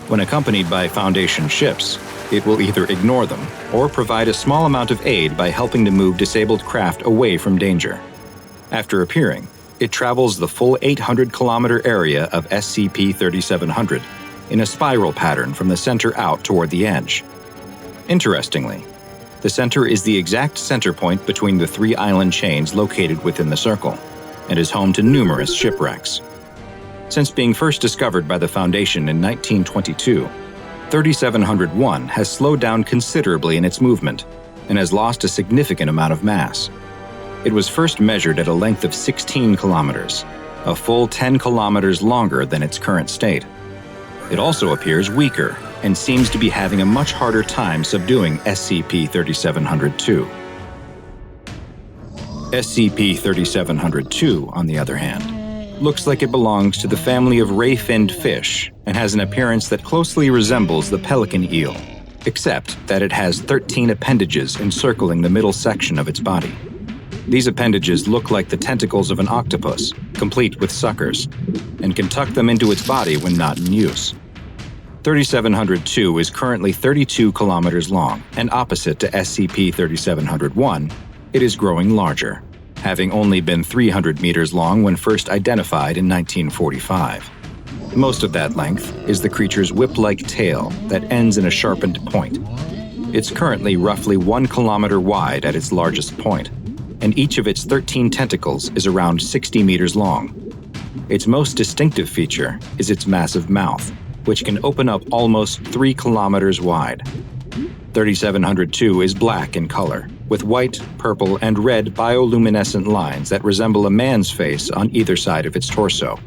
When accompanied by Foundation ships, it will either ignore them or provide a small amount of aid by helping to move disabled craft away from danger. After appearing, it travels the full 800-kilometer area of SCP-3700 in a spiral pattern from the center out toward the edge. Interestingly, the center is the exact center point between the 3 island chains located within the circle, and is home to numerous shipwrecks. Since being first discovered by the Foundation in 1922, 3701 has slowed down considerably in its movement and has lost a significant amount of mass. It was first measured at a length of 16 kilometers, a full 10 kilometers longer than its current state. It also appears weaker and seems to be having a much harder time subduing SCP-3700. SCP-3700, on the other hand, looks like it belongs to the family of ray-finned fish and has an appearance that closely resembles the pelican eel, except that it has 13 appendages encircling the middle section of its body. These appendages look like the tentacles of an octopus, complete with suckers, and can tuck them into its body when not in use. 3702 is currently 32 kilometers long, and opposite to SCP-3701, it is growing larger, having only been 300 meters long when first identified in 1945. Most of that length is the creature's whip-like tail that ends in a sharpened point. It's currently roughly 1 kilometer wide at its largest point, and each of its 13 tentacles is around 60 meters long. Its most distinctive feature is its massive mouth, which can open up almost 3 kilometers wide. 3702 is black in color, with white, purple, and red bioluminescent lines that resemble a man's face on either side of its torso.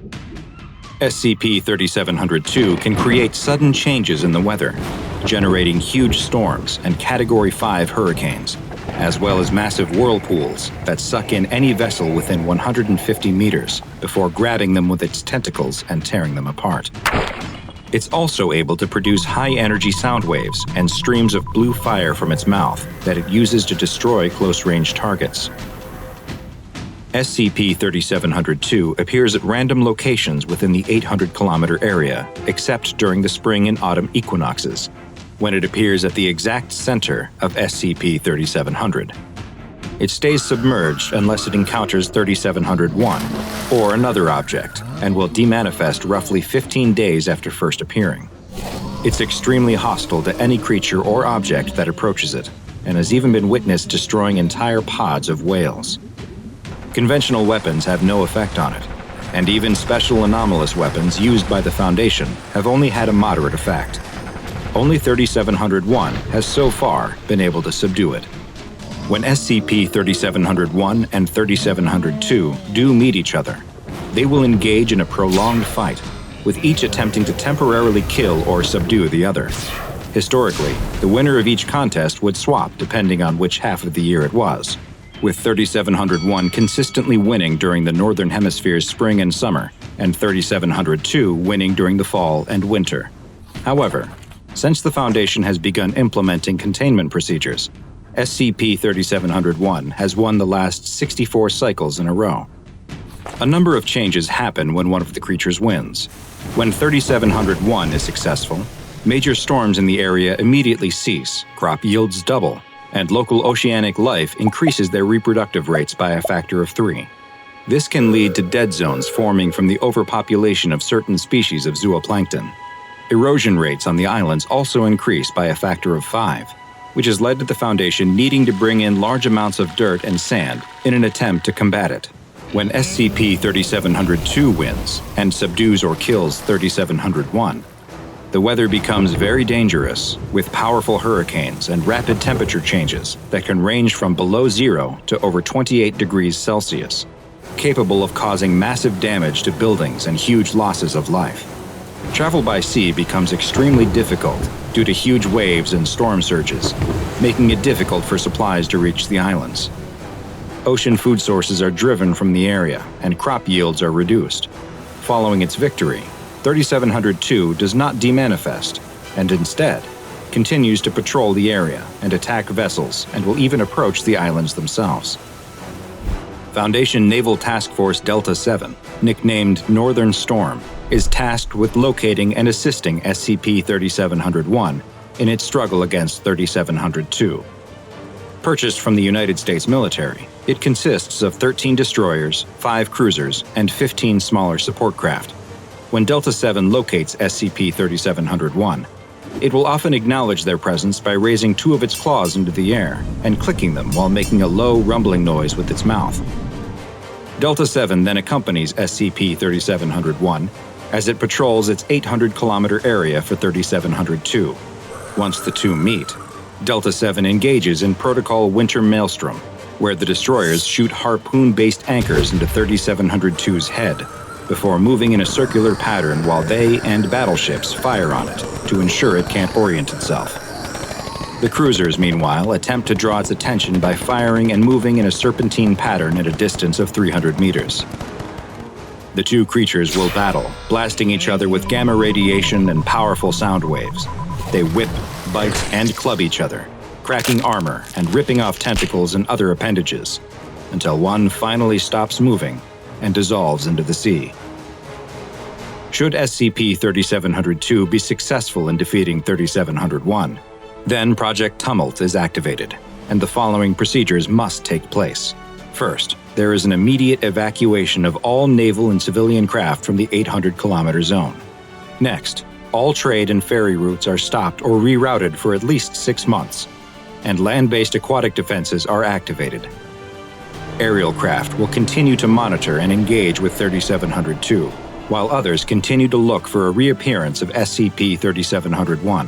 SCP-3702 can create sudden changes in the weather, generating huge storms and Category 5 hurricanes, as well as massive whirlpools that suck in any vessel within 150 meters before grabbing them with its tentacles and tearing them apart. It's also able to produce high-energy sound waves and streams of blue fire from its mouth that it uses to destroy close-range targets. SCP-3702 appears at random locations within the 800-kilometer area, except during the spring and autumn equinoxes, when it appears at the exact center of SCP-3700. It stays submerged unless it encounters 3701 or another object, and will demanifest roughly 15 days after first appearing. It's extremely hostile to any creature or object that approaches it, and has even been witnessed destroying entire pods of whales. Conventional weapons have no effect on it, and even special anomalous weapons used by the Foundation have only had a moderate effect. Only 3701 has so far been able to subdue it. When SCP-3701 and 3702 do meet each other, they will engage in a prolonged fight, with each attempting to temporarily kill or subdue the other. Historically, the winner of each contest would swap depending on which half of the year it was, with 3701 consistently winning during the Northern Hemisphere's spring and summer, and 3702 winning during the fall and winter. However, since the Foundation has begun implementing containment procedures, SCP-3701 has won the last 64 cycles in a row. A number of changes happen when one of the creatures wins. When 3701 is successful, major storms in the area immediately cease, crop yields double, and local oceanic life increases their reproductive rates by a factor of 3. This can lead to dead zones forming from the overpopulation of certain species of zooplankton. Erosion rates on the islands also increase by a factor of 5. which has led to the Foundation needing to bring in large amounts of dirt and sand in an attempt to combat it. When SCP-3702 wins and subdues or kills 3701, the weather becomes very dangerous, with powerful hurricanes and rapid temperature changes that can range from below zero to over 28 degrees Celsius, capable of causing massive damage to buildings and huge losses of life. Travel by sea becomes extremely difficult due to huge waves and storm surges, making it difficult for supplies to reach the islands. Ocean food sources are driven from the area, and crop yields are reduced. Following its victory, 3702 does not demanifest, and instead continues to patrol the area and attack vessels, and will even approach the islands themselves. Foundation Naval Task Force Delta 7, nicknamed Northern Storm, is tasked with locating and assisting SCP-3701 in its struggle against 3702. Purchased from the United States military, it consists of 13 destroyers, 5 cruisers, and 15 smaller support craft. When Delta 7 locates SCP-3701, it will often acknowledge their presence by raising 2 of its claws into the air and clicking them while making a low, rumbling noise with its mouth. Delta 7 then accompanies SCP-3701 as it patrols its 800-kilometer area for 3702. Once the two meet, Delta 7 engages in Protocol Winter Maelstrom, where the destroyers shoot harpoon-based anchors into 3702's head, before moving in a circular pattern while they and battleships fire on it to ensure it can't orient itself. The cruisers, meanwhile, attempt to draw its attention by firing and moving in a serpentine pattern at a distance of 300 meters. The two creatures will battle, blasting each other with gamma radiation and powerful sound waves. They whip, bite, and club each other, cracking armor and ripping off tentacles and other appendages, until one finally stops moving and dissolves into the sea. Should SCP-3702 be successful in defeating 3701, then Project Tumult is activated, and the following procedures must take place. First, there is an immediate evacuation of all naval and civilian craft from the 800-kilometer zone. Next, all trade and ferry routes are stopped or rerouted for at least 6 months, and land-based aquatic defenses are activated. Aerial craft will continue to monitor and engage with 3702, while others continue to look for a reappearance of SCP-3701.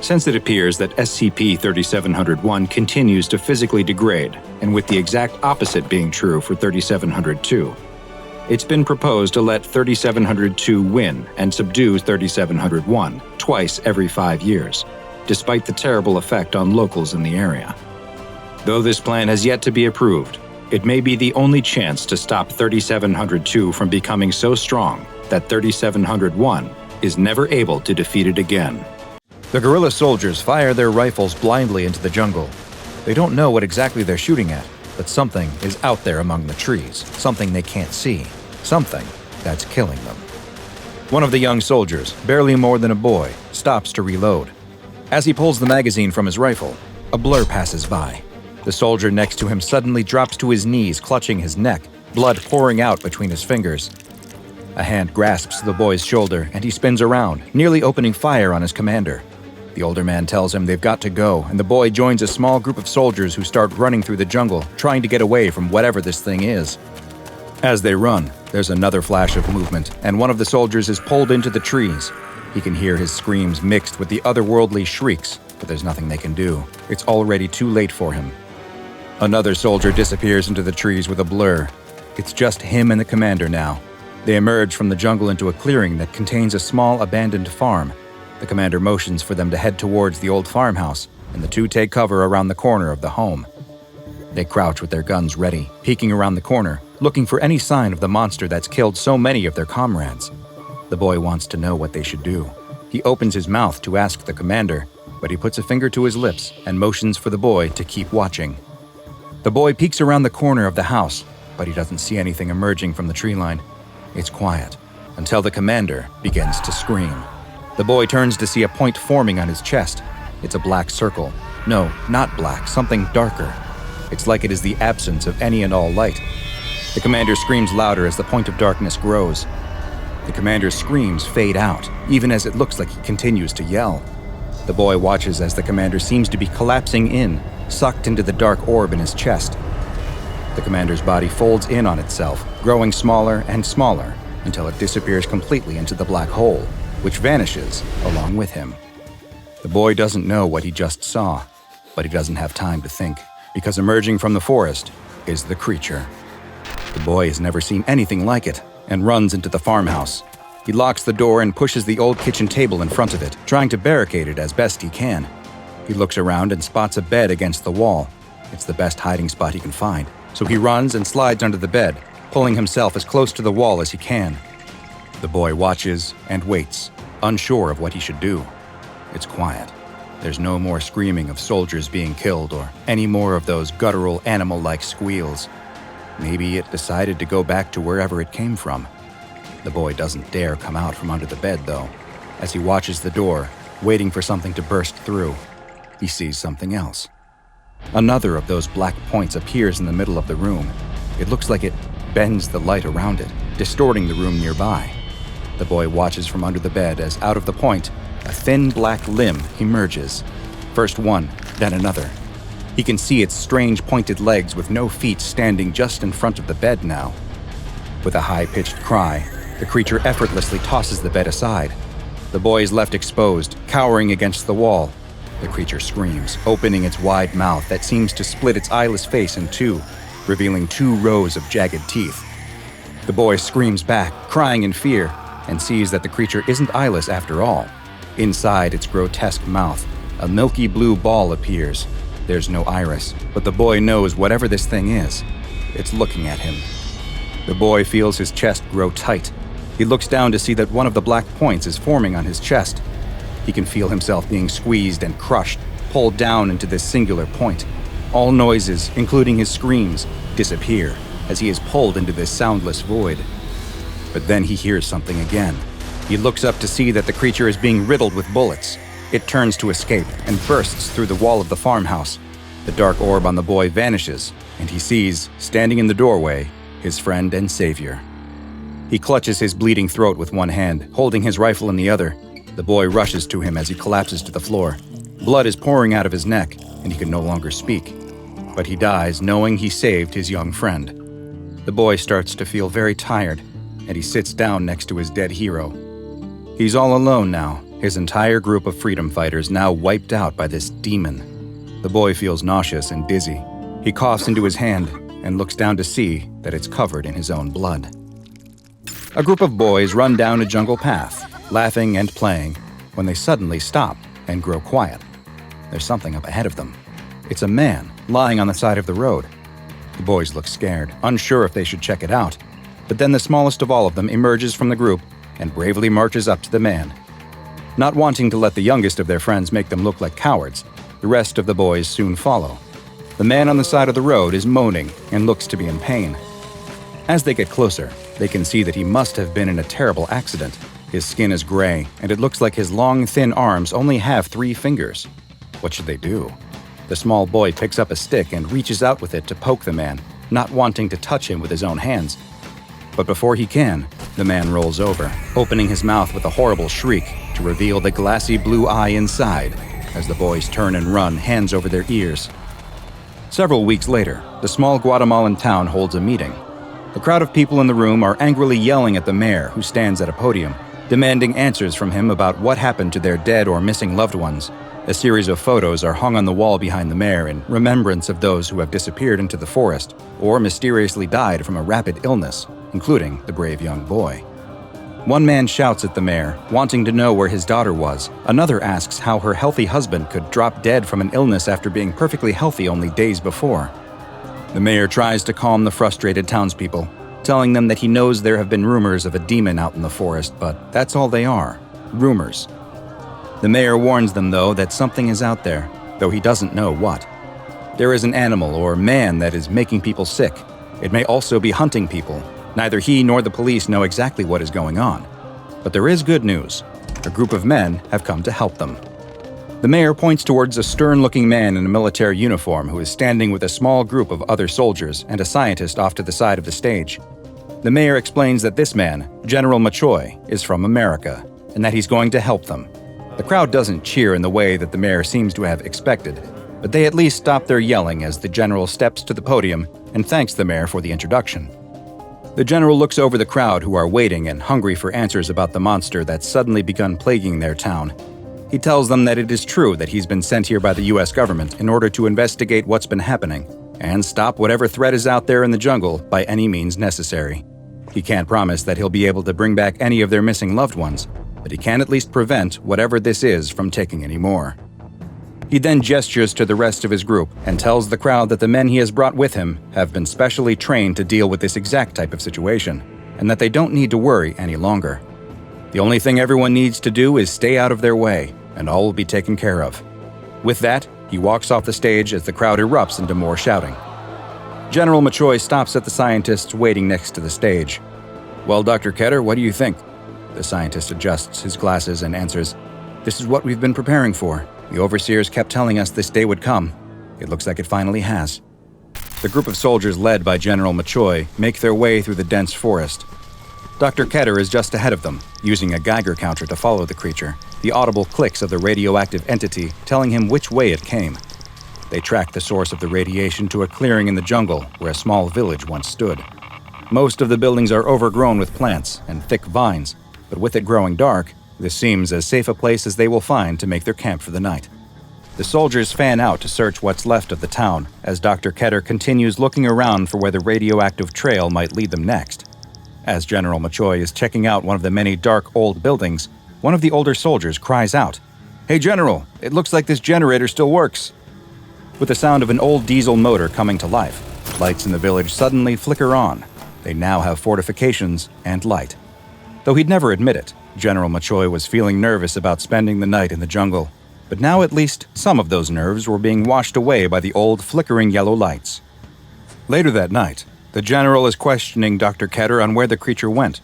Since it appears that SCP-3701 continues to physically degrade, and with the exact opposite being true for 3702, it's been proposed to let 3702 win and subdue 3701 twice every 5 years, despite the terrible effect on locals in the area. Though this plan has yet to be approved, it may be the only chance to stop 3702 from becoming so strong that 3701 is never able to defeat it again. The guerrilla soldiers fire their rifles blindly into the jungle. They don't know what exactly they're shooting at, but something is out there among the trees, something they can't see, something that's killing them. One of the young soldiers, barely more than a boy, stops to reload. As he pulls the magazine from his rifle, a blur passes by. The soldier next to him suddenly drops to his knees, clutching his neck, blood pouring out between his fingers. A hand grasps the boy's shoulder, and he spins around, nearly opening fire on his commander. The older man tells him they've got to go, and the boy joins a small group of soldiers who start running through the jungle, trying to get away from whatever this thing is. As they run, there's another flash of movement, and one of the soldiers is pulled into the trees. He can hear his screams mixed with the otherworldly shrieks, but there's nothing they can do. It's already too late for him. Another soldier disappears into the trees with a blur. It's just him and the commander now. They emerge from the jungle into a clearing that contains a small abandoned farm. The commander motions for them to head towards the old farmhouse, and the two take cover around the corner of the home. They crouch with their guns ready, peeking around the corner, looking for any sign of the monster that's killed so many of their comrades. The boy wants to know what they should do. He opens his mouth to ask the commander, but he puts a finger to his lips and motions for the boy to keep watching. The boy peeks around the corner of the house, but he doesn't see anything emerging from the tree line. It's quiet, until the commander begins to scream. The boy turns to see a point forming on his chest. It's a black circle. No, not black, something darker. It's like it is the absence of any and all light. The commander screams louder as the point of darkness grows. The commander's screams fade out, even as it looks like he continues to yell. The boy watches as the commander seems to be collapsing in, sucked into the dark orb in his chest. The commander's body folds in on itself, growing smaller and smaller until it disappears completely into the black hole, which vanishes along with him. The boy doesn't know what he just saw, but he doesn't have time to think, because emerging from the forest is the creature. The boy has never seen anything like it and runs into the farmhouse. He locks the door and pushes the old kitchen table in front of it, trying to barricade it as best he can. He looks around and spots a bed against the wall. It's the best hiding spot he can find, so he runs and slides under the bed, pulling himself as close to the wall as he can. The boy watches and waits, unsure of what he should do. It's quiet. There's no more screaming of soldiers being killed or any more of those guttural animal-like squeals. Maybe it decided to go back to wherever it came from. The boy doesn't dare come out from under the bed, though. As he watches the door, waiting for something to burst through, he sees something else. Another of those black points appears in the middle of the room. It looks like it bends the light around it, distorting the room nearby. The boy watches from under the bed as out of the point, a thin black limb emerges. First one, then another. He can see its strange pointed legs with no feet standing just in front of the bed now. With a high-pitched cry, the creature effortlessly tosses the bed aside. The boy is left exposed, cowering against the wall. The creature screams, opening its wide mouth that seems to split its eyeless face in two, revealing 2 rows of jagged teeth. The boy screams back, crying in fear, and sees that the creature isn't eyeless after all. Inside its grotesque mouth, a milky blue ball appears. There's no iris, but the boy knows whatever this thing is, it's looking at him. The boy feels his chest grow tight. He looks down to see that one of the black points is forming on his chest. He can feel himself being squeezed and crushed, pulled down into this singular point. All noises, including his screams, disappear as he is pulled into this soundless void. But then he hears something again. He looks up to see that the creature is being riddled with bullets. It turns to escape and bursts through the wall of the farmhouse. The dark orb on the boy vanishes, and he sees, standing in the doorway, his friend and savior. He clutches his bleeding throat with one hand, holding his rifle in the other. The boy rushes to him as he collapses to the floor. Blood is pouring out of his neck, and he can no longer speak. But he dies knowing he saved his young friend. The boy starts to feel very tired, and he sits down next to his dead hero. He's all alone now, his entire group of freedom fighters now wiped out by this demon. The boy feels nauseous and dizzy. He coughs into his hand and looks down to see that it's covered in his own blood. A group of boys run down a jungle path, laughing and playing, when they suddenly stop and grow quiet. There's something up ahead of them. It's a man lying on the side of the road. The boys look scared, unsure if they should check it out. But then the smallest of all of them emerges from the group and bravely marches up to the man. Not wanting to let the youngest of their friends make them look like cowards, the rest of the boys soon follow. The man on the side of the road is moaning and looks to be in pain. As they get closer, they can see that he must have been in a terrible accident. His skin is gray, and it looks like his long, thin arms only have 3 fingers. What should they do? The small boy picks up a stick and reaches out with it to poke the man, not wanting to touch him with his own hands. But before he can, the man rolls over, opening his mouth with a horrible shriek to reveal the glassy blue eye inside as the boys turn and run, hands over their ears. Several weeks later, the small Guatemalan town holds a meeting. The crowd of people in the room are angrily yelling at the mayor, who stands at a podium, demanding answers from him about what happened to their dead or missing loved ones. A series of photos are hung on the wall behind the mayor in remembrance of those who have disappeared into the forest or mysteriously died from a rapid illness, including the brave young boy. One man shouts at the mayor, wanting to know where his daughter was. Another asks how her healthy husband could drop dead from an illness after being perfectly healthy only days before. The mayor tries to calm the frustrated townspeople, telling them that he knows there have been rumors of a demon out in the forest, but that's all they are, rumors. The mayor warns them, though, that something is out there, though he doesn't know what. There is an animal or man that is making people sick. It may also be hunting people. Neither he nor the police know exactly what is going on. But there is good news. A group of men have come to help them. The mayor points towards a stern-looking man in a military uniform who is standing with a small group of other soldiers and a scientist off to the side of the stage. The mayor explains that this man, General Machoy, is from America, and that he's going to help them. The crowd doesn't cheer in the way that the mayor seems to have expected, but they at least stop their yelling as the general steps to the podium and thanks the mayor for the introduction. The general looks over the crowd who are waiting and hungry for answers about the monster that's suddenly begun plaguing their town. He tells them that it is true that he's been sent here by the US government in order to investigate what's been happening and stop whatever threat is out there in the jungle by any means necessary. He can't promise that he'll be able to bring back any of their missing loved ones, but he can at least prevent whatever this is from taking any more. He then gestures to the rest of his group and tells the crowd that the men he has brought with him have been specially trained to deal with this exact type of situation, and that they don't need to worry any longer. The only thing everyone needs to do is stay out of their way, and all will be taken care of. With that, he walks off the stage as the crowd erupts into more shouting. General Machoy stops at the scientists waiting next to the stage. "Well, Dr. Ketter, what do you think?" The scientist adjusts his glasses and answers, "This is what we've been preparing for. The overseers kept telling us this day would come. It looks like it finally has." The group of soldiers led by General Machoy make their way through the dense forest. Dr. Ketter is just ahead of them, using a Geiger counter to follow the creature, the audible clicks of the radioactive entity telling him which way it came. They track the source of the radiation to a clearing in the jungle where a small village once stood. Most of the buildings are overgrown with plants and thick vines, but with it growing dark, this seems as safe a place as they will find to make their camp for the night. The soldiers fan out to search what's left of the town as Dr. Ketter continues looking around for where the radioactive trail might lead them next. As General Machoy is checking out one of the many dark old buildings, one of the older soldiers cries out, "Hey General, it looks like this generator still works." With the sound of an old diesel motor coming to life, lights in the village suddenly flicker on. They now have fortifications and light. Though he'd never admit it, General Machoy was feeling nervous about spending the night in the jungle. But now at least some of those nerves were being washed away by the old flickering yellow lights. Later that night, the general is questioning Dr. Ketter on where the creature went.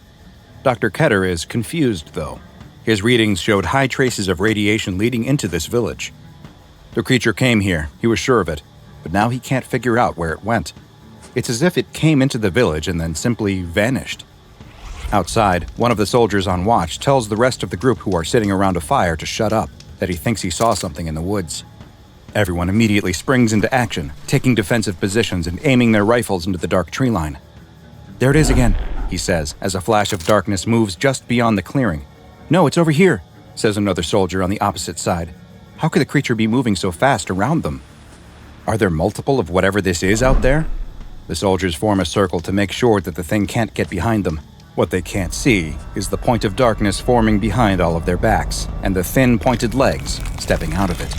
Dr. Ketter is confused, though. His readings showed high traces of radiation leading into this village. The creature came here, he was sure of it, but now he can't figure out where it went. It's as if it came into the village and then simply vanished. Outside, one of the soldiers on watch tells the rest of the group who are sitting around a fire to shut up, that he thinks he saw something in the woods. Everyone immediately springs into action, taking defensive positions and aiming their rifles into the dark tree line. "There it is again," he says, as a flash of darkness moves just beyond the clearing. "No, it's over here," says another soldier on the opposite side. How could the creature be moving so fast around them? Are there multiple of whatever this is out there? The soldiers form a circle to make sure that the thing can't get behind them. What they can't see is the point of darkness forming behind all of their backs, and the thin, pointed legs stepping out of it.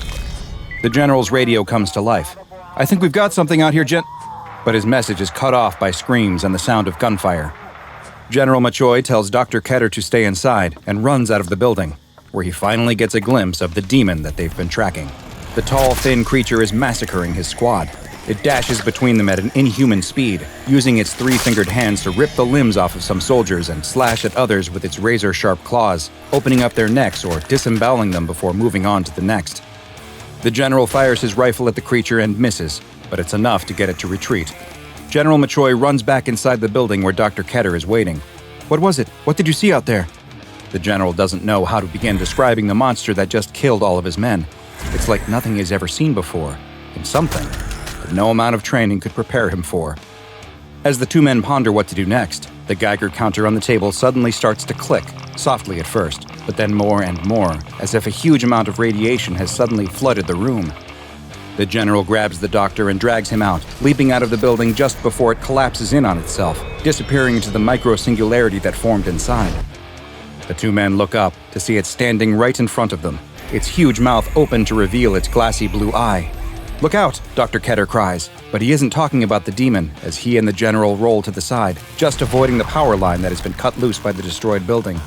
The general's radio comes to life. "I think we've got something out here, But his message is cut off by screams and the sound of gunfire. General Machoy tells Dr. Ketter to stay inside and runs out of the building, where he finally gets a glimpse of the demon that they've been tracking. The tall, thin creature is massacring his squad. It dashes between them at an inhuman speed, using its three-fingered hands to rip the limbs off of some soldiers and slash at others with its razor-sharp claws, opening up their necks or disemboweling them before moving on to the next. The general fires his rifle at the creature and misses, but it's enough to get it to retreat. General Machoy runs back inside the building where Dr. Ketter is waiting. "What was it? What did you see out there?" The general doesn't know how to begin describing the monster that just killed all of his men. It's like nothing he's ever seen before, and something that no amount of training could prepare him for. As the two men ponder what to do next, the Geiger counter on the table suddenly starts to click, softly at first, but then more and more, as if a huge amount of radiation has suddenly flooded the room. The general grabs the doctor and drags him out, leaping out of the building just before it collapses in on itself, disappearing into the micro-singularity that formed inside. The two men look up to see it standing right in front of them, its huge mouth open to reveal its glassy blue eye. "Look out!" Dr. Ketter cries, but he isn't talking about the demon as he and the general roll to the side, just avoiding the power line that has been cut loose by the destroyed building.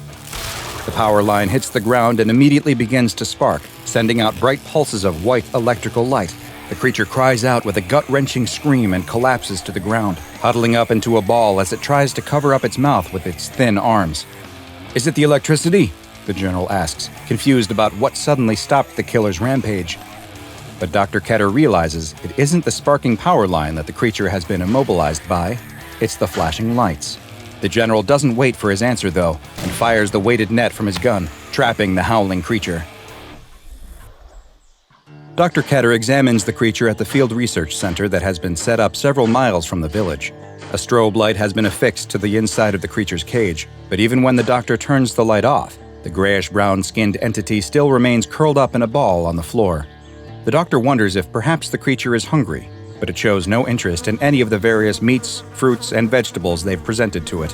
The power line hits the ground and immediately begins to spark, sending out bright pulses of white electrical light. The creature cries out with a gut-wrenching scream and collapses to the ground, huddling up into a ball as it tries to cover up its mouth with its thin arms. "Is it the electricity?" the general asks, confused about what suddenly stopped the killer's rampage. But Dr. Ketter realizes it isn't the sparking power line that the creature has been immobilized by, it's the flashing lights. The general doesn't wait for his answer, though, and fires the weighted net from his gun, trapping the howling creature. Dr. Ketter examines the creature at the Field Research Center that has been set up several miles from the village. A strobe light has been affixed to the inside of the creature's cage, but even when the doctor turns the light off, the grayish-brown skinned entity still remains curled up in a ball on the floor. The doctor wonders if perhaps the creature is hungry, but it shows no interest in any of the various meats, fruits, and vegetables they've presented to it.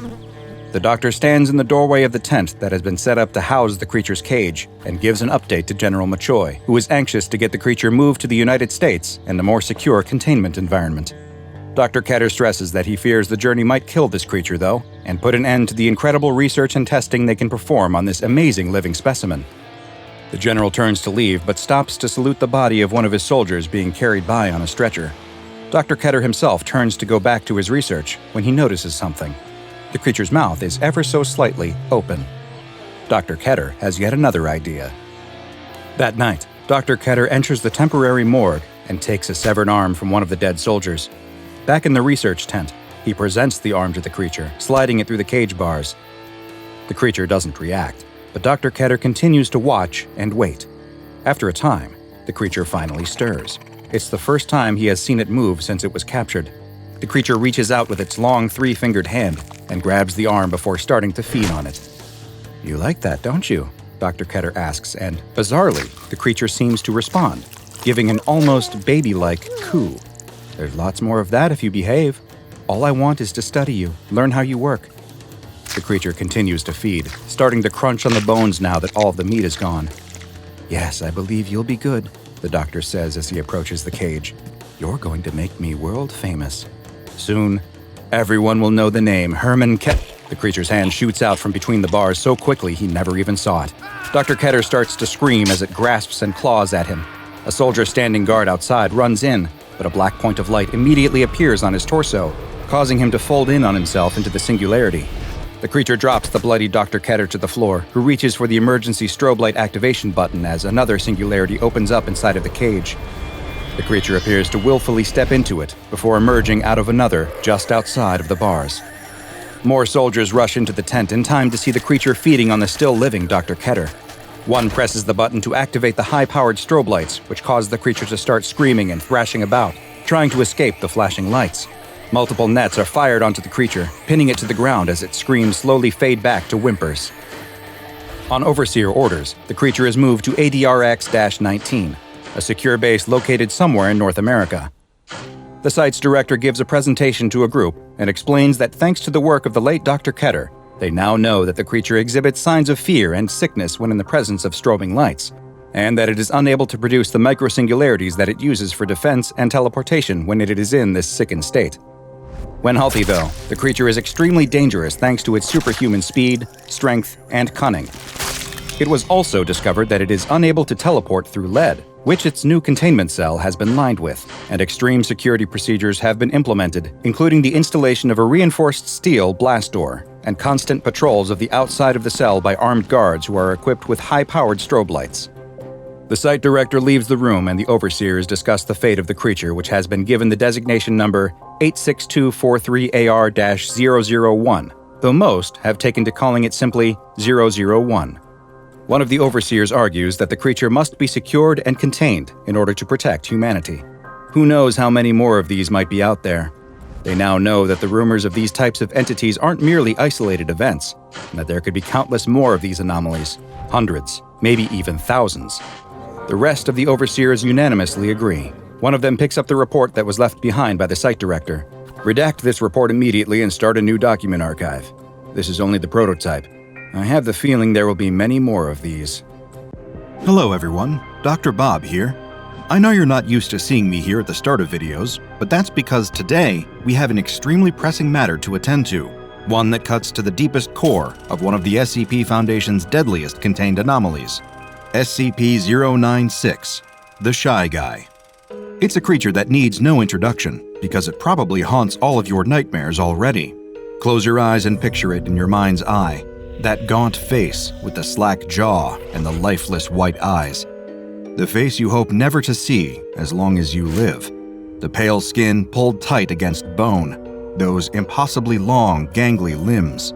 The doctor stands in the doorway of the tent that has been set up to house the creature's cage and gives an update to General Machoy, who is anxious to get the creature moved to the United States and a more secure containment environment. Dr. Ketter stresses that he fears the journey might kill this creature, though, and put an end to the incredible research and testing they can perform on this amazing living specimen. The general turns to leave, but stops to salute the body of one of his soldiers being carried by on a stretcher. Dr. Ketter himself turns to go back to his research when he notices something. The creature's mouth is ever so slightly open. Dr. Ketter has yet another idea. That night, Dr. Ketter enters the temporary morgue and takes a severed arm from one of the dead soldiers. Back in the research tent, he presents the arm to the creature, sliding it through the cage bars. The creature doesn't react, but Dr. Ketter continues to watch and wait. After a time, the creature finally stirs. It's the first time he has seen it move since it was captured. The creature reaches out with its long three-fingered hand and grabs the arm before starting to feed on it. "You like that, don't you?" Dr. Ketter asks, and, bizarrely, the creature seems to respond, giving an almost baby-like coo. "There's lots more of that if you behave. All I want is to study you, learn how you work." The creature continues to feed, starting to crunch on the bones now that all of the meat is gone. "Yes, I believe you'll be good," the doctor says as he approaches the cage. "You're going to make me world famous. Soon, everyone will know the name Herman Ketter." The creature's hand shoots out from between the bars so quickly he never even saw it. Dr. Ketter starts to scream as it grasps and claws at him. A soldier standing guard outside runs in, but a black point of light immediately appears on his torso, causing him to fold in on himself into the singularity. The creature drops the bloody Dr. Ketter to the floor, who reaches for the emergency strobe light activation button as another singularity opens up inside of the cage. The creature appears to willfully step into it before emerging out of another just outside of the bars. More soldiers rush into the tent in time to see the creature feeding on the still-living Dr. Ketter. One presses the button to activate the high-powered strobe lights, which cause the creature to start screaming and thrashing about, trying to escape the flashing lights. Multiple nets are fired onto the creature, pinning it to the ground as its screams slowly fade back to whimpers. On Overseer orders, the creature is moved to ADRX-19, a secure base located somewhere in North America. The site's director gives a presentation to a group and explains that thanks to the work of the late Dr. Ketter, they now know that the creature exhibits signs of fear and sickness when in the presence of strobing lights, and that it is unable to produce the microsingularities that it uses for defense and teleportation when it is in this sickened state. When healthy, though, the creature is extremely dangerous thanks to its superhuman speed, strength, and cunning. It was also discovered that it is unable to teleport through lead, which its new containment cell has been lined with, and extreme security procedures have been implemented, including the installation of a reinforced steel blast door and constant patrols of the outside of the cell by armed guards who are equipped with high-powered strobe lights. The site director leaves the room and the overseers discuss the fate of the creature, which has been given the designation number 86243AR-001, though most have taken to calling it simply 001. One of the overseers argues that the creature must be secured and contained in order to protect humanity. Who knows how many more of these might be out there? They now know that the rumors of these types of entities aren't merely isolated events, and that there could be countless more of these anomalies, hundreds, maybe even thousands. The rest of the overseers unanimously agree. One of them picks up the report that was left behind by the site director. Redact this report immediately and start a new document archive. This is only the prototype. I have the feeling there will be many more of these. Hello everyone, DrBob here. I know you're not used to seeing me here at the start of videos, but that's because today we have an extremely pressing matter to attend to, one that cuts to the deepest core of one of the SCP Foundation's deadliest contained anomalies, SCP-096, the Shy Guy. It's a creature that needs no introduction because it probably haunts all of your nightmares already. Close your eyes and picture it in your mind's eye, that gaunt face with the slack jaw and the lifeless white eyes. The face you hope never to see as long as you live. The pale skin pulled tight against bone, those impossibly long, gangly limbs.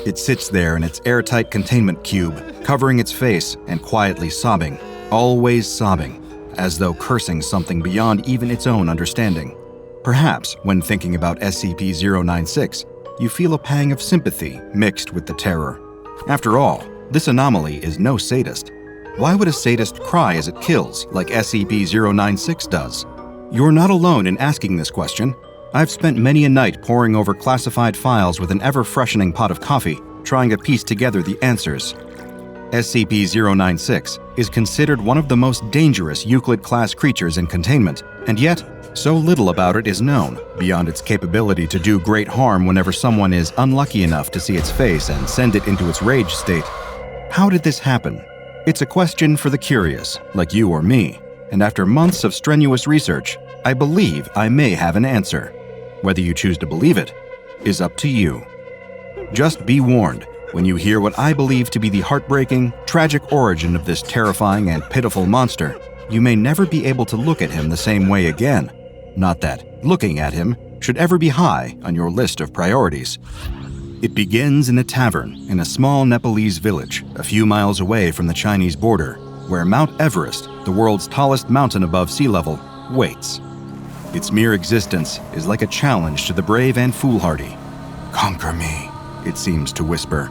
It sits there in its airtight containment cube, covering its face and quietly sobbing, always sobbing, as though cursing something beyond even its own understanding. Perhaps, when thinking about SCP-096, you feel a pang of sympathy mixed with the terror. After all, this anomaly is no sadist. Why would a sadist cry as it kills, like SCP-096 does? You're not alone in asking this question. I've spent many a night poring over classified files with an ever-freshening pot of coffee, trying to piece together the answers. SCP-096 is considered one of the most dangerous Euclid-class creatures in containment, and yet, so little about it is known, beyond its capability to do great harm whenever someone is unlucky enough to see its face and send it into its rage state. How did this happen? It's a question for the curious, like you or me, and after months of strenuous research, I believe I may have an answer. Whether you choose to believe it is up to you. Just be warned, when you hear what I believe to be the heartbreaking, tragic origin of this terrifying and pitiful monster, you may never be able to look at him the same way again. Not that looking at him should ever be high on your list of priorities. It begins in a tavern in a small Nepalese village a few miles away from the Chinese border, where Mount Everest, the world's tallest mountain above sea level, waits. Its mere existence is like a challenge to the brave and foolhardy. "Conquer me," it seems to whisper.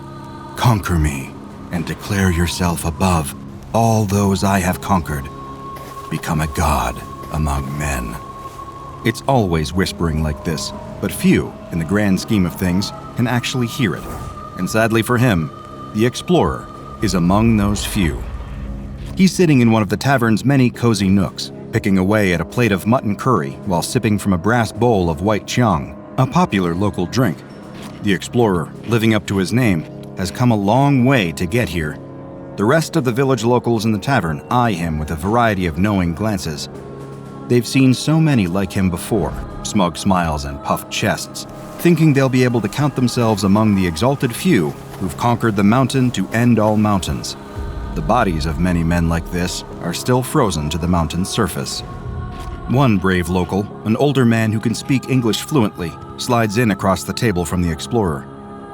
"Conquer me, and declare yourself above all those I have conquered. Become a god among men." It's always whispering like this, but few, in the grand scheme of things, can actually hear it. And sadly for him, the explorer is among those few. He's sitting in one of the tavern's many cozy nooks, picking away at a plate of mutton curry while sipping from a brass bowl of white chiang, a popular local drink. The explorer, living up to his name, has come a long way to get here. The rest of the village locals in the tavern eye him with a variety of knowing glances. They've seen so many like him before, smug smiles and puffed chests, thinking they'll be able to count themselves among the exalted few who've conquered the mountain to end all mountains. The bodies of many men like this are still frozen to the mountain's surface. One brave local, an older man who can speak English fluently, slides in across the table from the explorer.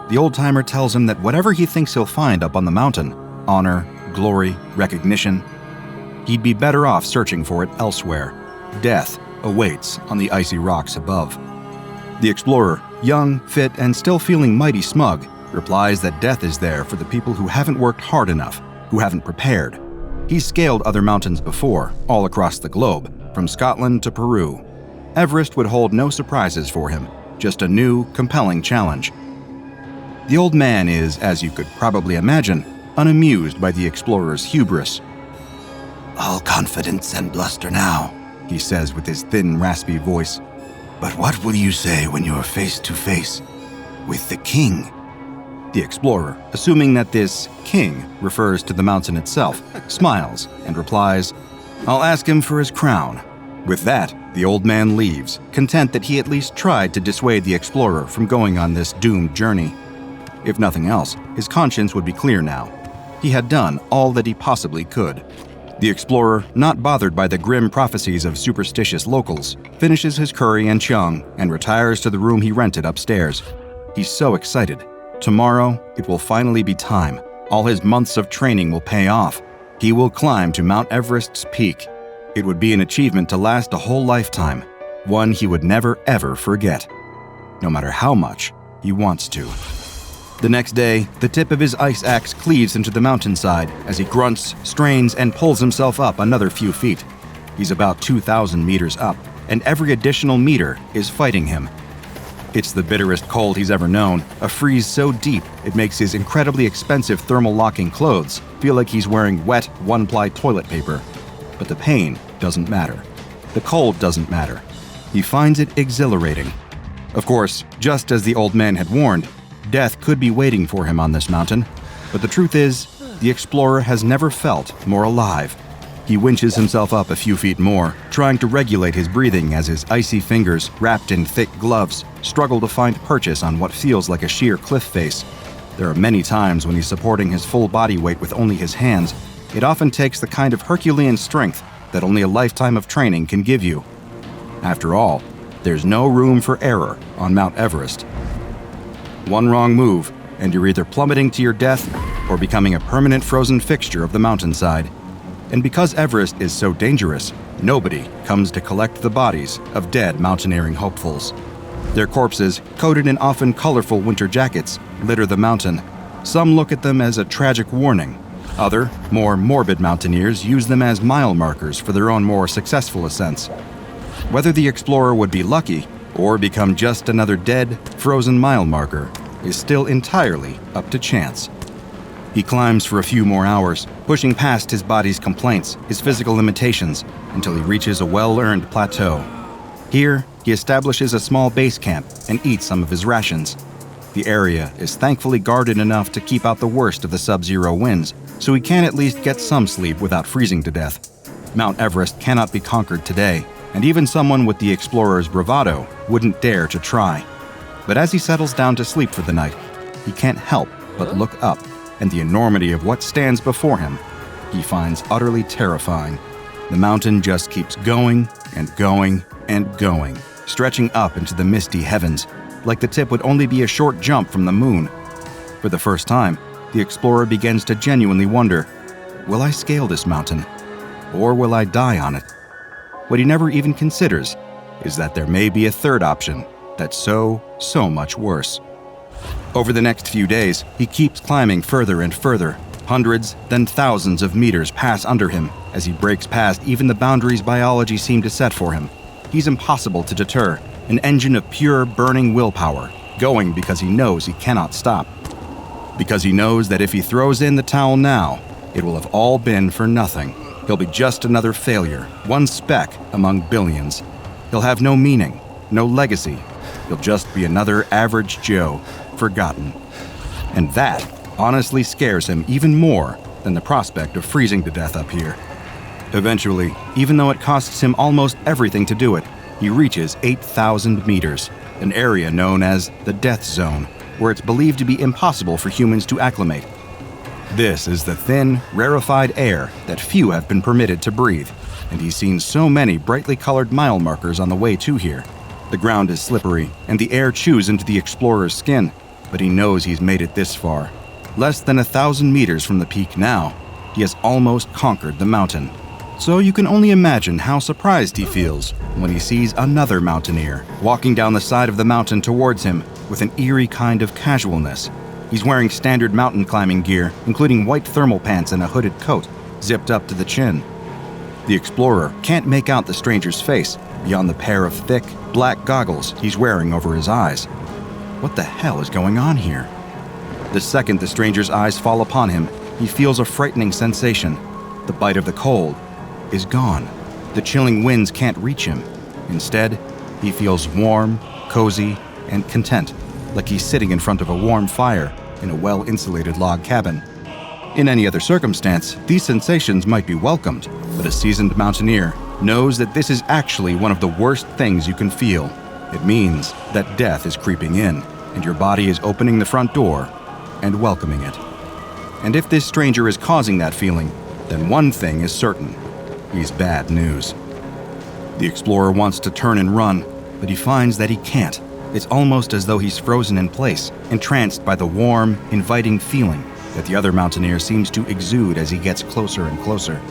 The old-timer tells him that whatever he thinks he'll find up on the mountain, honor, glory, recognition, he'd be better off searching for it elsewhere. Death awaits on the icy rocks above. The explorer, young, fit, and still feeling mighty smug, replies that death is there for the people who haven't worked hard enough, who haven't prepared. He's scaled other mountains before, all across the globe, from Scotland to Peru. Everest would hold no surprises for him, just a new, compelling challenge. The old man is, as you could probably imagine, unamused by the explorer's hubris. "All confidence and bluster now," he says with his thin, raspy voice. "But what will you say when you're face to face with the king?" The explorer, assuming that this king refers to the mountain itself, smiles and replies, "I'll ask him for his crown." With that, the old man leaves, content that he at least tried to dissuade the explorer from going on this doomed journey. If nothing else, his conscience would be clear now. He had done all that he possibly could. The explorer, not bothered by the grim prophecies of superstitious locals, finishes his curry and chiang and retires to the room he rented upstairs. He's so excited. Tomorrow, it will finally be time. All his months of training will pay off. He will climb to Mount Everest's peak. It would be an achievement to last a whole lifetime, one he would never ever forget, no matter how much he wants to. The next day, the tip of his ice axe cleaves into the mountainside as he grunts, strains, and pulls himself up another few feet. He's about 2,000 meters up, and every additional meter is fighting him. It's the bitterest cold he's ever known, a freeze so deep it makes his incredibly expensive thermal-locking clothes feel like he's wearing wet, one-ply toilet paper. But the pain doesn't matter. The cold doesn't matter. He finds it exhilarating. Of course, just as the old man had warned, death could be waiting for him on this mountain, but the truth is, the explorer has never felt more alive. He winches himself up a few feet more, trying to regulate his breathing as his icy fingers, wrapped in thick gloves, struggle to find purchase on what feels like a sheer cliff face. There are many times when he's supporting his full body weight with only his hands. It often takes the kind of Herculean strength that only a lifetime of training can give you. After all, there's no room for error on Mount Everest. One wrong move, and you're either plummeting to your death or becoming a permanent frozen fixture of the mountainside. And because Everest is so dangerous, nobody comes to collect the bodies of dead mountaineering hopefuls. Their corpses, coated in often colorful winter jackets, litter the mountain. Some look at them as a tragic warning. Other, more morbid mountaineers use them as mile markers for their own more successful ascents. Whether the explorer would be lucky or become just another dead, frozen mile marker is still entirely up to chance. He climbs for a few more hours, pushing past his body's complaints, his physical limitations, until he reaches a well-earned plateau. Here, he establishes a small base camp and eats some of his rations. The area is thankfully guarded enough to keep out the worst of the sub-zero winds, so he can at least get some sleep without freezing to death. Mount Everest cannot be conquered today, and even someone with the explorer's bravado wouldn't dare to try. But as he settles down to sleep for the night, he can't help but look up, and the enormity of what stands before him he finds utterly terrifying. The mountain just keeps going and going and going, stretching up into the misty heavens, like the tip would only be a short jump from the moon. For the first time, the explorer begins to genuinely wonder, will I scale this mountain, or will I die on it? What he never even considers is that there may be a third option that's so much worse. Over the next few days, he keeps climbing further and further. Hundreds, then thousands of meters pass under him as he breaks past even the boundaries biology seemed to set for him. He's impossible to deter, an engine of pure, burning willpower, going because he knows he cannot stop. Because he knows that if he throws in the towel now, it will have all been for nothing. He'll be just another failure, one speck among billions. He'll have no meaning, no legacy. He'll just be another average Joe, forgotten. And that honestly scares him even more than the prospect of freezing to death up here. Eventually, even though it costs him almost everything to do it, he reaches 8,000 meters, an area known as the Death Zone, where it's believed to be impossible for humans to acclimate. This is the thin, rarefied air that few have been permitted to breathe, and he's seen so many brightly colored mile markers on the way to here. The ground is slippery, and the air chews into the explorer's skin, but he knows he's made it this far. Less than 1,000 meters from the peak now, he has almost conquered the mountain. So you can only imagine how surprised he feels when he sees another mountaineer walking down the side of the mountain towards him with an eerie kind of casualness. He's wearing standard mountain climbing gear, including white thermal pants and a hooded coat, zipped up to the chin. The explorer can't make out the stranger's face beyond the pair of thick, black goggles he's wearing over his eyes. What the hell is going on here? The second the stranger's eyes fall upon him, he feels a frightening sensation. The bite of the cold is gone. The chilling winds can't reach him. Instead, he feels warm, cozy, and content, like he's sitting in front of a warm fire in a well-insulated log cabin. In any other circumstance, these sensations might be welcomed, but a seasoned mountaineer knows that this is actually one of the worst things you can feel. It means that death is creeping in, and your body is opening the front door and welcoming it. And if this stranger is causing that feeling, then one thing is certain. He's bad news. The explorer wants to turn and run, but he finds that he can't. It's almost as though he's frozen in place, entranced by the warm, inviting feeling that the other mountaineer seems to exude as he gets closer and closer.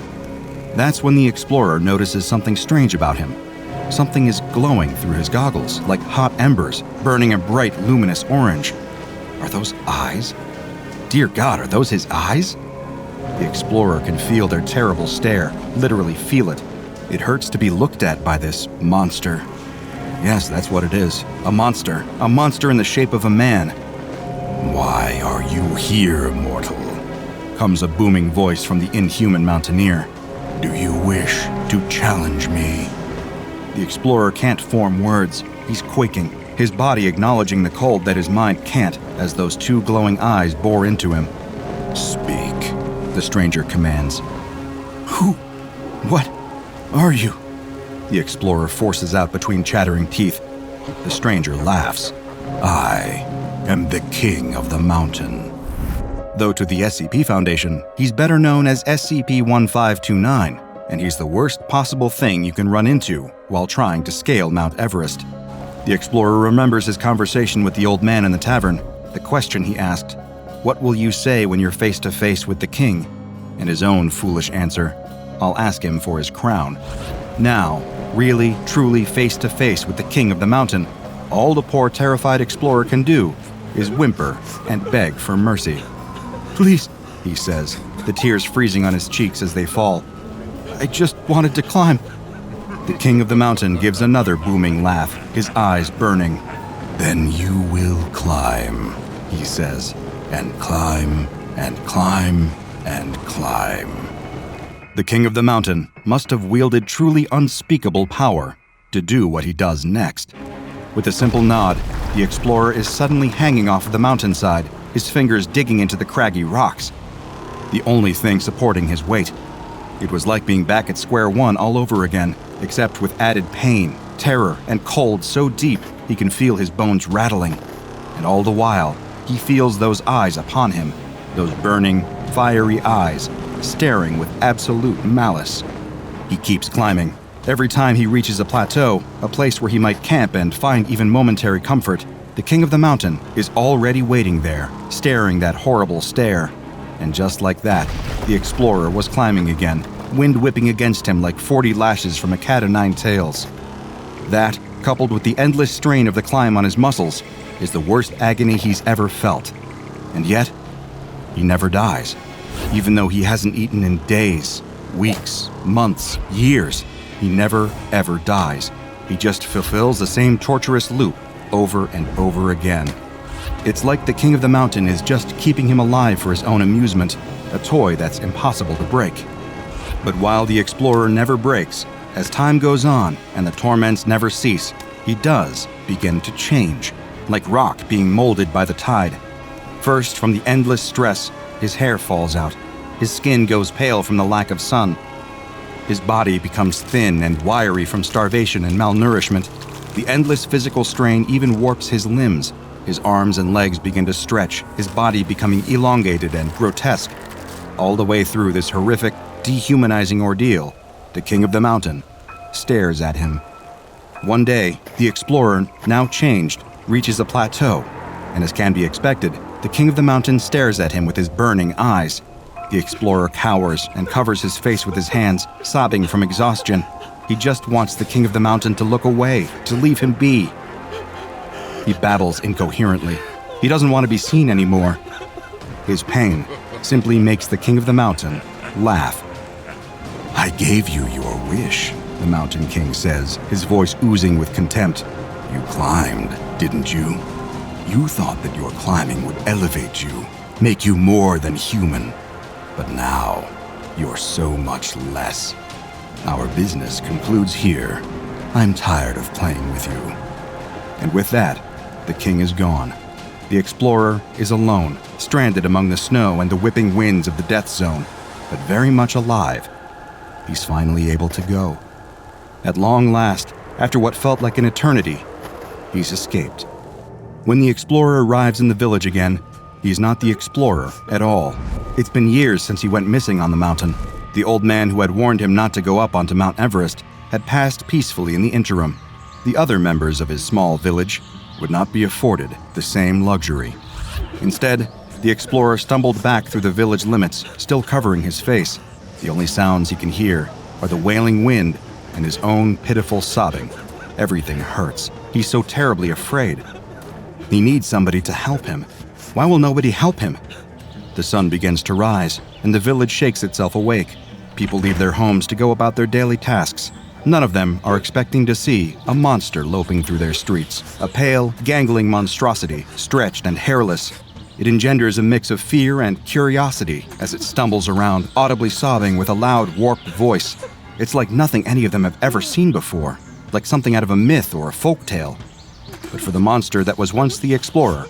That's when the explorer notices something strange about him. Something is glowing through his goggles, like hot embers, burning a bright, luminous orange. Are those eyes? Dear God, are those his eyes? The explorer can feel their terrible stare, literally feel it. It hurts to be looked at by this monster. Yes, that's what it is. A monster in the shape of a man. Why are you here, mortal? Comes a booming voice from the inhuman mountaineer. Do you wish to challenge me? The explorer can't form words. He's quaking, his body acknowledging the cold that his mind can't, as those two glowing eyes bore into him. Speak, the stranger commands. Who? What are you? The explorer forces out between chattering teeth. The stranger laughs. I am the king of the mountain. Though to the SCP Foundation, he's better known as SCP-1529, and he's the worst possible thing you can run into while trying to scale Mount Everest. The explorer remembers his conversation with the old man in the tavern, the question he asked, "What will you say when you're face to face with the king?" And his own foolish answer, I'll ask him for his crown. Now, really, truly face to face with the king of the mountain, all the poor terrified explorer can do is whimper and beg for mercy. "Please," he says, the tears freezing on his cheeks as they fall. "I just wanted to climb." The king of the mountain gives another booming laugh, his eyes burning. "Then you will climb," he says, "and climb, and climb, and climb." The king of the mountain must have wielded truly unspeakable power to do what he does next. With a simple nod, the explorer is suddenly hanging off the mountainside, his fingers digging into the craggy rocks. The only thing supporting his weight. It was like being back at square one all over again, except with added pain, terror, and cold so deep he can feel his bones rattling. And all the while, he feels those eyes upon him, those burning, fiery eyes, staring with absolute malice. He keeps climbing. Every time he reaches a plateau, a place where he might camp and find even momentary comfort, the king of the mountain is already waiting there, staring that horrible stare. And just like that, the explorer was climbing again, wind whipping against him like 40 lashes from a cat o' nine tails. That, coupled with the endless strain of the climb on his muscles, is the worst agony he's ever felt. And yet, he never dies. Even though he hasn't eaten in days, weeks, months, years, he never, ever dies. He just fulfills the same torturous loop over and over again. It's like the king of the mountain is just keeping him alive for his own amusement, a toy that's impossible to break. But while the explorer never breaks, as time goes on and the torments never cease, he does begin to change, like rock being molded by the tide. First, from the endless stress, his hair falls out. His skin goes pale from the lack of sun. His body becomes thin and wiry from starvation and malnourishment. The endless physical strain even warps his limbs. His arms and legs begin to stretch, his body becoming elongated and grotesque. All the way through this horrific, dehumanizing ordeal, the king of the mountain stares at him. One day, the explorer, now changed, reaches a plateau, and as can be expected, the king of the mountain stares at him with his burning eyes. The explorer cowers and covers his face with his hands, sobbing from exhaustion. He just wants the king of the mountain to look away, to leave him be. He babbles incoherently. He doesn't want to be seen anymore. His pain simply makes the king of the mountain laugh. "I gave you your wish," the mountain king says, his voice oozing with contempt. "You climbed, didn't you? You thought that your climbing would elevate you, make you more than human. But now, you're so much less. Our business concludes here. I'm tired of playing with you." And with that, the king is gone. The explorer is alone, stranded among the snow and the whipping winds of the death zone, but very much alive. He's finally able to go. At long last, after what felt like an eternity, he's escaped. When the explorer arrives in the village again, he's not the explorer at all. It's been years since he went missing on the mountain. The old man who had warned him not to go up onto Mount Everest had passed peacefully in the interim. The other members of his small village would not be afforded the same luxury. Instead, the explorer stumbled back through the village limits, still covering his face. The only sounds he can hear are the wailing wind and his own pitiful sobbing. Everything hurts. He's so terribly afraid. He needs somebody to help him. Why will nobody help him? The sun begins to rise, and the village shakes itself awake. People leave their homes to go about their daily tasks. None of them are expecting to see a monster loping through their streets, a pale, gangling monstrosity, stretched and hairless. It engenders a mix of fear and curiosity as it stumbles around, audibly sobbing with a loud, warped voice. It's like nothing any of them have ever seen before, like something out of a myth or a folk tale. But for the monster that was once the explorer,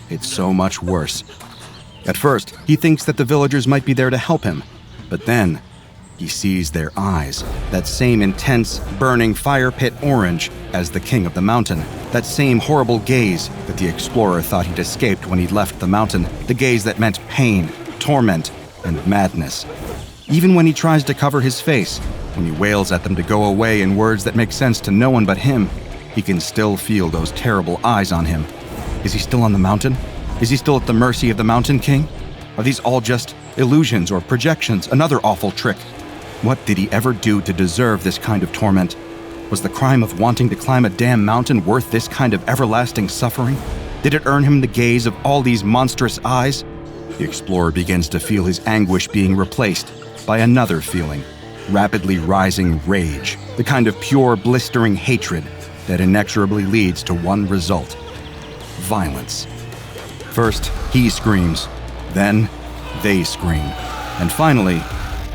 it's so much worse. At first, he thinks that the villagers might be there to help him, but then he sees their eyes, that same intense, burning fire pit orange as the king of the mountain, that same horrible gaze that the explorer thought he'd escaped when he'd left the mountain, the gaze that meant pain, torment, and madness. Even when he tries to cover his face, when he wails at them to go away in words that make sense to no one but him, he can still feel those terrible eyes on him. Is he still on the mountain? Is he still at the mercy of the Mountain King? Are these all just illusions or projections, another awful trick? What did he ever do to deserve this kind of torment? Was the crime of wanting to climb a damn mountain worth this kind of everlasting suffering? Did it earn him the gaze of all these monstrous eyes? The explorer begins to feel his anguish being replaced by another feeling, rapidly rising rage, the kind of pure, blistering hatred that inexorably leads to one result: violence. First, he screams, then they scream, and finally,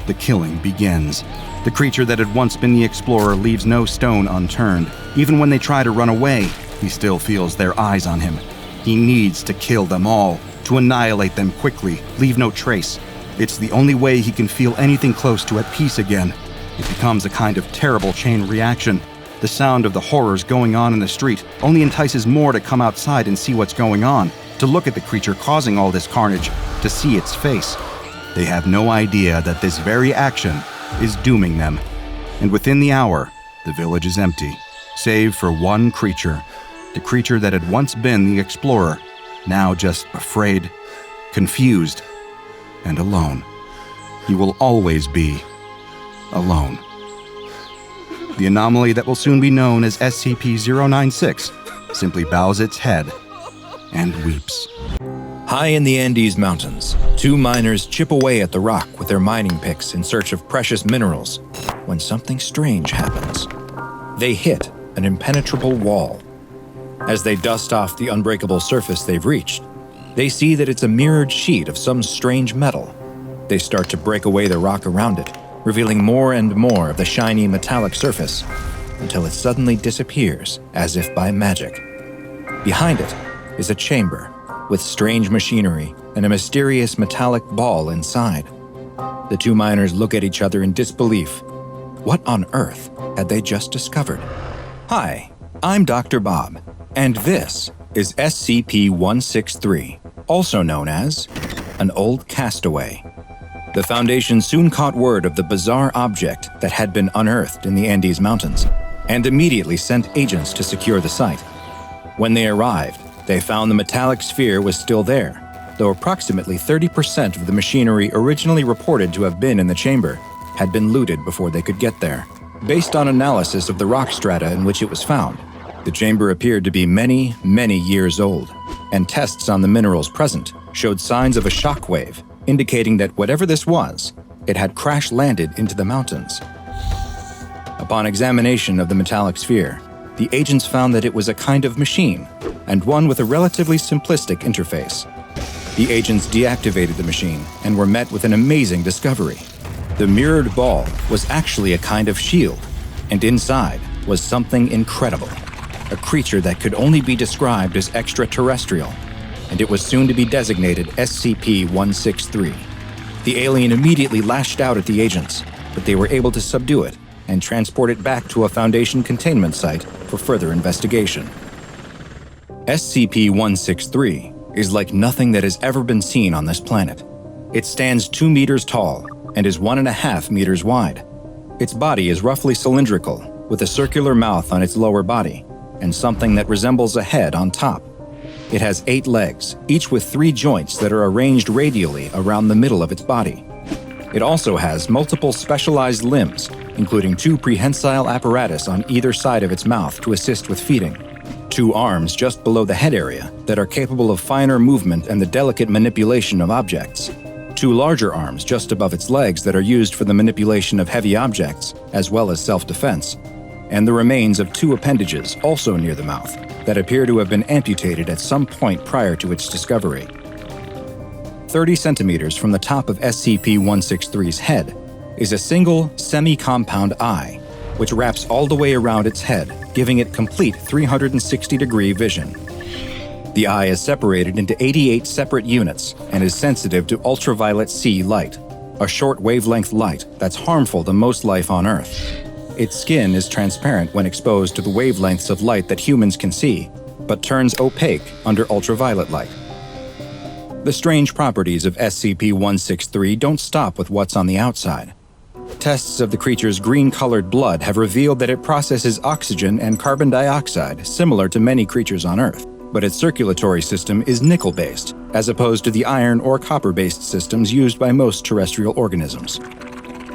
the killing begins. The creature that had once been the explorer leaves no stone unturned. Even when they try to run away, he still feels their eyes on him. He needs to kill them all, to annihilate them quickly, leave no trace. It's the only way he can feel anything close to at peace again. It becomes a kind of terrible chain reaction. The sound of the horrors going on in the street only entices more to come outside and see what's going on, to look at the creature causing all this carnage, to see its face. They have no idea that this very action is dooming them. And within the hour, the village is empty, save for one creature. The creature that had once been the explorer, now just afraid, confused, and alone. He will always be alone. The anomaly that will soon be known as SCP-096 simply bows its head and weeps. High in the Andes Mountains, two miners chip away at the rock with their mining picks in search of precious minerals when something strange happens. They hit an impenetrable wall. As they dust off the unbreakable surface they've reached, they see that it's a mirrored sheet of some strange metal. They start to break away the rock around it, revealing more and more of the shiny metallic surface, until it suddenly disappears as if by magic. Behind it is a chamber with strange machinery and a mysterious metallic ball inside. The two miners look at each other in disbelief. What on earth had they just discovered? Hi, I'm DrBob, and this is SCP-163, also known as An Old Castaway. The Foundation soon caught word of the bizarre object that had been unearthed in the Andes Mountains, and immediately sent agents to secure the site. When they arrived, they found the metallic sphere was still there, though approximately 30% of the machinery originally reported to have been in the chamber had been looted before they could get there. Based on analysis of the rock strata in which it was found, the chamber appeared to be many, many years old, and tests on the minerals present showed signs of a shockwave, indicating that whatever this was, it had crash-landed into the mountains. Upon examination of the metallic sphere, the agents found that it was a kind of machine, and one with a relatively simplistic interface. The agents deactivated the machine and were met with an amazing discovery. The mirrored ball was actually a kind of shield, and inside was something incredible, a creature that could only be described as extraterrestrial, and it was soon to be designated SCP-163. The alien immediately lashed out at the agents, but they were able to subdue it and transport it back to a Foundation containment site for further investigation. SCP-163 is like nothing that has ever been seen on this planet. It stands 2 meters tall and is 1.5 meters wide. Its body is roughly cylindrical, with a circular mouth on its lower body and something that resembles a head on top. It has 8 legs, each with 3 joints that are arranged radially around the middle of its body. It also has multiple specialized limbs, including 2 prehensile apparatus on either side of its mouth to assist with feeding, 2 arms just below the head area that are capable of finer movement and the delicate manipulation of objects, 2 larger arms just above its legs that are used for the manipulation of heavy objects as well as self-defense, and the remains of 2 appendages also near the mouth that appear to have been amputated at some point prior to its discovery. 30 centimeters from the top of SCP-163's head is a single semi-compound eye, which wraps all the way around its head, giving it complete 360-degree vision. The eye is separated into 88 separate units and is sensitive to ultraviolet C light, a short wavelength light that's harmful to most life on Earth. Its skin is transparent when exposed to the wavelengths of light that humans can see, but turns opaque under ultraviolet light. The strange properties of SCP-163 don't stop with what's on the outside. Tests of the creature's green-colored blood have revealed that it processes oxygen and carbon dioxide similar to many creatures on Earth, but its circulatory system is nickel-based, as opposed to the iron or copper-based systems used by most terrestrial organisms.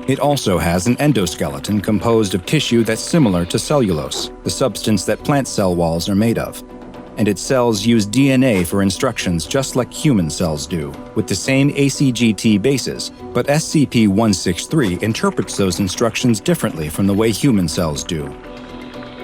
It also has an endoskeleton composed of tissue that's similar to cellulose, the substance that plant cell walls are made of. And its cells use DNA for instructions just like human cells do, with the same ACGT bases, but SCP-163 interprets those instructions differently from the way human cells do.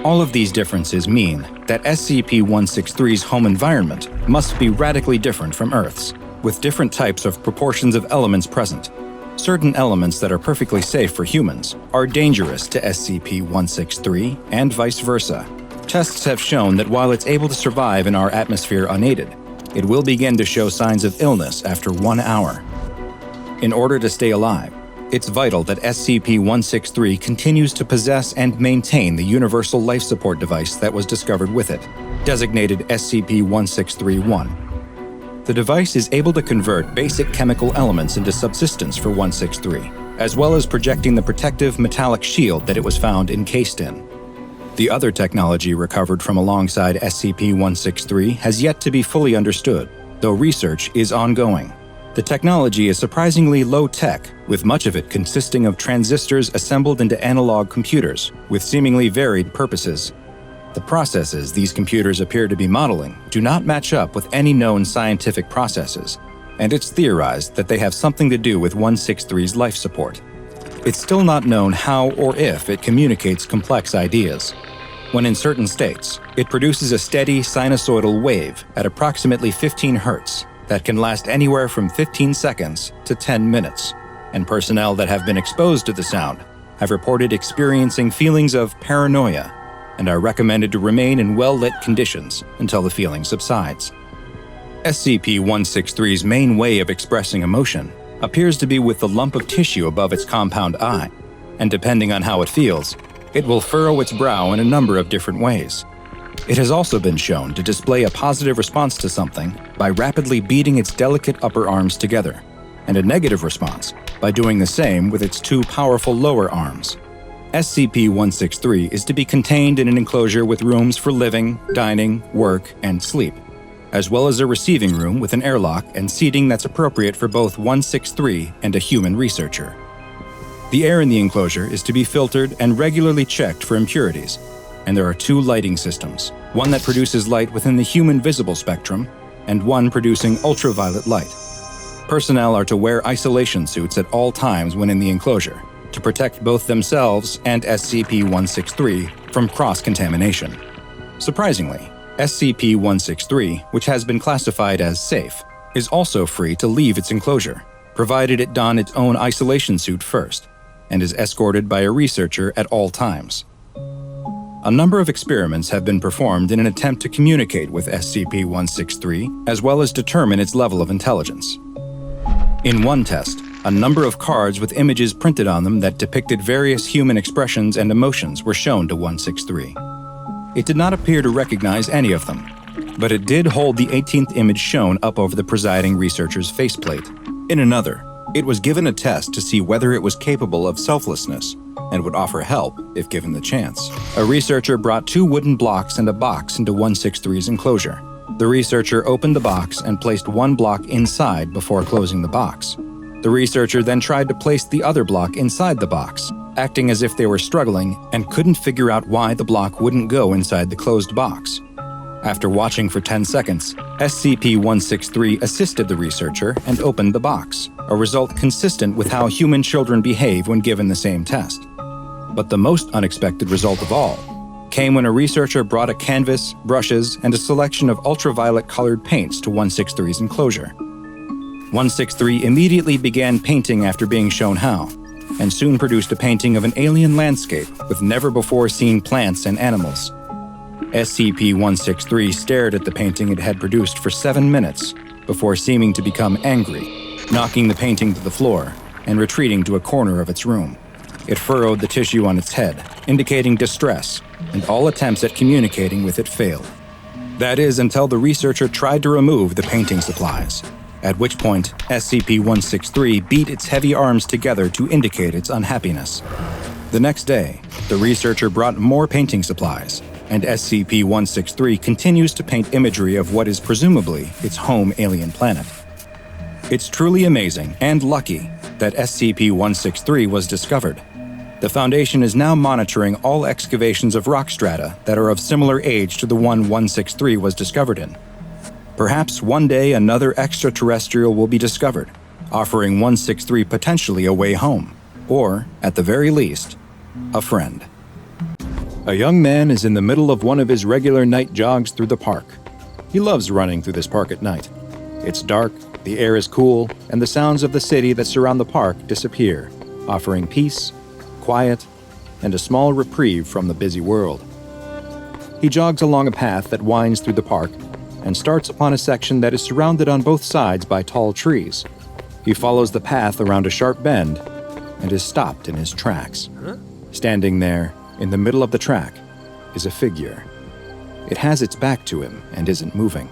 All of these differences mean that SCP-163's home environment must be radically different from Earth's, with different types of proportions of elements present. Certain elements that are perfectly safe for humans are dangerous to SCP-163 and vice versa. Tests have shown that while it's able to survive in our atmosphere unaided, it will begin to show signs of illness after 1 hour. In order to stay alive, it's vital that SCP-163 continues to possess and maintain the universal life support device that was discovered with it, designated SCP-1631. The device is able to convert basic chemical elements into subsistence for 163, as well as projecting the protective metallic shield that it was found encased in. The other technology recovered from alongside SCP-163 has yet to be fully understood, though research is ongoing. The technology is surprisingly low-tech, with much of it consisting of transistors assembled into analog computers, with seemingly varied purposes. The processes these computers appear to be modeling do not match up with any known scientific processes, and it's theorized that they have something to do with 163's life support. It's still not known how or if it communicates complex ideas. When in certain states, it produces a steady sinusoidal wave at approximately 15 Hz that can last anywhere from 15 seconds to 10 minutes, and personnel that have been exposed to the sound have reported experiencing feelings of paranoia and are recommended to remain in well-lit conditions until the feeling subsides. SCP-163's main way of expressing emotion appears to be with the lump of tissue above its compound eye, and depending on how it feels, it will furrow its brow in a number of different ways. It has also been shown to display a positive response to something by rapidly beating its delicate upper arms together, and a negative response by doing the same with its two powerful lower arms. SCP-163 is to be contained in an enclosure with rooms for living, dining, work, and sleep, as well as a receiving room with an airlock and seating that's appropriate for both 163 and a human researcher. The air in the enclosure is to be filtered and regularly checked for impurities, and there are 2 lighting systems, one that produces light within the human visible spectrum, and one producing ultraviolet light. Personnel are to wear isolation suits at all times when in the enclosure, to protect both themselves and SCP-163 from cross-contamination. Surprisingly, SCP-163, which has been classified as safe, is also free to leave its enclosure, provided it don its own isolation suit first, and is escorted by a researcher at all times. A number of experiments have been performed in an attempt to communicate with SCP-163, as well as determine its level of intelligence. In one test, a number of cards with images printed on them that depicted various human expressions and emotions were shown to 163. It did not appear to recognize any of them, but it did hold the 18th image shown up over the presiding researcher's faceplate. In another, it was given a test to see whether it was capable of selflessness and would offer help if given the chance. A researcher brought 2 wooden blocks and a box into 163's enclosure. The researcher opened the box and placed 1 block inside before closing the box. The researcher then tried to place the other block inside the box, acting as if they were struggling and couldn't figure out why the block wouldn't go inside the closed box. After watching for 10 seconds, SCP-163 assisted the researcher and opened the box, a result consistent with how human children behave when given the same test. But the most unexpected result of all came when a researcher brought a canvas, brushes, and a selection of ultraviolet-colored paints to 163's enclosure. 163 immediately began painting after being shown how, and soon produced a painting of an alien landscape with never-before-seen plants and animals. SCP-163 stared at the painting it had produced for 7 minutes before seeming to become angry, knocking the painting to the floor and retreating to a corner of its room. It furrowed the tissue on its head, indicating distress, and all attempts at communicating with it failed. That is, until the researcher tried to remove the painting supplies, at which point SCP-163 beat its heavy arms together to indicate its unhappiness. The next day, the researcher brought more painting supplies, and SCP-163 continues to paint imagery of what is presumably its home alien planet. It's truly amazing and lucky that SCP-163 was discovered. The Foundation is now monitoring all excavations of rock strata that are of similar age to the one 163 was discovered in. Perhaps one day another extraterrestrial will be discovered, offering 163 potentially a way home, or, at the very least, a friend. A young man is in the middle of one of his regular night jogs through the park. He loves running through this park at night. It's dark, the air is cool, and the sounds of the city that surround the park disappear, offering peace, quiet, and a small reprieve from the busy world. He jogs along a path that winds through the park and starts upon a section that is surrounded on both sides by tall trees. He follows the path around a sharp bend and is stopped in his tracks. Standing there, in the middle of the track, is a figure. It has its back to him and isn't moving.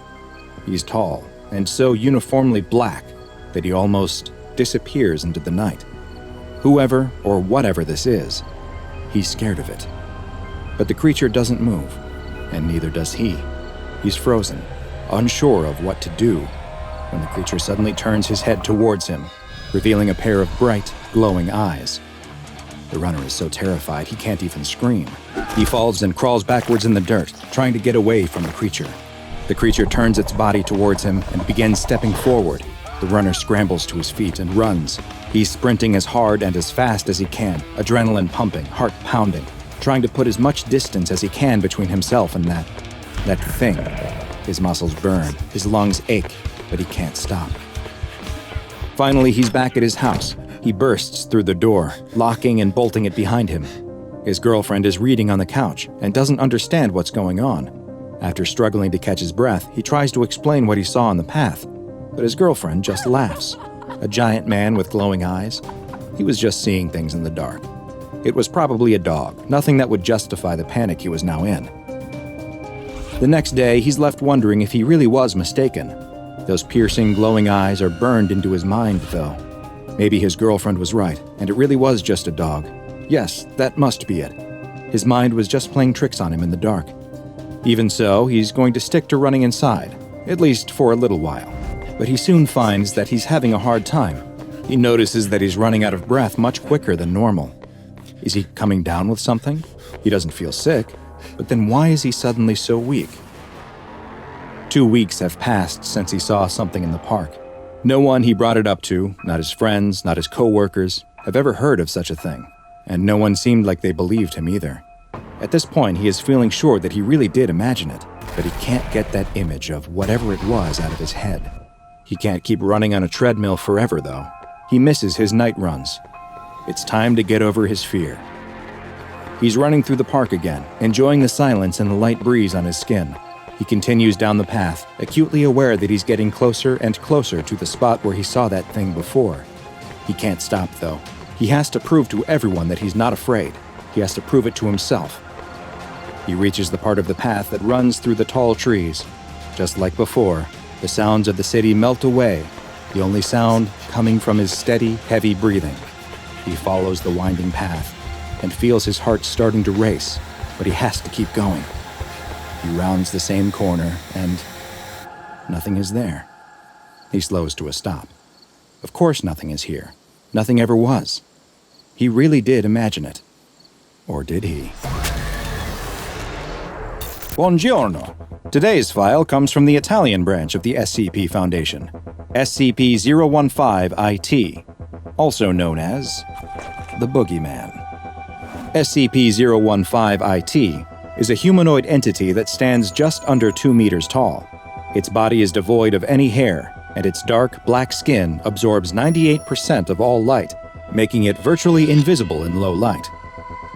He's tall and so uniformly black that he almost disappears into the night. Whoever or whatever this is, he's scared of it. But the creature doesn't move, and neither does he. He's frozen, unsure of what to do, when the creature suddenly turns his head towards him, revealing a pair of bright, glowing eyes. The runner is so terrified he can't even scream. He falls and crawls backwards in the dirt, trying to get away from the creature. The creature turns its body towards him and begins stepping forward. The runner scrambles to his feet and runs. He's sprinting as hard and as fast as he can, adrenaline pumping, heart pounding, trying to put as much distance as he can between himself and that thing. His muscles burn, his lungs ache, but he can't stop. Finally, he's back at his house. He bursts through the door, locking and bolting it behind him. His girlfriend is reading on the couch and doesn't understand what's going on. After struggling to catch his breath, he tries to explain what he saw on the path, but his girlfriend just laughs. A giant man with glowing eyes? He was just seeing things in the dark. It was probably a dog, nothing that would justify the panic he was now in. The next day, he's left wondering if he really was mistaken. Those piercing, glowing eyes are burned into his mind, though. Maybe his girlfriend was right, and it really was just a dog. Yes, that must be it. His mind was just playing tricks on him in the dark. Even so, he's going to stick to running inside, at least for a little while. But he soon finds that he's having a hard time. He notices that he's running out of breath much quicker than normal. Is he coming down with something? He doesn't feel sick, but then why is he suddenly so weak? 2 weeks have passed since he saw something in the park. No one he brought it up to, not his friends, not his co-workers, have ever heard of such a thing, and no one seemed like they believed him either. At this point, he is feeling sure that he really did imagine it, but he can't get that image of whatever it was out of his head. He can't keep running on a treadmill forever, though. He misses his night runs. It's time to get over his fear. He's running through the park again, enjoying the silence and the light breeze on his skin. He continues down the path, acutely aware that he's getting closer and closer to the spot where he saw that thing before. He can't stop, though. He has to prove to everyone that he's not afraid. He has to prove it to himself. He reaches the part of the path that runs through the tall trees. Just like before, the sounds of the city melt away, the only sound coming from his steady, heavy breathing. He follows the winding path and feels his heart starting to race, but he has to keep going. He rounds the same corner and nothing is there. He slows to a stop. Of course nothing is here. Nothing ever was. He really did imagine it. Or did he? Buongiorno. Today's file comes from the Italian branch of the SCP Foundation, SCP-015-IT, also known as The Boogeyman. SCP-015-IT is a humanoid entity that stands just under 2 meters tall. Its body is devoid of any hair, and its dark, black skin absorbs 98% of all light, making it virtually invisible in low light.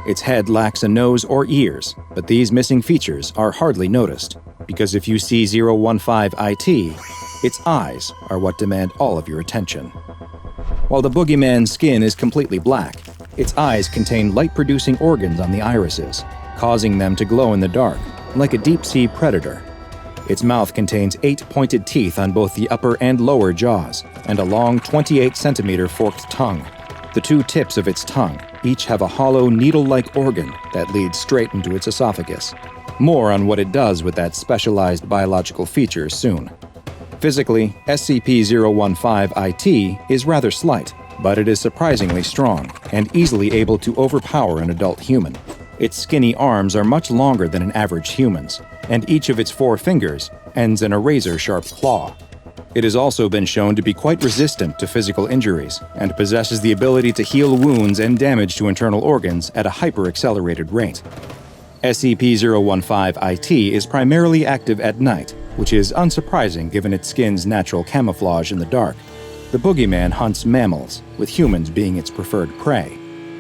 Its head lacks a nose or ears, but these missing features are hardly noticed, because if you see 015-IT, its eyes are what demand all of your attention. While the Boogeyman's skin is completely black, its eyes contain light-producing organs on the irises, causing them to glow in the dark, like a deep-sea predator. Its mouth contains 8 pointed teeth on both the upper and lower jaws, and a long 28-centimeter forked tongue. The 2 tips of its tongue each have a hollow needle-like organ that leads straight into its esophagus. More on what it does with that specialized biological feature soon. Physically, SCP-015-IT is rather slight, but it is surprisingly strong and easily able to overpower an adult human. Its skinny arms are much longer than an average human's, and each of its 4 fingers ends in a razor-sharp claw. It has also been shown to be quite resistant to physical injuries and possesses the ability to heal wounds and damage to internal organs at a hyper-accelerated rate. SCP-015-IT is primarily active at night, which is unsurprising given its skin's natural camouflage in the dark. The Boogeyman hunts mammals, with humans being its preferred prey,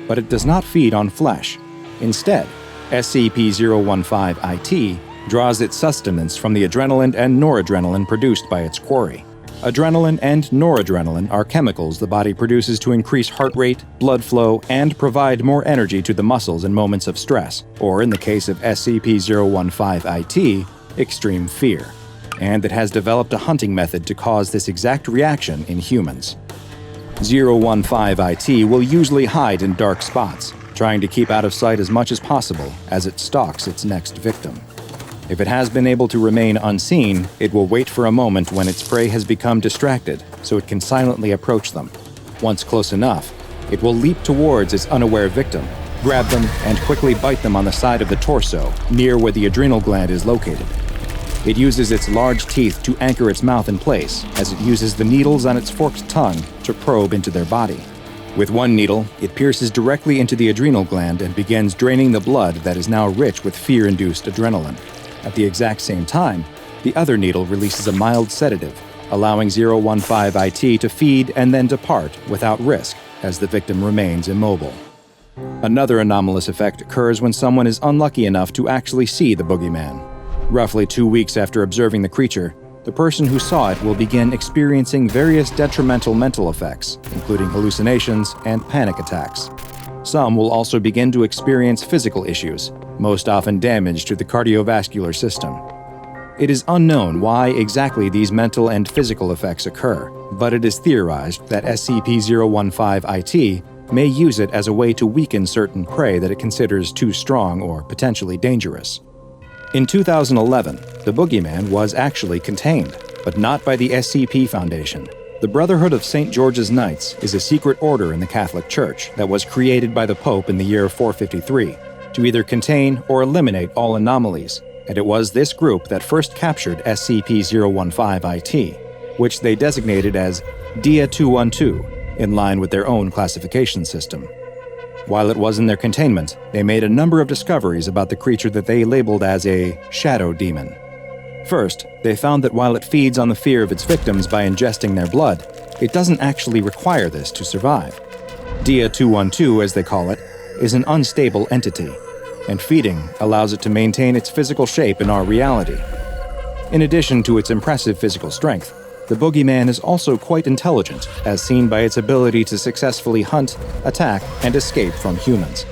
but it does not feed on flesh. Instead, SCP-015-IT draws its sustenance from the adrenaline and noradrenaline produced by its quarry. Adrenaline and noradrenaline are chemicals the body produces to increase heart rate, blood flow, and provide more energy to the muscles in moments of stress, or in the case of SCP-015-IT, extreme fear. And it has developed a hunting method to cause this exact reaction in humans. 015-IT will usually hide in dark spots, trying to keep out of sight as much as possible as it stalks its next victim. If it has been able to remain unseen, it will wait for a moment when its prey has become distracted so it can silently approach them. Once close enough, it will leap towards its unaware victim, grab them, and quickly bite them on the side of the torso, near where the adrenal gland is located. It uses its large teeth to anchor its mouth in place, as it uses the needles on its forked tongue to probe into their body. With one needle, it pierces directly into the adrenal gland and begins draining the blood that is now rich with fear-induced adrenaline. At the exact same time, the other needle releases a mild sedative, allowing 015-IT to feed and then depart without risk as the victim remains immobile. Another anomalous effect occurs when someone is unlucky enough to actually see the Boogeyman. Roughly 2 weeks after observing the creature, the person who saw it will begin experiencing various detrimental mental effects, including hallucinations and panic attacks. Some will also begin to experience physical issues, most often damage to the cardiovascular system. It is unknown why exactly these mental and physical effects occur, but it is theorized that SCP-015-IT may use it as a way to weaken certain prey that it considers too strong or potentially dangerous. In 2011, the Boogeyman was actually contained, but not by the SCP Foundation. The Brotherhood of St. George's Knights is a secret order in the Catholic Church that was created by the Pope in the year 453 to either contain or eliminate all anomalies, and it was this group that first captured SCP-015-IT, which they designated as Dia 212, in line with their own classification system. While it was in their containment, they made a number of discoveries about the creature that they labeled as a shadow demon. First, they found that while it feeds on the fear of its victims by ingesting their blood, it doesn't actually require this to survive. Dia 212, as they call it, is an unstable entity, and feeding allows it to maintain its physical shape in our reality. In addition to its impressive physical strength, the Boogeyman is also quite intelligent, as seen by its ability to successfully hunt, attack, and escape from humans.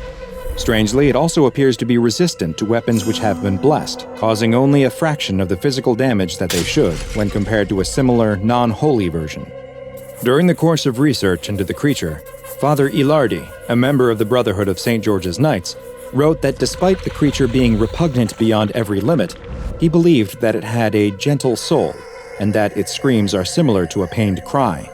Strangely, it also appears to be resistant to weapons which have been blessed, causing only a fraction of the physical damage that they should when compared to a similar, non-holy version. During the course of research into the creature, Father Ilardi, a member of the Brotherhood of St. George's Knights, wrote that despite the creature being repugnant beyond every limit, he believed that it had a gentle soul, and that its screams are similar to a pained cry.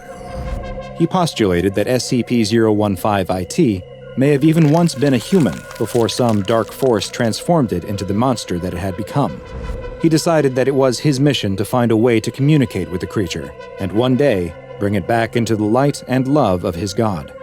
He postulated that SCP-015-IT may have even once been a human before some dark force transformed it into the monster that it had become. He decided that it was his mission to find a way to communicate with the creature, and one day bring it back into the light and love of his god.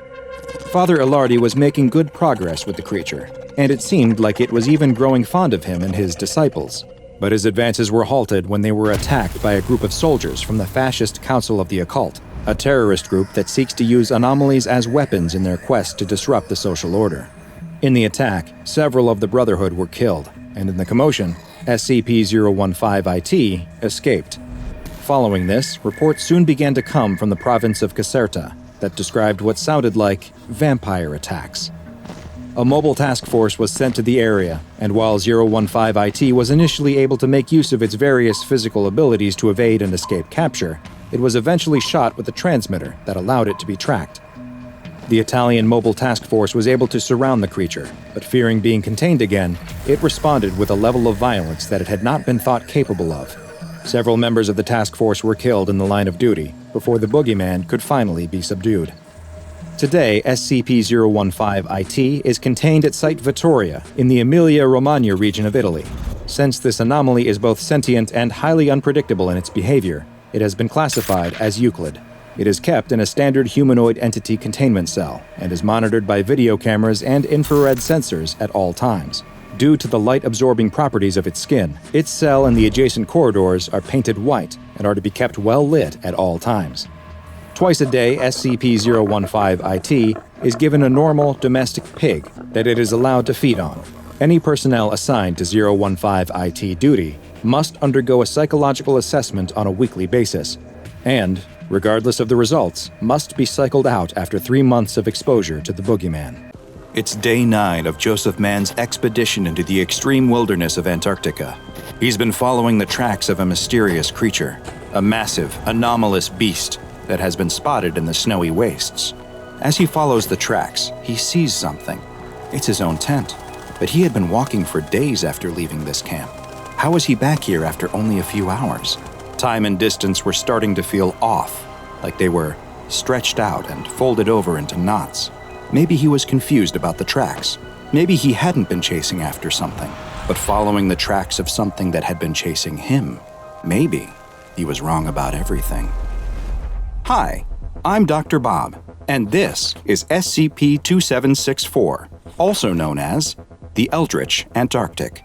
Father Ilardi was making good progress with the creature, and it seemed like it was even growing fond of him and his disciples. But his advances were halted when they were attacked by a group of soldiers from the Fascist Council of the Occult, a terrorist group that seeks to use anomalies as weapons in their quest to disrupt the social order. In the attack, several of the Brotherhood were killed, and in the commotion, SCP-015-IT escaped. Following this, reports soon began to come from the province of Caserta that described what sounded like vampire attacks. A mobile task force was sent to the area, and while 015-IT was initially able to make use of its various physical abilities to evade and escape capture, it was eventually shot with a transmitter that allowed it to be tracked. The Italian mobile task force was able to surround the creature, but fearing being contained again, it responded with a level of violence that it had not been thought capable of. Several members of the task force were killed in the line of duty before the Boogeyman could finally be subdued. Today, SCP-015-IT is contained at Site Vittoria in the Emilia-Romagna region of Italy. Since this anomaly is both sentient and highly unpredictable in its behavior, it has been classified as Euclid. It is kept in a standard humanoid entity containment cell and is monitored by video cameras and infrared sensors at all times. Due to the light-absorbing properties of its skin, its cell and the adjacent corridors are painted white and are to be kept well lit at all times. Twice a day, SCP-015-IT is given a normal domestic pig that it is allowed to feed on. Any personnel assigned to 015-IT duty must undergo a psychological assessment on a weekly basis, and, regardless of the results, must be cycled out after 3 months of exposure to the Boogeyman. It's day 9 of Joseph Mann's expedition into the extreme wilderness of Antarctica. He's been following the tracks of a mysterious creature, a massive, anomalous beast that has been spotted in the snowy wastes. As he follows the tracks, he sees something. It's his own tent, but he had been walking for days after leaving this camp. How was he back here after only a few hours? Time and distance were starting to feel off, like they were stretched out and folded over into knots. Maybe he was confused about the tracks. Maybe he hadn't been chasing after something, but following the tracks of something that had been chasing him. Maybe he was wrong about everything. Hi, I'm Dr. Bob, and this is SCP-2764, also known as the Eldritch Antarctic.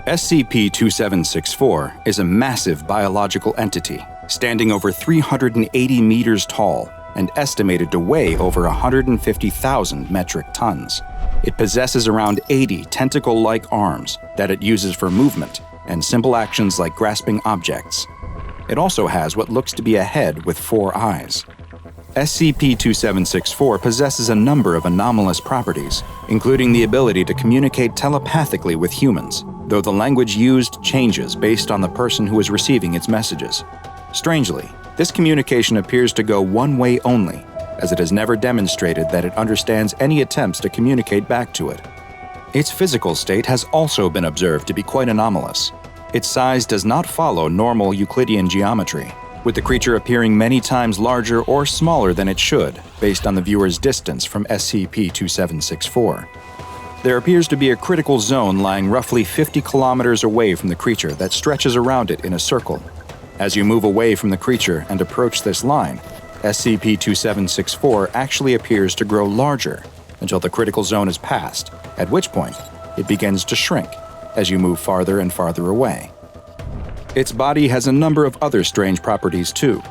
SCP-2764 is a massive biological entity, standing over 380 meters tall and estimated to weigh over 150,000 metric tons. It possesses around 80 tentacle-like arms that it uses for movement and simple actions like grasping objects. It also has what looks to be a head with 4 eyes. SCP-2764 possesses a number of anomalous properties, including the ability to communicate telepathically with humans, though the language used changes based on the person who is receiving its messages. Strangely, this communication appears to go one way only, as it has never demonstrated that it understands any attempts to communicate back to it. Its physical state has also been observed to be quite anomalous. Its size does not follow normal Euclidean geometry, with the creature appearing many times larger or smaller than it should, based on the viewer's distance from SCP-2764. There appears to be a critical zone lying roughly 50 kilometers away from the creature that stretches around it in a circle. As you move away from the creature and approach this line, SCP-2764 actually appears to grow larger until the critical zone is passed, at which point it begins to shrink as you move farther and farther away. Its body has a number of other strange properties too.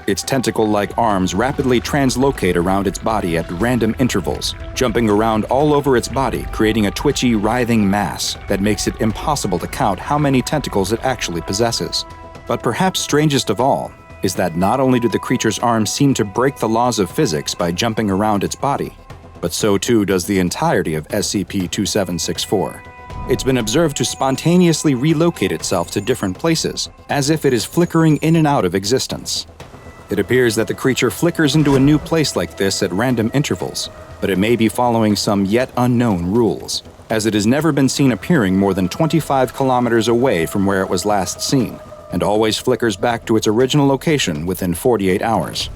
Its tentacle-like arms rapidly translocate around its body at random intervals, jumping around all over its body, creating a twitchy, writhing mass that makes it impossible to count how many tentacles it actually possesses. But perhaps strangest of all is that not only do the creature's arms seem to break the laws of physics by jumping around its body, but so too does the entirety of SCP-2764. It's been observed to spontaneously relocate itself to different places, as if it is flickering in and out of existence. It appears that the creature flickers into a new place like this at random intervals, but it may be following some yet unknown rules, as it has never been seen appearing more than 25 kilometers away from where it was last seen, and always flickers back to its original location within 48 hours.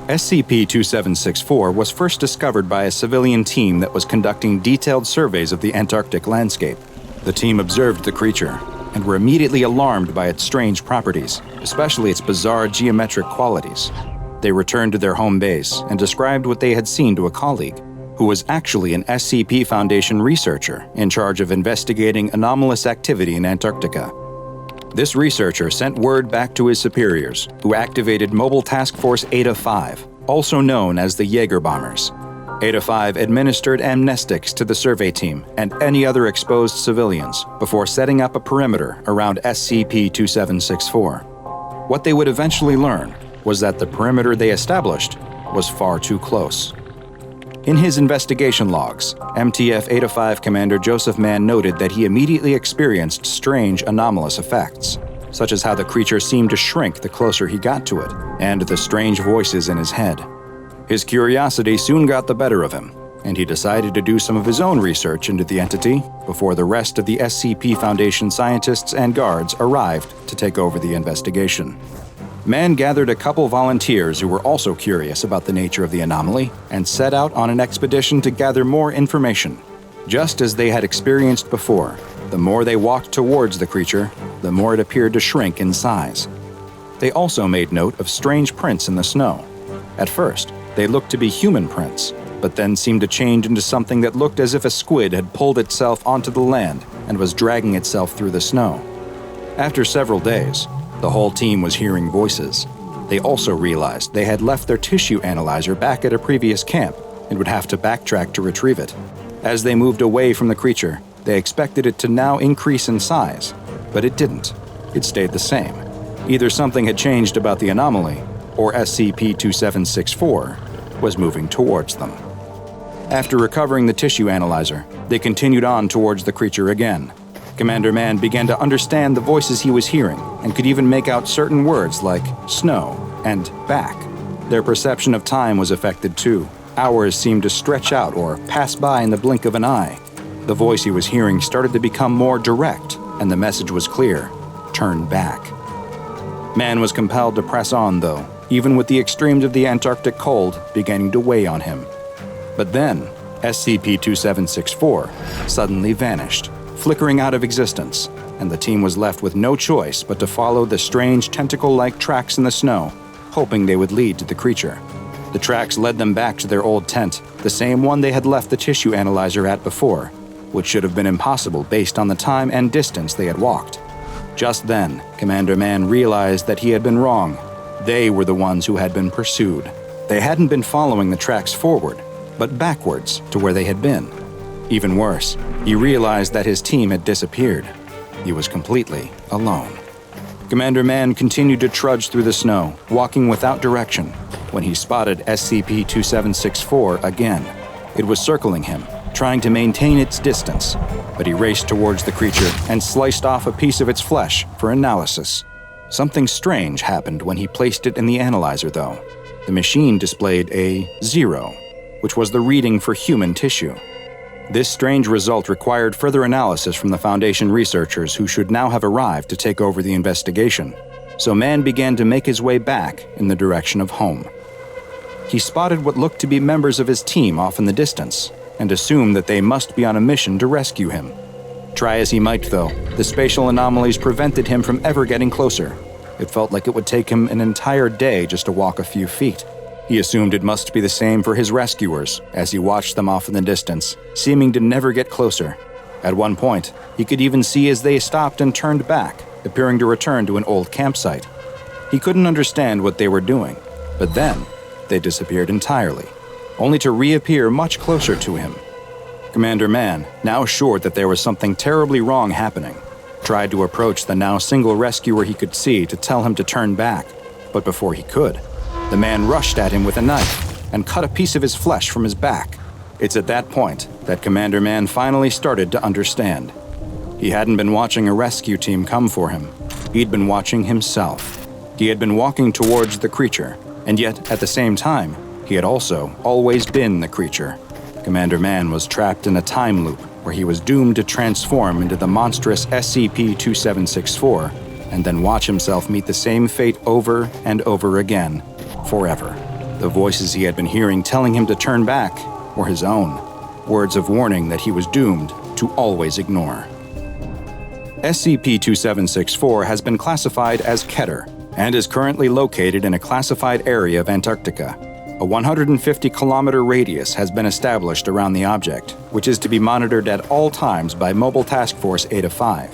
SCP-2764 was first discovered by a civilian team that was conducting detailed surveys of the Antarctic landscape. The team observed the creature and were immediately alarmed by its strange properties, especially its bizarre geometric qualities. They returned to their home base and described what they had seen to a colleague, who was actually an SCP Foundation researcher in charge of investigating anomalous activity in Antarctica. This researcher sent word back to his superiors, who activated Mobile Task Force Eta-5, also known as the Jaeger Bombers. Eta-5 administered amnestics to the survey team and any other exposed civilians before setting up a perimeter around SCP-2764. What they would eventually learn was that the perimeter they established was far too close. In his investigation logs, MTF Eta-5 Commander Joseph Mann noted that he immediately experienced strange anomalous effects, such as how the creature seemed to shrink the closer he got to it, and the strange voices in his head. His curiosity soon got the better of him, and he decided to do some of his own research into the entity before the rest of the SCP Foundation scientists and guards arrived to take over the investigation. Mann gathered a couple volunteers who were also curious about the nature of the anomaly and set out on an expedition to gather more information. Just as they had experienced before, the more they walked towards the creature, the more it appeared to shrink in size. They also made note of strange prints in the snow. At first, they looked to be human prints, but then seemed to change into something that looked as if a squid had pulled itself onto the land and was dragging itself through the snow. After several days, the whole team was hearing voices. They also realized they had left their tissue analyzer back at a previous camp and would have to backtrack to retrieve it. As they moved away from the creature, they expected it to now increase in size, but it didn't. It stayed the same. Either something had changed about the anomaly, or SCP-2764 was moving towards them. After recovering the tissue analyzer, they continued on towards the creature again. Commander Mann began to understand the voices he was hearing and could even make out certain words like snow and back. Their perception of time was affected too. Hours seemed to stretch out or pass by in the blink of an eye. The voice he was hearing started to become more direct, and the message was clear: turn back. Mann was compelled to press on, though, even with the extremes of the Antarctic cold beginning to weigh on him. But then, SCP-2764 suddenly vanished, flickering out of existence, and the team was left with no choice but to follow the strange tentacle-like tracks in the snow, hoping they would lead to the creature. The tracks led them back to their old tent, the same one they had left the tissue analyzer at before, which should have been impossible based on the time and distance they had walked. Just then, Commander Mann realized that he had been wrong. They were the ones who had been pursued. They hadn't been following the tracks forward, but backwards to where they had been. Even worse, he realized that his team had disappeared. He was completely alone. Commander Mann continued to trudge through the snow, walking without direction, when he spotted SCP-2764 again. It was circling him, trying to maintain its distance, but he raced towards the creature and sliced off a piece of its flesh for analysis. Something strange happened when he placed it in the analyzer, though. The machine displayed a 0, which was the reading for human tissue. This strange result required further analysis from the Foundation researchers who should now have arrived to take over the investigation, so Mann began to make his way back in the direction of home. He spotted what looked to be members of his team off in the distance, and assumed that they must be on a mission to rescue him. Try as he might, though, the spatial anomalies prevented him from ever getting closer. It felt like it would take him an entire day just to walk a few feet. He assumed it must be the same for his rescuers as he watched them off in the distance, seeming to never get closer. At one point, he could even see as they stopped and turned back, appearing to return to an old campsite. He couldn't understand what they were doing, but then they disappeared entirely, only to reappear much closer to him. Commander Mann, now sure that there was something terribly wrong happening, tried to approach the now single rescuer he could see to tell him to turn back, but before he could, the man rushed at him with a knife and cut a piece of his flesh from his back. It's at that point that Commander Mann finally started to understand. He hadn't been watching a rescue team come for him. He'd been watching himself. He had been walking towards the creature, and yet, at the same time, he had also always been the creature. Commander Mann was trapped in a time loop where he was doomed to transform into the monstrous SCP-2764 and then watch himself meet the same fate over and over again, forever. The voices he had been hearing telling him to turn back were his own, words of warning that he was doomed to always ignore. SCP-2764 has been classified as Keter and is currently located in a classified area of Antarctica. A 150-kilometer radius has been established around the object, which is to be monitored at all times by Mobile Task Force Eta-5.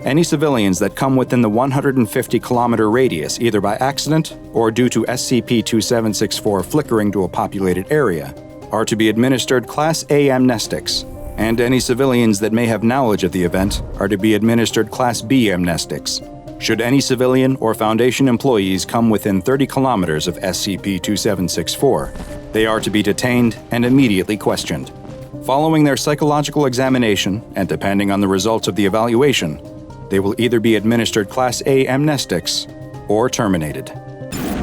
Any civilians that come within the 150-kilometer radius, either by accident or due to SCP-2764 flickering to a populated area, are to be administered Class A amnestics, and any civilians that may have knowledge of the event are to be administered Class B amnestics. Should any civilian or Foundation employees come within 30 kilometers of SCP-2764, they are to be detained and immediately questioned. Following their psychological examination, and depending on the results of the evaluation, they will either be administered Class A amnestics or terminated.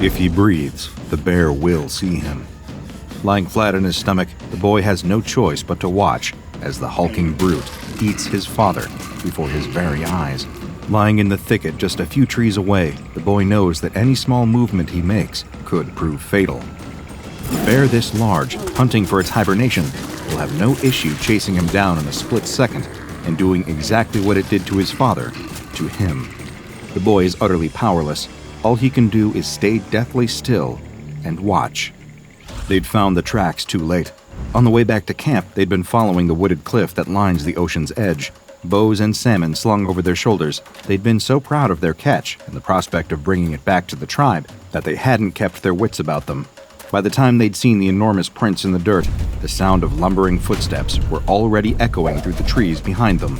If he breathes, the bear will see him. Lying flat on his stomach, the boy has no choice but to watch as the hulking brute eats his father before his very eyes. Lying in the thicket just a few trees away, the boy knows that any small movement he makes could prove fatal. A bear this large, hunting for its hibernation, will have no issue chasing him down in a split second and doing exactly what it did to his father, to him. The boy is utterly powerless. All he can do is stay deathly still and watch. They'd found the tracks too late. On the way back to camp, they'd been following the wooded cliff that lines the ocean's edge. Bows and salmon slung over their shoulders, they'd been so proud of their catch and the prospect of bringing it back to the tribe that they hadn't kept their wits about them. By the time they'd seen the enormous prints in the dirt, the sound of lumbering footsteps were already echoing through the trees behind them.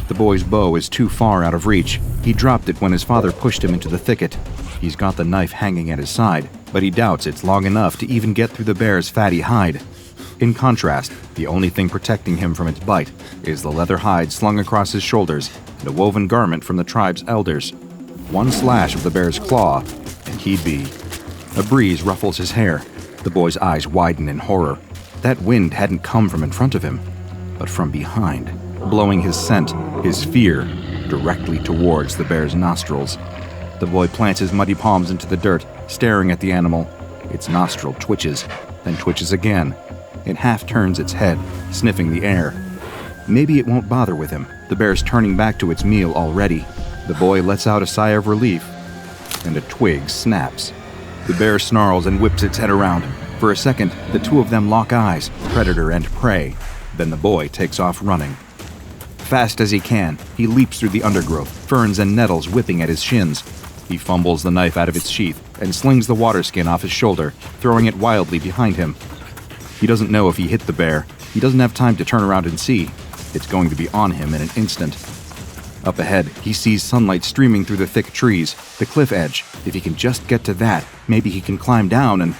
The boy's bow is too far out of reach. He dropped it when his father pushed him into the thicket. He's got the knife hanging at his side, but he doubts it's long enough to even get through the bear's fatty hide. In contrast, the only thing protecting him from its bite is the leather hide slung across his shoulders and a woven garment from the tribe's elders. One slash of the bear's claw, and he'd be. A breeze ruffles his hair. The boy's eyes widen in horror. That wind hadn't come from in front of him, but from behind, blowing his scent, his fear, directly towards the bear's nostrils. The boy plants his muddy palms into the dirt, staring at the animal. Its nostril twitches, then twitches again. It half turns its head, sniffing the air. Maybe it won't bother with him. The bear's turning back to its meal already. The boy lets out a sigh of relief, and a twig snaps. The bear snarls and whips its head around. For a second, the two of them lock eyes, predator and prey. Then the boy takes off running. Fast as he can, he leaps through the undergrowth, ferns and nettles whipping at his shins. He fumbles the knife out of its sheath and slings the water skin off his shoulder, throwing it wildly behind him. He doesn't know if he hit the bear. He doesn't have time to turn around and see. It's going to be on him in an instant. Up ahead, he sees sunlight streaming through the thick trees, the cliff edge. If he can just get to that, maybe he can climb down and...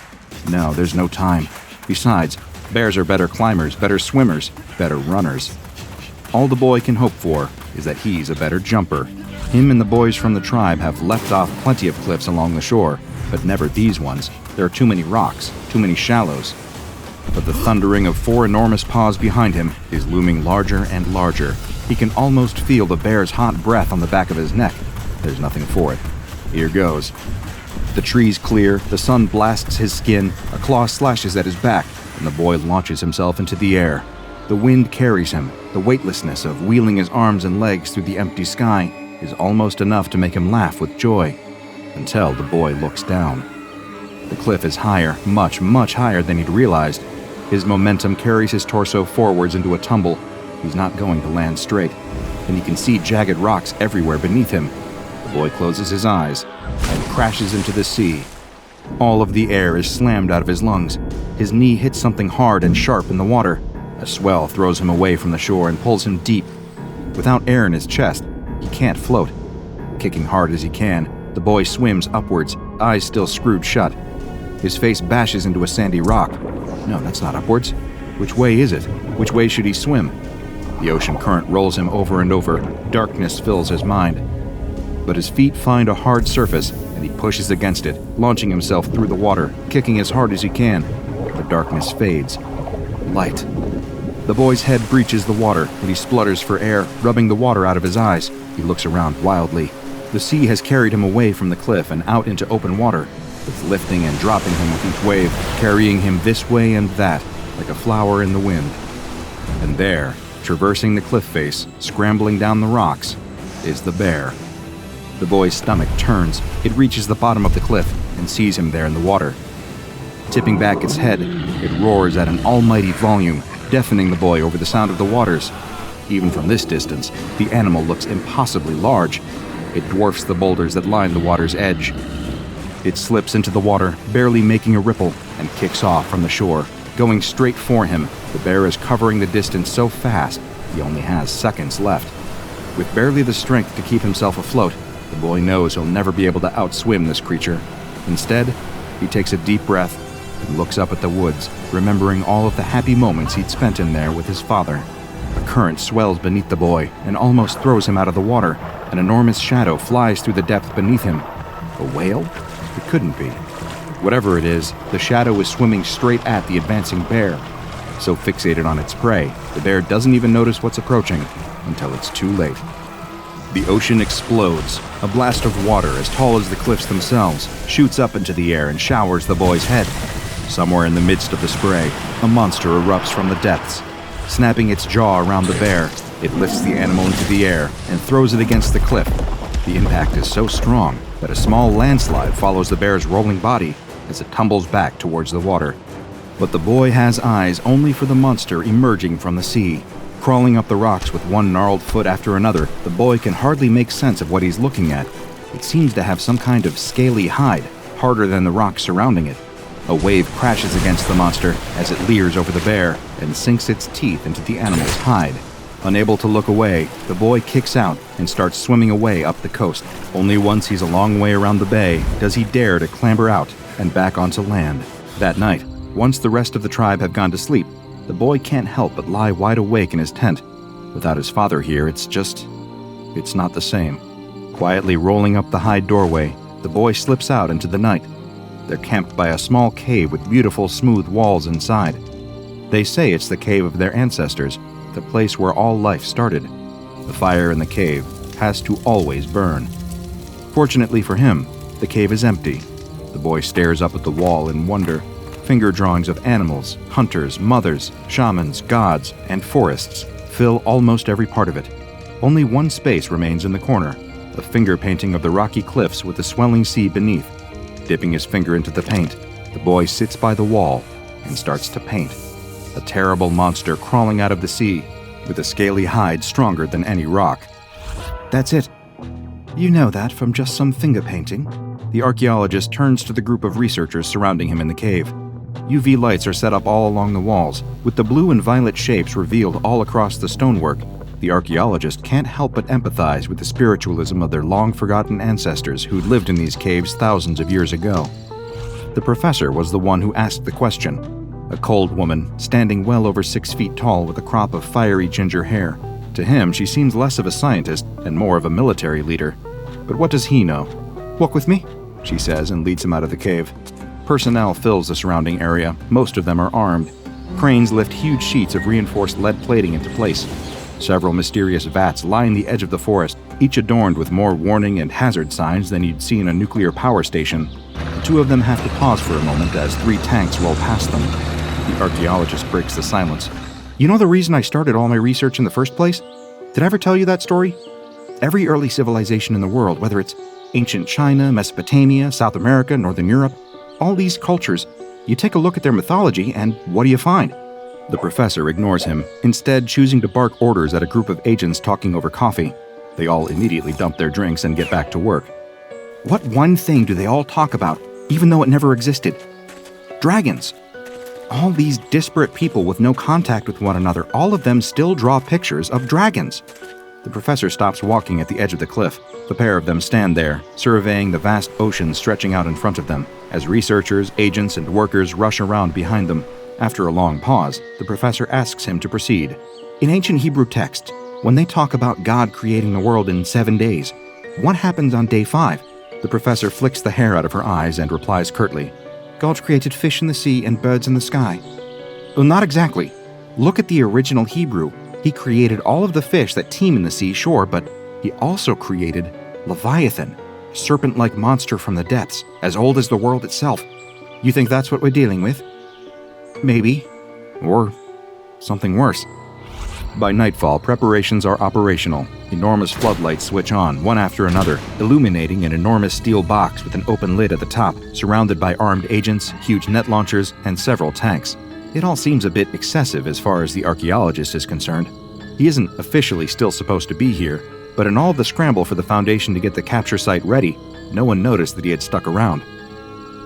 No, there's no time. Besides, bears are better climbers, better swimmers, better runners. All the boy can hope for is that he's a better jumper. Him and the boys from the tribe have leapt off plenty of cliffs along the shore, but never these ones. There are too many rocks, too many shallows. But the thundering of four enormous paws behind him is looming larger and larger. He can almost feel the bear's hot breath on the back of his neck. There's nothing for it. Here goes. The trees clear, the sun blasts his skin, a claw slashes at his back, and the boy launches himself into the air. The wind carries him. The weightlessness of wheeling his arms and legs through the empty sky is almost enough to make him laugh with joy, until the boy looks down. The cliff is higher, much, much higher than he'd realized. His momentum carries his torso forwards into a tumble. He's not going to land straight, and he can see jagged rocks everywhere beneath him. The boy closes his eyes and crashes into the sea. All of the air is slammed out of his lungs. His knee hits something hard and sharp in the water. A swell throws him away from the shore and pulls him deep. Without air in his chest, he can't float. Kicking hard as he can, the boy swims upwards, eyes still screwed shut. His face bashes into a sandy rock. No, that's not upwards. Which way is it? Which way should he swim? The ocean current rolls him over and over. Darkness fills his mind. But his feet find a hard surface, and he pushes against it, launching himself through the water, kicking as hard as he can. The darkness fades. Light. The boy's head breaches the water, and he splutters for air, rubbing the water out of his eyes. He looks around wildly. The sea has carried him away from the cliff and out into open water. It's lifting and dropping him with each wave, carrying him this way and that, like a flower in the wind. And there, traversing the cliff face, scrambling down the rocks, is the bear. The boy's stomach turns. It reaches the bottom of the cliff and sees him there in the water. Tipping back its head, it roars at an almighty volume, deafening the boy over the sound of the waters. Even from this distance, the animal looks impossibly large. It dwarfs the boulders that line the water's edge. It slips into the water, barely making a ripple, and kicks off from the shore. Going straight for him, the bear is covering the distance so fast, he only has seconds left. With barely the strength to keep himself afloat, the boy knows he'll never be able to outswim this creature. Instead, he takes a deep breath and looks up at the woods, remembering all of the happy moments he'd spent in there with his father. A current swells beneath the boy and almost throws him out of the water. An enormous shadow flies through the depth beneath him. A whale? It couldn't be. Whatever it is, the shadow is swimming straight at the advancing bear. So fixated on its prey, the bear doesn't even notice what's approaching until it's too late. The ocean explodes. A blast of water as tall as the cliffs themselves shoots up into the air and showers the boy's head. Somewhere in the midst of the spray, a monster erupts from the depths. Snapping its jaw around the bear, it lifts the animal into the air and throws it against the cliff. The impact is so strong that a small landslide follows the bear's rolling body as it tumbles back towards the water. But the boy has eyes only for the monster emerging from the sea. Crawling up the rocks with one gnarled foot after another, the boy can hardly make sense of what he's looking at. It seems to have some kind of scaly hide, harder than the rocks surrounding it. A wave crashes against the monster as it leers over the bear and sinks its teeth into the animal's hide. Unable to look away, the boy kicks out and starts swimming away up the coast. Only once he's a long way around the bay does he dare to clamber out and back onto land. That night, once the rest of the tribe have gone to sleep, the boy can't help but lie wide awake in his tent. Without his father here, it's not the same. Quietly rolling up the hide doorway, the boy slips out into the night. They're camped by a small cave with beautiful smooth walls inside. They say it's the cave of their ancestors, the place where all life started. The fire in the cave has to always burn. Fortunately for him, the cave is empty. The boy stares up at the wall in wonder. Finger drawings of animals, hunters, mothers, shamans, gods, and forests fill almost every part of it. Only one space remains in the corner, a finger painting of the rocky cliffs with the swelling sea beneath. Dipping his finger into the paint, the boy sits by the wall and starts to paint. A terrible monster crawling out of the sea, with a scaly hide stronger than any rock. That's it. You know that from just some finger painting. The archaeologist turns to the group of researchers surrounding him in the cave. UV lights are set up all along the walls, with the blue and violet shapes revealed all across the stonework. The archaeologist can't help but empathize with the spiritualism of their long-forgotten ancestors who'd lived in these caves thousands of years ago. The professor was the one who asked the question, a cold woman standing well over 6 feet tall with a crop of fiery ginger hair. To him, she seems less of a scientist and more of a military leader. But what does he know? "Walk with me," she says and leads him out of the cave. Personnel fills the surrounding area. Most of them are armed. Cranes lift huge sheets of reinforced lead plating into place. Several mysterious vats line the edge of the forest, each adorned with more warning and hazard signs than you'd see in a nuclear power station. The two of them have to pause for a moment as 3 tanks roll past them. The archaeologist breaks the silence. "You know the reason I started all my research in the first place? Did I ever tell you that story? Every early civilization in the world, whether it's ancient China, Mesopotamia, South America, Northern Europe, all these cultures, you take a look at their mythology and what do you find?" The professor ignores him, instead choosing to bark orders at a group of agents talking over coffee. They all immediately dump their drinks and get back to work. What one thing do they all talk about, even though it never existed? Dragons. All these disparate people with no contact with one another, all of them still draw pictures of dragons. The professor stops walking at the edge of the cliff. The pair of them stand there, surveying the vast ocean stretching out in front of them, as researchers, agents, and workers rush around behind them. After a long pause, the professor asks him to proceed. In ancient Hebrew texts, when they talk about God creating the world in 7 days, what happens on day 5? The professor flicks the hair out of her eyes and replies curtly, "God created fish in the sea and birds in the sky." Well, not exactly. Look at the original Hebrew. He created all of the fish that teem in the sea, sure, but he also created Leviathan, a serpent-like monster from the depths, as old as the world itself. You think that's what we're dealing with? Maybe. Or something worse. By nightfall, preparations are operational. Enormous floodlights switch on, one after another, illuminating an enormous steel box with an open lid at the top, surrounded by armed agents, huge net launchers, and several tanks. It all seems a bit excessive as far as the archaeologist is concerned. He isn't officially still supposed to be here, but in all of the scramble for the Foundation to get the capture site ready, no one noticed that he had stuck around.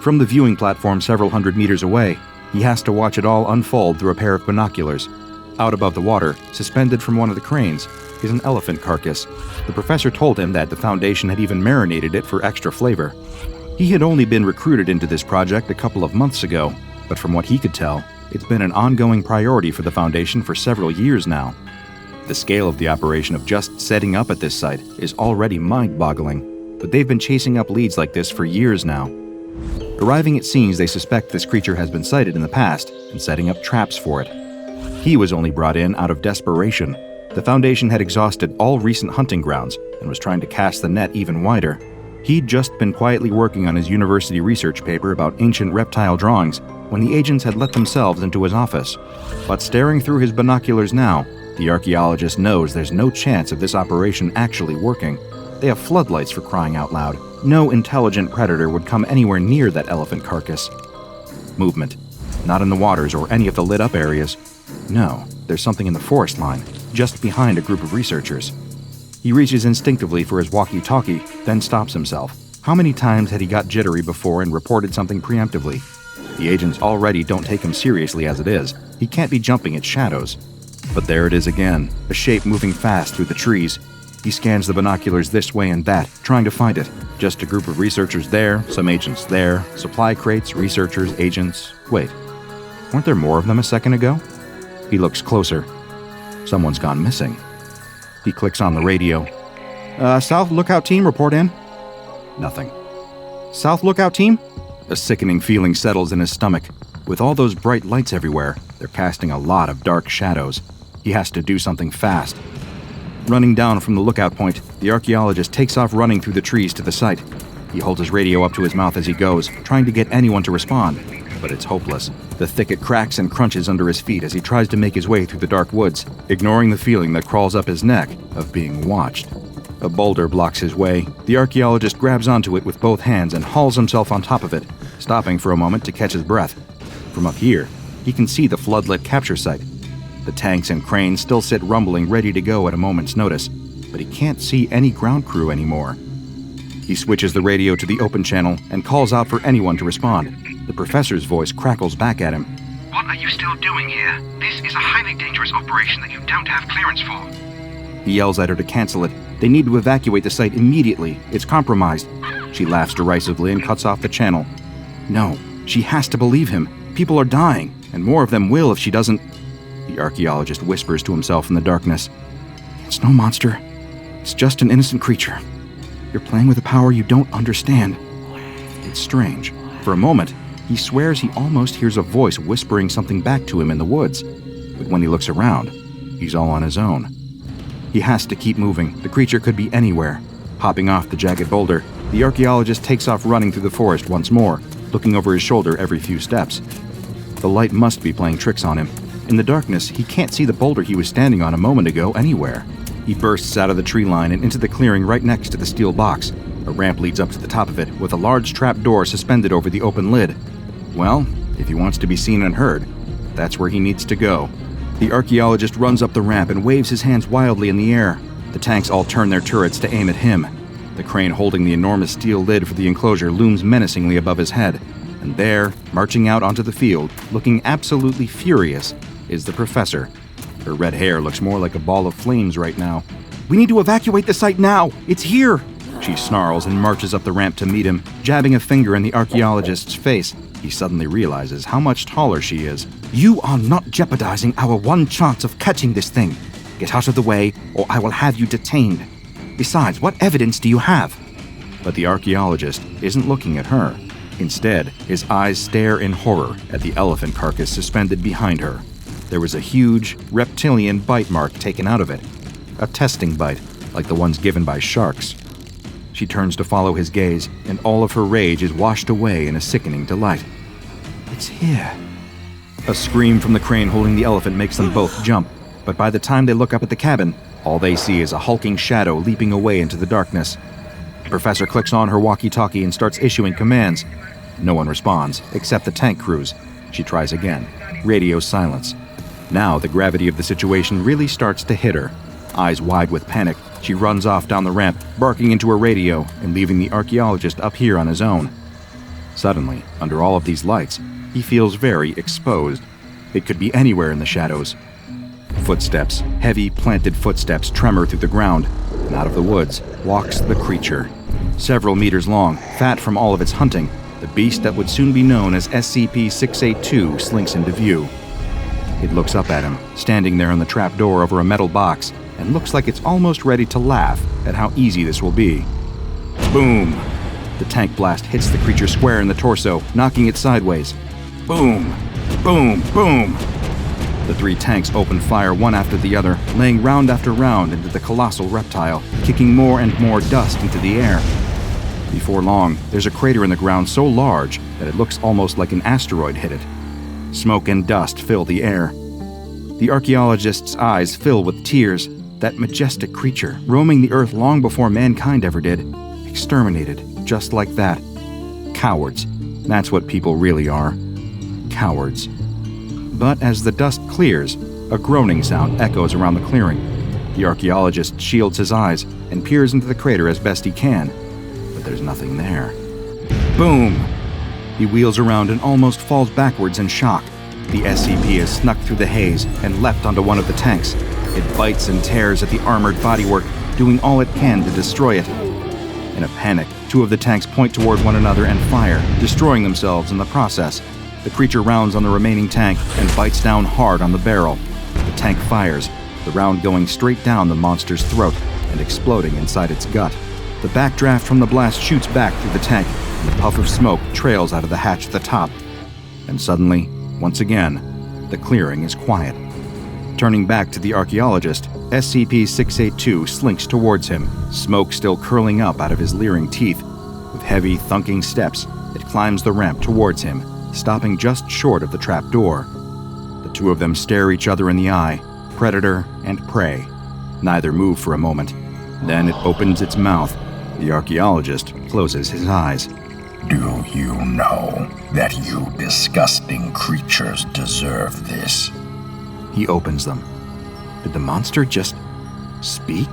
From the viewing platform several hundred meters away, he has to watch it all unfold through a pair of binoculars. Out above the water, suspended from one of the cranes, is an elephant carcass. The professor told him that the Foundation had even marinated it for extra flavor. He had only been recruited into this project a couple of months ago, but from what he could tell, it's been an ongoing priority for the Foundation for several years now. The scale of the operation of just setting up at this site is already mind-boggling, but they've been chasing up leads like this for years now. Arriving at scenes, they suspect this creature has been sighted in the past and setting up traps for it. He was only brought in out of desperation. The Foundation had exhausted all recent hunting grounds, and was trying to cast the net even wider. He'd just been quietly working on his university research paper about ancient reptile drawings when the agents had let themselves into his office. But staring through his binoculars now, the archaeologist knows there's no chance of this operation actually working. They have floodlights, for crying out loud. No intelligent predator would come anywhere near that elephant carcass. Movement. Not in the waters or any of the lit-up areas. No, there's something in the forest line, just behind a group of researchers. He reaches instinctively for his walkie-talkie, then stops himself. How many times had he got jittery before and reported something preemptively? The agents already don't take him seriously as it is. He can't be jumping at shadows. But there it is again, a shape moving fast through the trees. He scans the binoculars this way and that, trying to find it. Just a group of researchers there, some agents there, supply crates, researchers, agents. Wait, weren't there more of them a second ago? He looks closer. Someone's gone missing. He clicks on the radio. South Lookout Team, report in. Nothing. South Lookout Team? A sickening feeling settles in his stomach. With all those bright lights everywhere, they're casting a lot of dark shadows. He has to do something fast. Running down from the lookout point, the archaeologist takes off running through the trees to the site. He holds his radio up to his mouth as he goes, trying to get anyone to respond. But it's hopeless. The thicket cracks and crunches under his feet as he tries to make his way through the dark woods, ignoring the feeling that crawls up his neck of being watched. A boulder blocks his way. The archaeologist grabs onto it with both hands and hauls himself on top of it, stopping for a moment to catch his breath. From up here, he can see the floodlit capture site. The tanks and cranes still sit rumbling, ready to go at a moment's notice, but he can't see any ground crew anymore. He switches the radio to the open channel and calls out for anyone to respond. The professor's voice crackles back at him. What are you still doing here? This is a highly dangerous operation that you don't have clearance for. He yells at her to cancel it. They need to evacuate the site immediately. It's compromised. She laughs derisively and cuts off the channel. No, she has to believe him. People are dying, and more of them will if she doesn't. The archaeologist whispers to himself in the darkness. It's no monster. It's just an innocent creature. You're playing with a power you don't understand. It's strange. For a moment, he swears he almost hears a voice whispering something back to him in the woods. But when he looks around, he's all on his own. He has to keep moving. The creature could be anywhere. Hopping off the jagged boulder, the archaeologist takes off running through the forest once more, looking over his shoulder every few steps. The light must be playing tricks on him. In the darkness, he can't see the boulder he was standing on a moment ago anywhere. He bursts out of the tree line and into the clearing right next to the steel box. A ramp leads up to the top of it, with a large trap door suspended over the open lid. Well, if he wants to be seen and heard, that's where he needs to go. The archaeologist runs up the ramp and waves his hands wildly in the air. The tanks all turn their turrets to aim at him. The crane holding the enormous steel lid for the enclosure looms menacingly above his head. And there, marching out onto the field, looking absolutely furious, is the professor. Her red hair looks more like a ball of flames right now. We need to evacuate the site now! It's here! She snarls and marches up the ramp to meet him, jabbing a finger in the archaeologist's face. He suddenly realizes how much taller she is. You are not jeopardizing our one chance of catching this thing. Get out of the way, or I will have you detained. Besides, what evidence do you have? But the archaeologist isn't looking at her. Instead, his eyes stare in horror at the elephant carcass suspended behind her. There was a huge, reptilian bite mark taken out of it. A testing bite, like the ones given by sharks. She turns to follow his gaze, and all of her rage is washed away in a sickening delight. It's here. A scream from the crane holding the elephant makes them both jump, but by the time they look up at the cabin, all they see is a hulking shadow leaping away into the darkness. The professor clicks on her walkie-talkie and starts issuing commands. No one responds, except the tank crews. She tries again. Radio silence. Now the gravity of the situation really starts to hit her. Eyes wide with panic, she runs off down the ramp, barking into her radio and leaving the archaeologist up here on his own. Suddenly, under all of these lights, he feels very exposed. It could be anywhere in the shadows. Footsteps, heavy, planted footsteps tremor through the ground, and out of the woods walks the creature. Several meters long, fat from all of its hunting, the beast that would soon be known as SCP-682 slinks into view. It looks up at him, standing there on the trap door over a metal box, and looks like it's almost ready to laugh at how easy this will be. Boom! The tank blast hits the creature square in the torso, knocking it sideways. Boom! Boom! Boom! The 3 tanks open fire one after the other, laying round after round into the colossal reptile, kicking more and more dust into the air. Before long, there's a crater in the ground so large that it looks almost like an asteroid hit it. Smoke and dust fill the air. The archaeologist's eyes fill with tears. That majestic creature, roaming the earth long before mankind ever did, exterminated just like that. Cowards. That's what people really are. Cowards. But as the dust clears, a groaning sound echoes around the clearing. The archaeologist shields his eyes and peers into the crater as best he can, but there's nothing there. Boom! He wheels around and almost falls backwards in shock. The SCP has snuck through the haze and leapt onto one of the tanks. It bites and tears at the armored bodywork, doing all it can to destroy it. In a panic, 2 of the tanks point toward one another and fire, destroying themselves in the process. The creature rounds on the remaining tank and bites down hard on the barrel. The tank fires, the round going straight down the monster's throat and exploding inside its gut. The backdraft from the blast shoots back through the tank, and a puff of smoke trails out of the hatch at the top. And suddenly, once again, the clearing is quiet. Turning back to the archaeologist, SCP-682 slinks towards him, smoke still curling up out of his leering teeth. With heavy, thunking steps, it climbs the ramp towards him, stopping just short of the trap door. The 2 of them stare each other in the eye, predator and prey. Neither move for a moment. Then it opens its mouth. The archaeologist closes his eyes. Do you know that you disgusting creatures deserve this? He opens them. Did the monster just speak?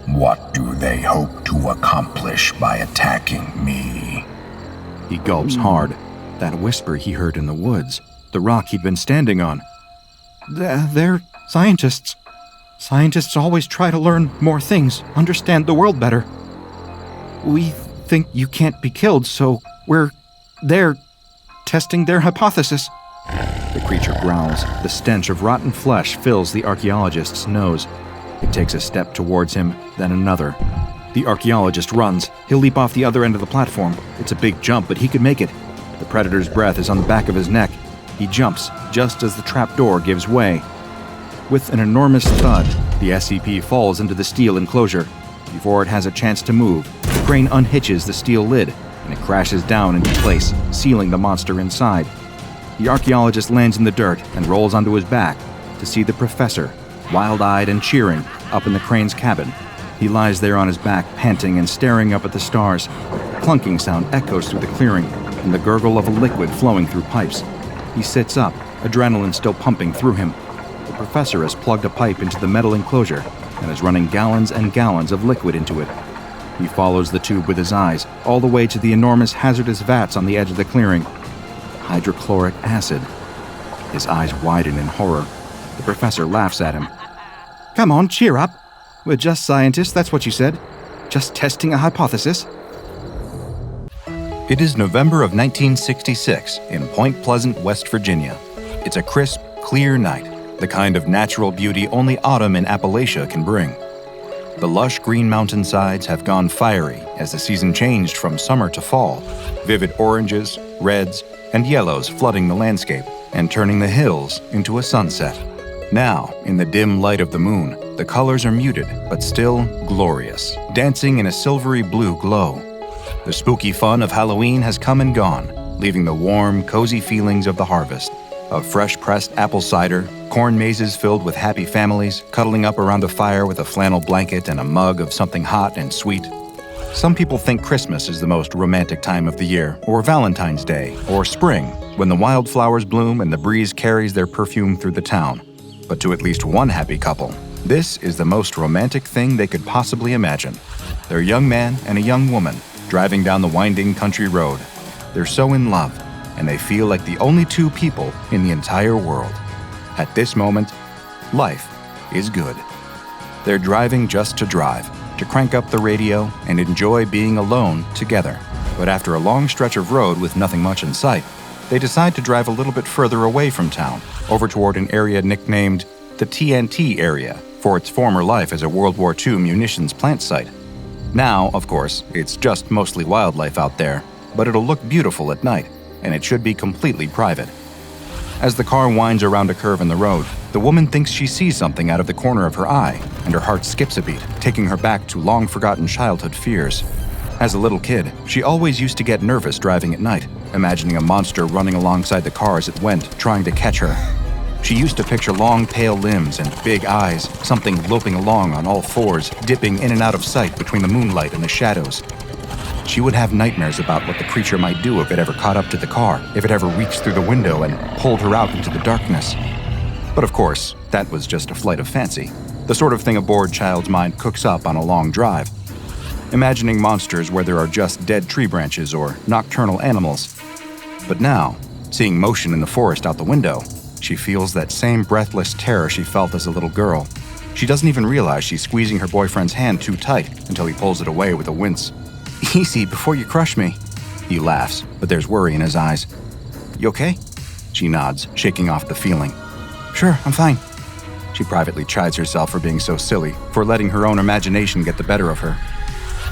What do they hope to accomplish by attacking me? He gulps hard. That whisper he heard in the woods, the rock he'd been standing on. They're scientists. Scientists always try to learn more things, understand the world better. We think you can't be killed, so they're testing their hypothesis. The creature growls. The stench of rotten flesh fills the archaeologist's nose. It takes a step towards him, then another. The archaeologist runs. He'll leap off the other end of the platform. It's a big jump, but he could make it. The predator's breath is on the back of his neck. He jumps just as the trapdoor gives way. With an enormous thud, the SCP falls into the steel enclosure. Before it has a chance to move, the crane unhitches the steel lid, and it crashes down into place, sealing the monster inside. The archaeologist lands in the dirt and rolls onto his back to see the professor, wild-eyed and cheering, up in the crane's cabin. He lies there on his back, panting and staring up at the stars. A clunking sound echoes through the clearing, and the gurgle of a liquid flowing through pipes. He sits up, adrenaline still pumping through him. The professor has plugged a pipe into the metal enclosure and is running gallons and gallons of liquid into it. He follows the tube with his eyes, all the way to the enormous hazardous vats on the edge of the clearing. Hydrochloric acid. His eyes widen in horror. The professor laughs at him. Come on, cheer up. We're just scientists, that's what you said. Just testing a hypothesis. It is November of 1966 in Point Pleasant, West Virginia. It's a crisp, clear night, the kind of natural beauty only autumn in Appalachia can bring. The lush green mountainsides have gone fiery as the season changed from summer to fall, vivid oranges, reds, and yellows flooding the landscape and turning the hills into a sunset. Now, in the dim light of the moon, the colors are muted but still glorious, dancing in a silvery blue glow. The spooky fun of Halloween has come and gone, leaving the warm, cozy feelings of the harvest, of fresh-pressed apple cider, corn mazes filled with happy families, cuddling up around a fire with a flannel blanket and a mug of something hot and sweet. Some people think Christmas is the most romantic time of the year, or Valentine's Day, or spring, when the wildflowers bloom and the breeze carries their perfume through the town. But to at least one happy couple, this is the most romantic thing they could possibly imagine. They're a young man and a young woman, driving down the winding country road. They're so in love, and they feel like the only two people in the entire world. At this moment, life is good. They're driving just to drive, to crank up the radio and enjoy being alone together. But after a long stretch of road with nothing much in sight, they decide to drive a little bit further away from town, over toward an area nicknamed the TNT area, for its former life as a World War II munitions plant site. Now, of course, it's just mostly wildlife out there, but it'll look beautiful at night, and it should be completely private. As the car winds around a curve in the road, the woman thinks she sees something out of the corner of her eye, and her heart skips a beat, taking her back to long-forgotten childhood fears. As a little kid, she always used to get nervous driving at night, imagining a monster running alongside the car as it went, trying to catch her. She used to picture long, pale limbs and big eyes, something loping along on all fours, dipping in and out of sight between the moonlight and the shadows. She would have nightmares about what the creature might do if it ever caught up to the car, if it ever reached through the window and pulled her out into the darkness. But of course, that was just a flight of fancy, the sort of thing a bored child's mind cooks up on a long drive. Imagining monsters where there are just dead tree branches or nocturnal animals. But now, seeing motion in the forest out the window, she feels that same breathless terror she felt as a little girl. She doesn't even realize she's squeezing her boyfriend's hand too tight until he pulls it away with a wince. "Easy, before you crush me." He laughs, but there's worry in his eyes. "You okay?" She nods, shaking off the feeling. "Sure, I'm fine." She privately chides herself for being so silly, for letting her own imagination get the better of her.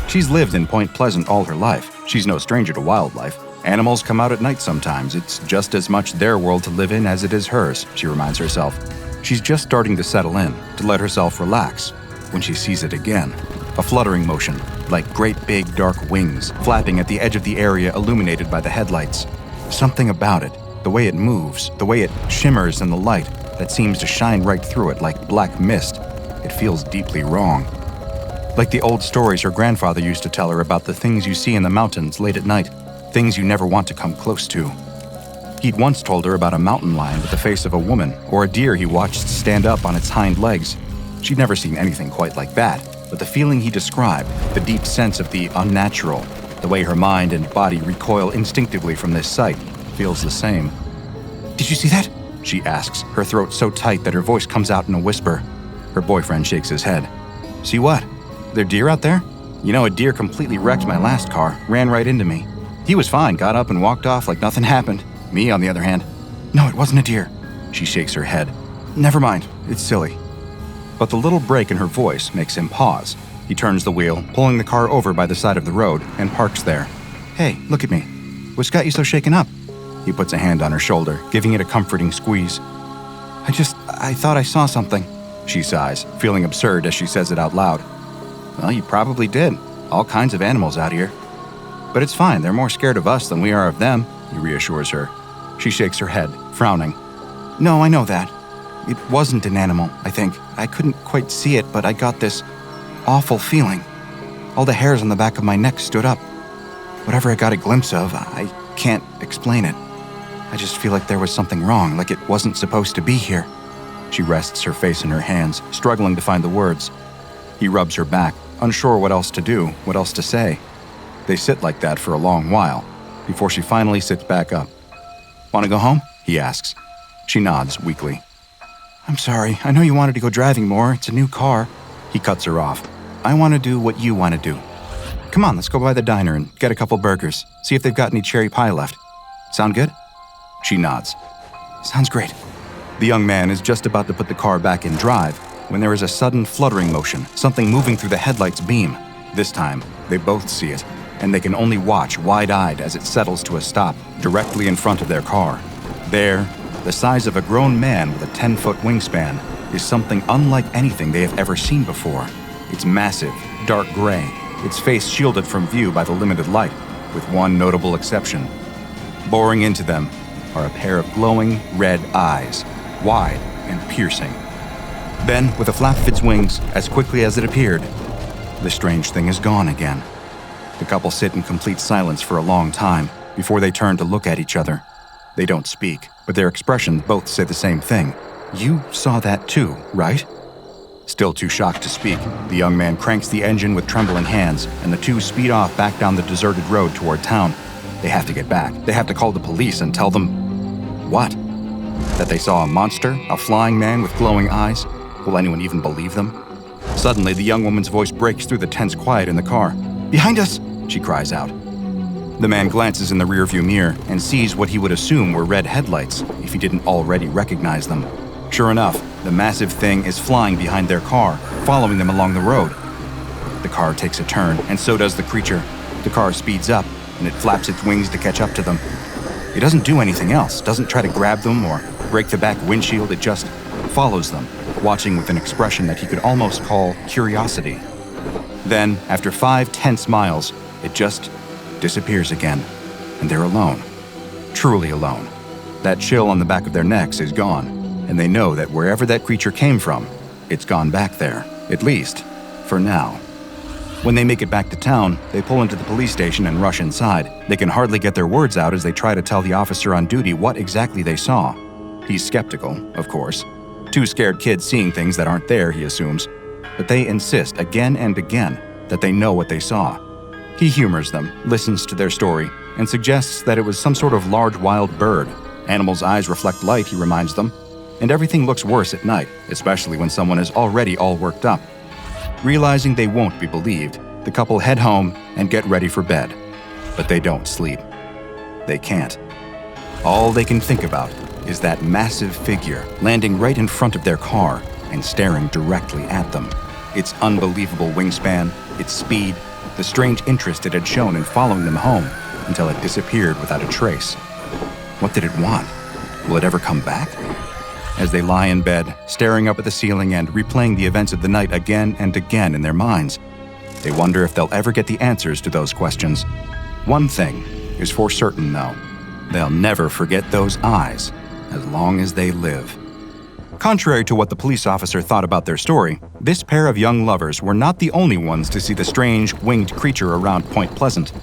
She's lived in Point Pleasant all her life. She's no stranger to wildlife. Animals come out at night sometimes. It's just as much their world to live in as it is hers, she reminds herself. She's just starting to settle in, to let herself relax, when she sees it again. A fluttering motion, like great big dark wings, flapping at the edge of the area illuminated by the headlights. Something about it, the way it moves, the way it shimmers in the light, that seems to shine right through it like black mist. It feels deeply wrong. Like the old stories her grandfather used to tell her about the things you see in the mountains late at night, things you never want to come close to. He'd once told her about a mountain lion with the face of a woman, or a deer he watched stand up on its hind legs. She'd never seen anything quite like that, but the feeling he described, the deep sense of the unnatural, the way her mind and body recoil instinctively from this sight, feels the same. "Did you see that?" she asks, her throat so tight that her voice comes out in a whisper. Her boyfriend shakes his head. "See what? There deer out there? You know, a deer completely wrecked my last car, ran right into me. He was fine, got up and walked off like nothing happened. Me, on the other hand, no, it wasn't a deer." She shakes her head. "Never mind, it's silly." But the little break in her voice makes him pause. He turns the wheel, pulling the car over by the side of the road, and parks there. "Hey, look at me. What's got you so shaken up?" He puts a hand on her shoulder, giving it a comforting squeeze. I thought I saw something," she sighs, feeling absurd as she says it out loud. "Well, you probably did. All kinds of animals out here. But it's fine, they're more scared of us than we are of them," he reassures her. She shakes her head, frowning. "No, I know that. It wasn't an animal, I think. I couldn't quite see it, but I got this awful feeling. All the hairs on the back of my neck stood up. Whatever I got a glimpse of, I can't explain it. I just feel like there was something wrong, like it wasn't supposed to be here." She rests her face in her hands, struggling to find the words. He rubs her back, unsure what else to do, what else to say. They sit like that for a long while, before she finally sits back up. "Want to go home?" he asks. She nods weakly. "I'm sorry, I know you wanted to go driving more, it's a new car." He cuts her off. "I want to do what you want to do. Come on, let's go by the diner and get a couple burgers, see if they've got any cherry pie left. Sound good?" She nods. "Sounds great." The young man is just about to put the car back in drive when there is a sudden fluttering motion, something moving through the headlight's beam. This time, they both see it, and they can only watch wide-eyed as it settles to a stop directly in front of their car. There, the size of a grown man with a 10-foot wingspan, is something unlike anything they have ever seen before. It's massive, dark gray, its face shielded from view by the limited light, with one notable exception. Boring into them are a pair of glowing red eyes, wide and piercing. Then, with a flap of its wings, as quickly as it appeared, the strange thing is gone again. The couple sit in complete silence for a long time before they turn to look at each other. They don't speak, but their expressions both say the same thing. "You saw that too, right?" Still too shocked to speak, the young man cranks the engine with trembling hands, and the two speed off back down the deserted road toward town. They have to get back. They have to call the police and tell them... What? That they saw a monster, a flying man with glowing eyes? Will anyone even believe them? Suddenly, the young woman's voice breaks through the tense quiet in the car. "Behind us!" she cries out. The man glances in the rearview mirror and sees what he would assume were red headlights, if he didn't already recognize them. Sure enough, the massive thing is flying behind their car, following them along the road. The car takes a turn, and so does the creature. The car speeds up, and it flaps its wings to catch up to them. It doesn't do anything else, doesn't try to grab them or break the back windshield, it just follows them, watching with an expression that he could almost call curiosity. Then, after 5 tense miles, it just disappears again, and they're alone. Truly alone. That chill on the back of their necks is gone, and they know that wherever that creature came from, it's gone back there, at least for now. When they make it back to town, they pull into the police station and rush inside. They can hardly get their words out as they try to tell the officer on duty what exactly they saw. He's skeptical, of course. 2 scared kids seeing things that aren't there, he assumes. But they insist again and again that they know what they saw. He humors them, listens to their story, and suggests that it was some sort of large wild bird. Animals' eyes reflect light, he reminds them, and everything looks worse at night, especially when someone is already all worked up. Realizing they won't be believed, the couple head home and get ready for bed. But they don't sleep. They can't. All they can think about is that massive figure landing right in front of their car and staring directly at them. Its unbelievable wingspan, its speed, the strange interest it had shown in following them home until it disappeared without a trace. What did it want? Will it ever come back? As they lie in bed, staring up at the ceiling and replaying the events of the night again and again in their minds, they wonder if they'll ever get the answers to those questions. One thing is for certain, though. They'll never forget those eyes as long as they live. Contrary to what the police officer thought about their story, this pair of young lovers were not the only ones to see the strange, winged creature around Point Pleasant.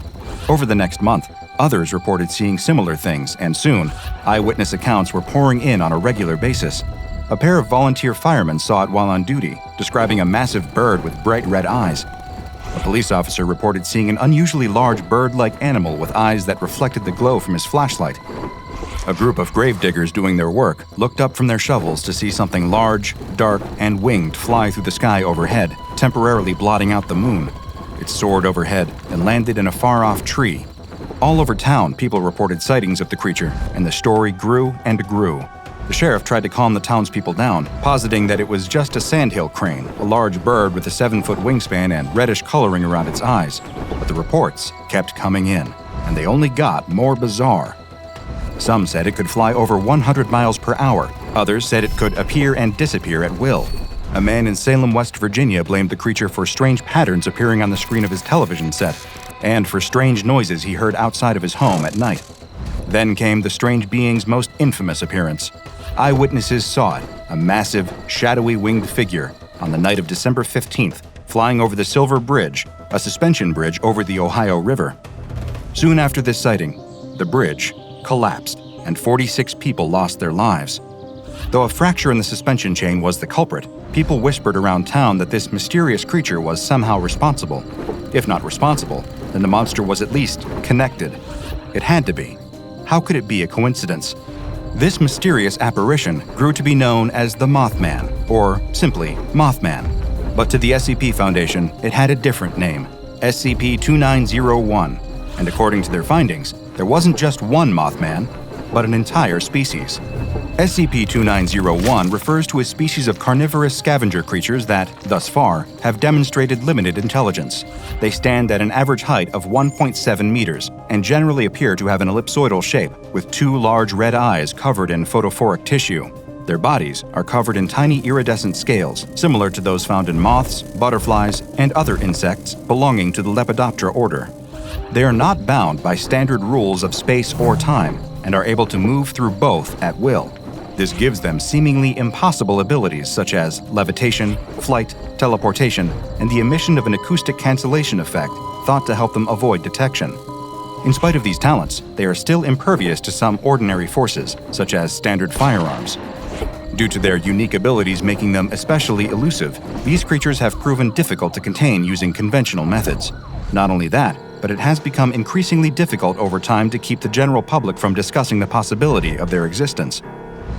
Over the next month, others reported seeing similar things, and soon, eyewitness accounts were pouring in on a regular basis. A pair of volunteer firemen saw it while on duty, describing a massive bird with bright red eyes. A police officer reported seeing an unusually large bird-like animal with eyes that reflected the glow from his flashlight. A group of gravediggers doing their work looked up from their shovels to see something large, dark, and winged fly through the sky overhead, temporarily blotting out the moon. It soared overhead and landed in a far-off tree. All over town, people reported sightings of the creature, and the story grew and grew. The sheriff tried to calm the townspeople down, positing that it was just a sandhill crane, a large bird with a 7-foot wingspan and reddish coloring around its eyes. But the reports kept coming in, and they only got more bizarre. Some said it could fly over 100 miles per hour. Others said it could appear and disappear at will. A man in Salem, West Virginia blamed the creature for strange patterns appearing on the screen of his television set, and for strange noises he heard outside of his home at night. Then came the strange being's most infamous appearance. Eyewitnesses saw it, a massive, shadowy winged figure, on the night of December 15th, flying over the Silver Bridge, a suspension bridge over the Ohio River. Soon after this sighting, the bridge collapsed, and 46 people lost their lives. Though a fracture in the suspension chain was the culprit, people whispered around town that this mysterious creature was somehow responsible. If not responsible, then the monster was at least connected. It had to be. How could it be a coincidence? This mysterious apparition grew to be known as the Mothman, or simply Mothman. But to the SCP Foundation, it had a different name, SCP-2901, and according to their findings, there wasn't just one Mothman, but an entire species. SCP-2901 refers to a species of carnivorous scavenger creatures that, thus far, have demonstrated limited intelligence. They stand at an average height of 1.7 meters and generally appear to have an ellipsoidal shape, with 2 large red eyes covered in photophoric tissue. Their bodies are covered in tiny iridescent scales, similar to those found in moths, butterflies, and other insects belonging to the Lepidoptera order. They are not bound by standard rules of space or time, and are able to move through both at will. This gives them seemingly impossible abilities such as levitation, flight, teleportation, and the emission of an acoustic cancellation effect thought to help them avoid detection. In spite of these talents, they are still impervious to some ordinary forces, such as standard firearms. Due to their unique abilities making them especially elusive, these creatures have proven difficult to contain using conventional methods. Not only that, but it has become increasingly difficult over time to keep the general public from discussing the possibility of their existence.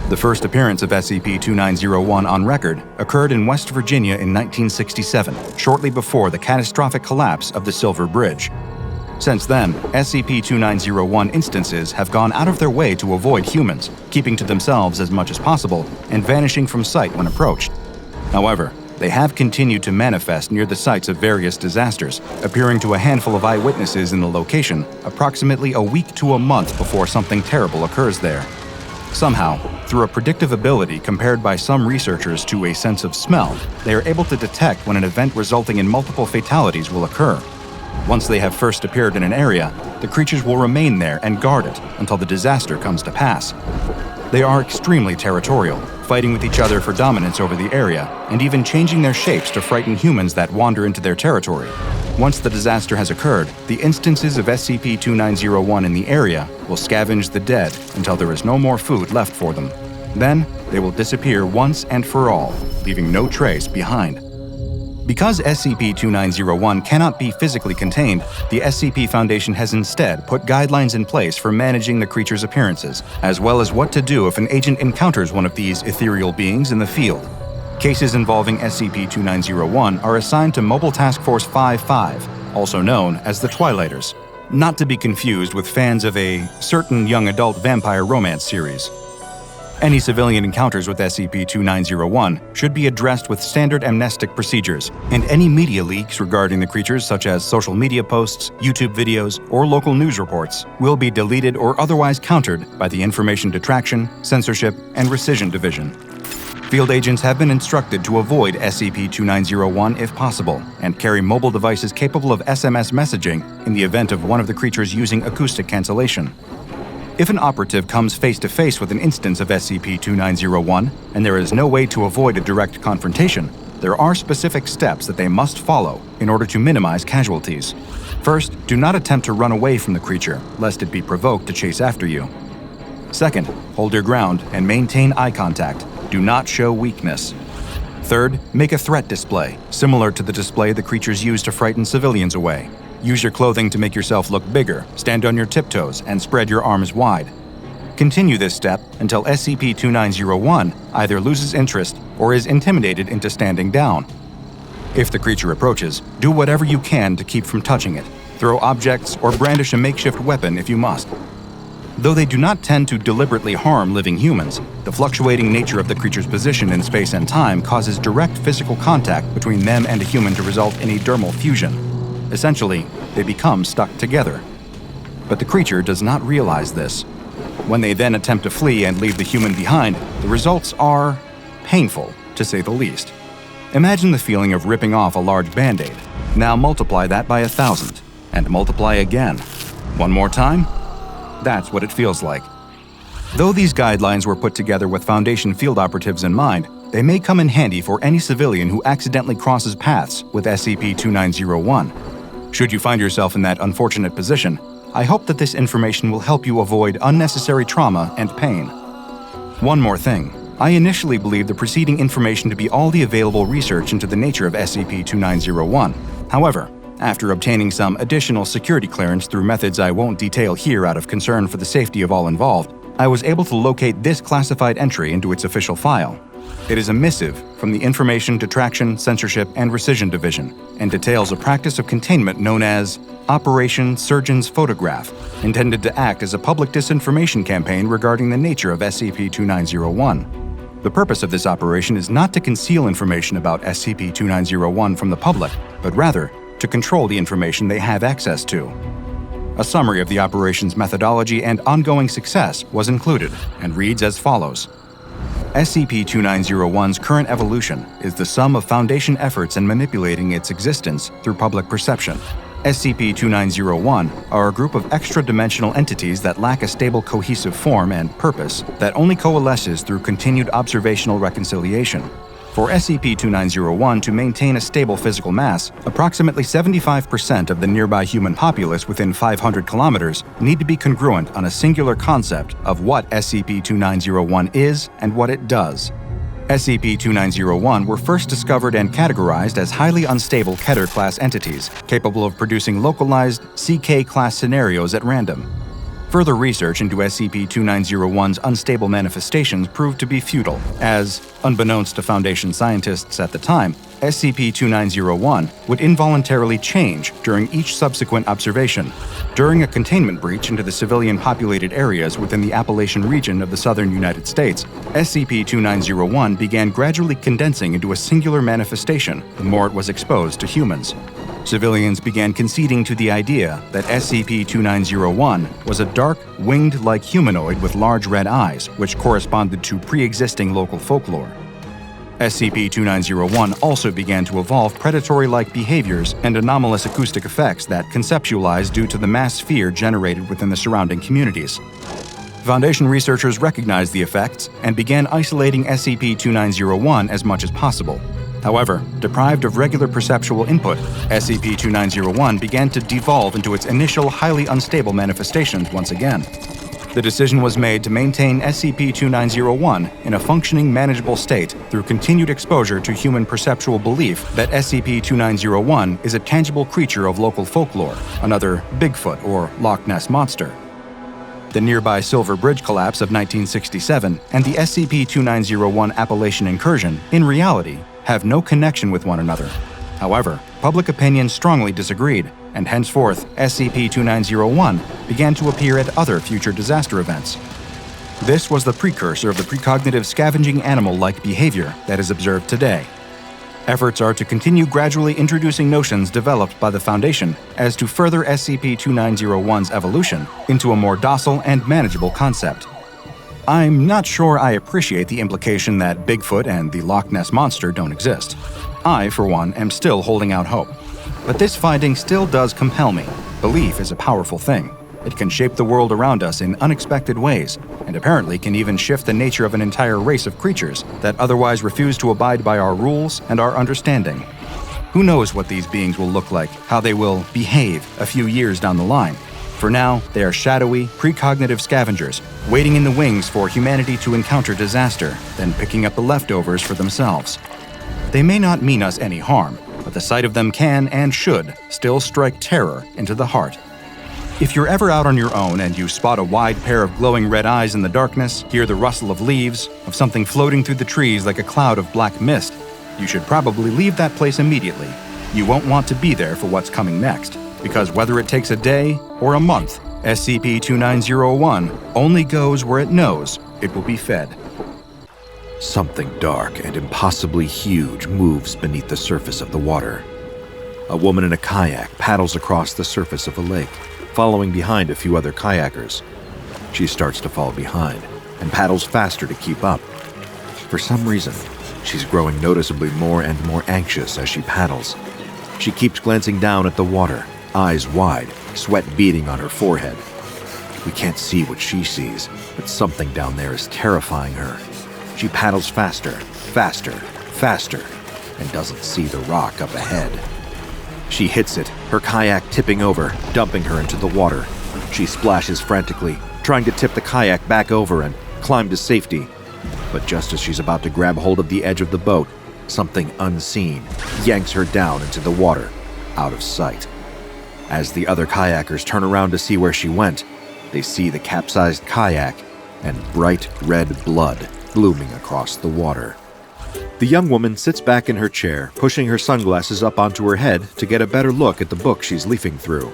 The first appearance of SCP-2901 on record occurred in West Virginia in 1967, shortly before the catastrophic collapse of the Silver Bridge. Since then, SCP-2901 instances have gone out of their way to avoid humans, keeping to themselves as much as possible and vanishing from sight when approached. However, They have continued to manifest near the sites of various disasters, appearing to a handful of eyewitnesses in the location approximately a week to a month before something terrible occurs there. Somehow, through a predictive ability compared by some researchers to a sense of smell, they are able to detect when an event resulting in multiple fatalities will occur. Once they have first appeared in an area, the creatures will remain there and guard it until the disaster comes to pass. They are extremely territorial, fighting with each other for dominance over the area, and even changing their shapes to frighten humans that wander into their territory. Once the disaster has occurred, the instances of SCP-2901 in the area will scavenge the dead until there is no more food left for them. Then, they will disappear once and for all, leaving no trace behind. Because SCP-2901 cannot be physically contained, the SCP Foundation has instead put guidelines in place for managing the creature's appearances, as well as what to do if an agent encounters one of these ethereal beings in the field. Cases involving SCP-2901 are assigned to Mobile Task Force 5-5, also known as the Twilighters, not to be confused with fans of a certain young adult vampire romance series. Any civilian encounters with SCP-2901 should be addressed with standard amnestic procedures, and any media leaks regarding the creatures such as social media posts, YouTube videos, or local news reports will be deleted or otherwise countered by the Information Detraction, Censorship, and Rescission Division. Field agents have been instructed to avoid SCP-2901 if possible, and carry mobile devices capable of SMS messaging in the event of one of the creatures using acoustic cancellation. If an operative comes face-to-face with an instance of SCP-2901, and there is no way to avoid a direct confrontation, there are specific steps that they must follow in order to minimize casualties. First, do not attempt to run away from the creature, lest it be provoked to chase after you. Second, hold your ground and maintain eye contact. Do not show weakness. Third, make a threat display, similar to the display the creatures use to frighten civilians away. Use your clothing to make yourself look bigger, stand on your tiptoes, and spread your arms wide. Continue this step until SCP-2901 either loses interest or is intimidated into standing down. If the creature approaches, do whatever you can to keep from touching it. Throw objects or brandish a makeshift weapon if you must. Though they do not tend to deliberately harm living humans, the fluctuating nature of the creature's position in space and time causes direct physical contact between them and a human to result in a dermal fusion. Essentially, they become stuck together. But the creature does not realize this. When they then attempt to flee and leave the human behind, the results are painful, to say the least. Imagine the feeling of ripping off a large Band-Aid. Now multiply that by 1,000, and multiply again. One more time? That's what it feels like. Though these guidelines were put together with Foundation field operatives in mind, they may come in handy for any civilian who accidentally crosses paths with SCP-2901. Should you find yourself in that unfortunate position, I hope that this information will help you avoid unnecessary trauma and pain. One more thing. I initially believed the preceding information to be all the available research into the nature of SCP-2901. However, after obtaining some additional security clearance through methods I won't detail here out of concern for the safety of all involved, I was able to locate this classified entry into its official file. It is a missive from the Information Detraction, Censorship, and Rescission Division, and details a practice of containment known as Operation Surgeon's Photograph, intended to act as a public disinformation campaign regarding the nature of SCP-2901. The purpose of this operation is not to conceal information about SCP-2901 from the public, but rather to control the information they have access to. A summary of the operation's methodology and ongoing success was included, and reads as follows. SCP-2901's current evolution is the sum of Foundation efforts in manipulating its existence through public perception. SCP-2901 are a group of extra-dimensional entities that lack a stable cohesive form and purpose that only coalesces through continued observational reconciliation. For SCP-2901 to maintain a stable physical mass, approximately 75% of the nearby human populace within 500 kilometers need to be congruent on a singular concept of what SCP-2901 is and what it does. SCP-2901 were first discovered and categorized as highly unstable Keter-class entities, capable of producing localized CK-class scenarios at random. Further research into SCP-2901's unstable manifestations proved to be futile, as, unbeknownst to Foundation scientists at the time, SCP-2901 would involuntarily change during each subsequent observation. During a containment breach into the civilian-populated areas within the Appalachian region of the southern United States, SCP-2901 began gradually condensing into a singular manifestation the more it was exposed to humans. Civilians began conceding to the idea that SCP-2901 was a dark, winged-like humanoid with large red eyes, which corresponded to pre-existing local folklore. SCP-2901 also began to evolve predatory-like behaviors and anomalous acoustic effects that conceptualized due to the mass fear generated within the surrounding communities. Foundation researchers recognized the effects and began isolating SCP-2901 as much as possible. However, deprived of regular perceptual input, SCP-2901 began to devolve into its initial highly unstable manifestations once again. The decision was made to maintain SCP-2901 in a functioning, manageable state through continued exposure to human perceptual belief that SCP-2901 is a tangible creature of local folklore, another Bigfoot or Loch Ness Monster. The nearby Silver Bridge collapse of 1967 and the SCP-2901 Appalachian incursion, in reality, have no connection with one another. However, public opinion strongly disagreed, and henceforth SCP-2901 began to appear at other future disaster events. This was the precursor of the precognitive scavenging animal-like behavior that is observed today. Efforts are to continue gradually introducing notions developed by the Foundation as to further SCP-2901's evolution into a more docile and manageable concept. I'm not sure I appreciate the implication that Bigfoot and the Loch Ness Monster don't exist. I, for one, am still holding out hope. But this finding still does compel me. Belief is a powerful thing. It can shape the world around us in unexpected ways, and apparently can even shift the nature of an entire race of creatures that otherwise refuse to abide by our rules and our understanding. Who knows what these beings will look like, how they will behave a few years down the line. For now, they are shadowy, precognitive scavengers, waiting in the wings for humanity to encounter disaster, then picking up the leftovers for themselves. They may not mean us any harm, but the sight of them can and should still strike terror into the heart. If you're ever out on your own and you spot a wide pair of glowing red eyes in the darkness, hear the rustle of leaves, of something floating through the trees like a cloud of black mist, you should probably leave that place immediately. You won't want to be there for what's coming next, because whether it takes a day or a month, SCP-2901 only goes where it knows it will be fed. Something dark and impossibly huge moves beneath the surface of the water. A woman in a kayak paddles across the surface of a lake, following behind a few other kayakers. She starts to fall behind and paddles faster to keep up. For some reason, she's growing noticeably more and more anxious as she paddles. She keeps glancing down at the water, eyes wide, sweat beading on her forehead. We can't see what she sees, but something down there is terrifying her. She paddles faster, faster, faster, and doesn't see the rock up ahead. She hits it, her kayak tipping over, dumping her into the water. She splashes frantically, trying to tip the kayak back over and climb to safety. But just as she's about to grab hold of the edge of the boat, something unseen yanks her down into the water, out of sight. As the other kayakers turn around to see where she went, they see the capsized kayak and bright red blood blooming across the water. The young woman sits back in her chair, pushing her sunglasses up onto her head to get a better look at the book she's leafing through.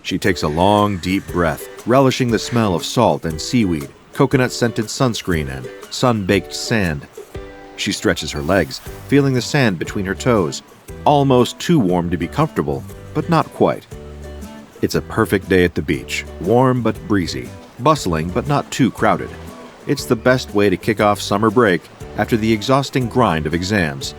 She takes a long, deep breath, relishing the smell of salt and seaweed, coconut-scented sunscreen, and sun-baked sand. She stretches her legs, feeling the sand between her toes, almost too warm to be comfortable, but not quite. It's a perfect day at the beach, warm but breezy, bustling but not too crowded. It's the best way to kick off summer break after the exhausting grind of exams.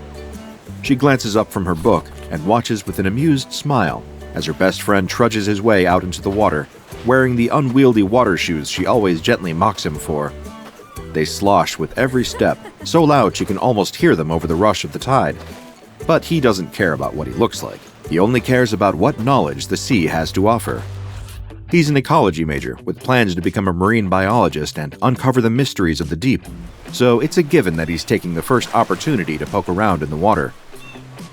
She glances up from her book and watches with an amused smile as her best friend trudges his way out into the water, wearing the unwieldy water shoes she always gently mocks him for. They slosh with every step, so loud she can almost hear them over the rush of the tide. But he doesn't care about what he looks like. He only cares about what knowledge the sea has to offer. He's an ecology major with plans to become a marine biologist and uncover the mysteries of the deep, so it's a given that he's taking the first opportunity to poke around in the water.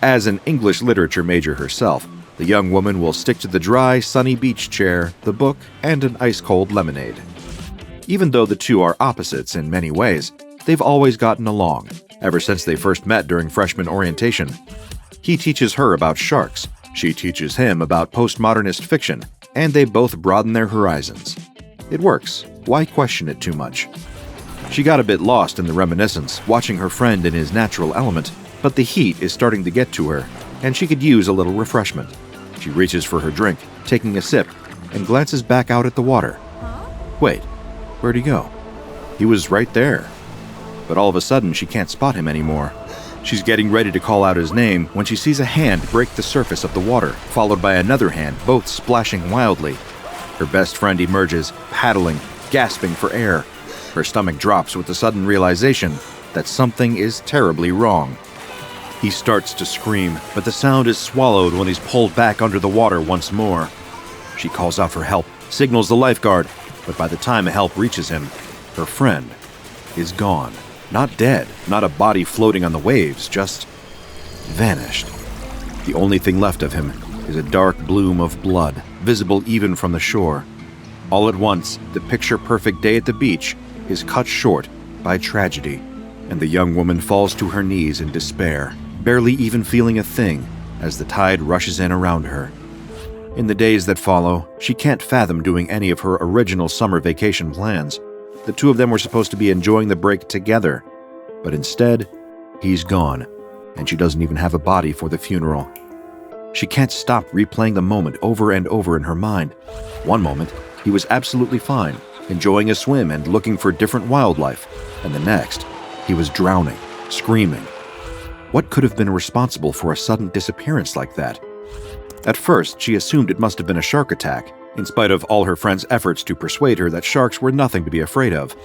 As an English literature major herself, the young woman will stick to the dry, sunny beach chair, the book, and an ice-cold lemonade. Even though the two are opposites in many ways, they've always gotten along, ever since they first met during freshman orientation. He teaches her about sharks, she teaches him about postmodernist fiction, and they both broaden their horizons. It works. Why question it too much? She got a bit lost in the reminiscence, watching her friend in his natural element, but the heat is starting to get to her, and she could use a little refreshment. She reaches for her drink, taking a sip, and glances back out at the water. Wait, where'd he go? He was right there. But all of a sudden, she can't spot him anymore. She's getting ready to call out his name when she sees a hand break the surface of the water, followed by another hand, both splashing wildly. Her best friend emerges, paddling, gasping for air. Her stomach drops with the sudden realization that something is terribly wrong. He starts to scream, but the sound is swallowed when he's pulled back under the water once more. She calls out for help, signals the lifeguard, but by the time help reaches him, her friend is gone. Not dead, not a body floating on the waves, just vanished. The only thing left of him is a dark bloom of blood, visible even from the shore. All at once, the picture-perfect day at the beach is cut short by tragedy, and the young woman falls to her knees in despair, barely even feeling a thing as the tide rushes in around her. In the days that follow, she can't fathom doing any of her original summer vacation plans. The two of them were supposed to be enjoying the break together, but instead, he's gone, and she doesn't even have a body for the funeral. She can't stop replaying the moment over and over in her mind. One moment, he was absolutely fine, enjoying a swim and looking for different wildlife, and the next, he was drowning, screaming. What could have been responsible for a sudden disappearance like that? At first, she assumed it must have been a shark attack, in spite of all her friends' efforts to persuade her that sharks were nothing to be afraid of.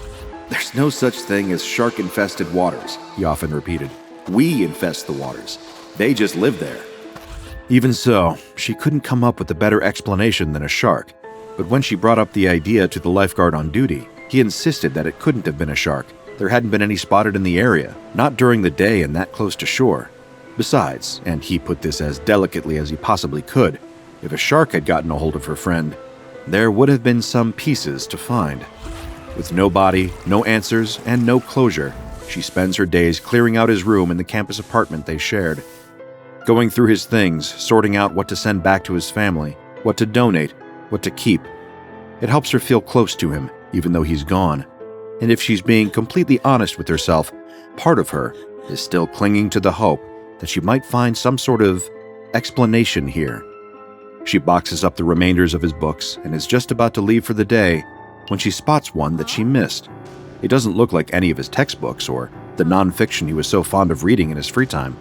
"There's no such thing as shark-infested waters," he often repeated. "We infest the waters. They just live there." Even so, she couldn't come up with a better explanation than a shark. But when she brought up the idea to the lifeguard on duty, he insisted that it couldn't have been a shark. There hadn't been any spotted in the area, not during the day and that close to shore. Besides, and he put this as delicately as he possibly could, if a shark had gotten a hold of her friend, there would have been some pieces to find. With no body, no answers, and no closure, she spends her days clearing out his room in the campus apartment they shared. Going through his things, sorting out what to send back to his family, what to donate, what to keep. It helps her feel close to him, even though he's gone. And if she's being completely honest with herself, part of her is still clinging to the hope that she might find some sort of explanation here. She boxes up the remainders of his books and is just about to leave for the day when she spots one that she missed. It doesn't look like any of his textbooks or the nonfiction he was so fond of reading in his free time.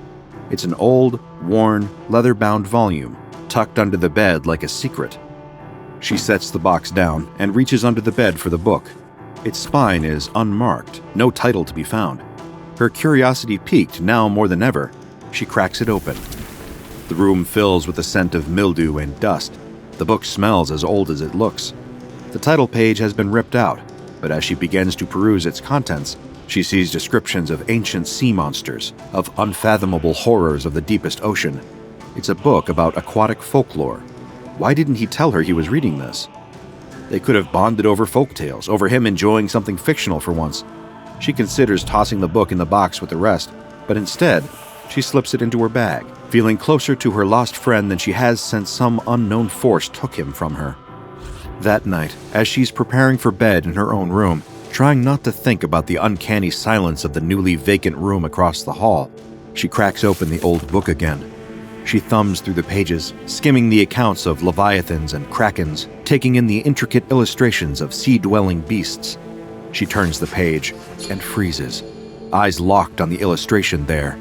It's an old, worn, leather-bound volume, tucked under the bed like a secret. She sets the box down and reaches under the bed for the book. Its spine is unmarked, no title to be found. Her curiosity piqued now more than ever. She cracks it open. The room fills with the scent of mildew and dust. The book smells as old as it looks. The title page has been ripped out, but as she begins to peruse its contents, she sees descriptions of ancient sea monsters, of unfathomable horrors of the deepest ocean. It's a book about aquatic folklore. Why didn't he tell her he was reading this? They could have bonded over folktales, over him enjoying something fictional for once. She considers tossing the book in the box with the rest, but instead, she slips it into her bag, feeling closer to her lost friend than she has since some unknown force took him from her. That night, as she's preparing for bed in her own room, trying not to think about the uncanny silence of the newly vacant room across the hall, she cracks open the old book again. She thumbs through the pages, skimming the accounts of leviathans and krakens, taking in the intricate illustrations of sea-dwelling beasts. She turns the page and freezes, eyes locked on the illustration there.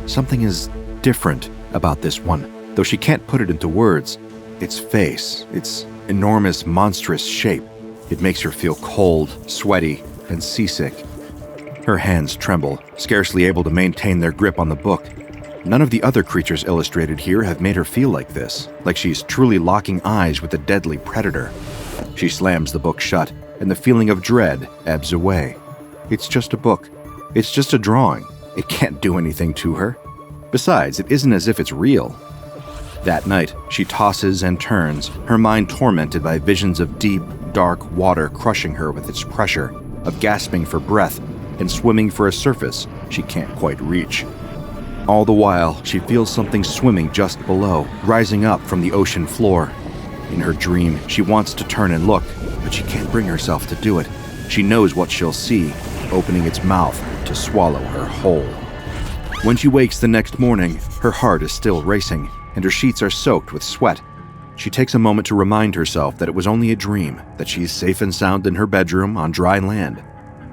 Something is different about this one, though she can't put it into words. Its face, its enormous, monstrous shape, it makes her feel cold, sweaty, and seasick. Her hands tremble, scarcely able to maintain their grip on the book. None of the other creatures illustrated here have made her feel like this, like she's truly locking eyes with a deadly predator. She slams the book shut, and the feeling of dread ebbs away. It's just a book. It's just a drawing. It can't do anything to her. Besides, it isn't as if it's real. That night, she tosses and turns, her mind tormented by visions of deep, dark water crushing her with its pressure, of gasping for breath, and swimming for a surface she can't quite reach. All the while, she feels something swimming just below, rising up from the ocean floor. In her dream, she wants to turn and look, but she can't bring herself to do it. She knows what she'll see, opening its mouth to swallow her whole. When she wakes the next morning, her heart is still racing, and her sheets are soaked with sweat. She takes a moment to remind herself that it was only a dream, that she is safe and sound in her bedroom on dry land.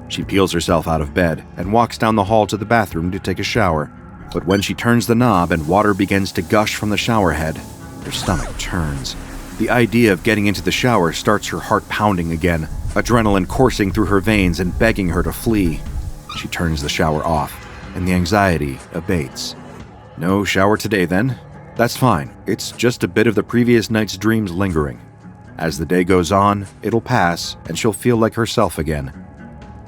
She peels herself out of bed and walks down the hall to the bathroom to take a shower. But when she turns the knob and water begins to gush from the shower head, her stomach turns. The idea of getting into the shower starts her heart pounding again, adrenaline coursing through her veins and begging her to flee. She turns the shower off, and the anxiety abates. No shower today, then? That's fine. It's just a bit of the previous night's dreams lingering. As the day goes on, it'll pass, and she'll feel like herself again.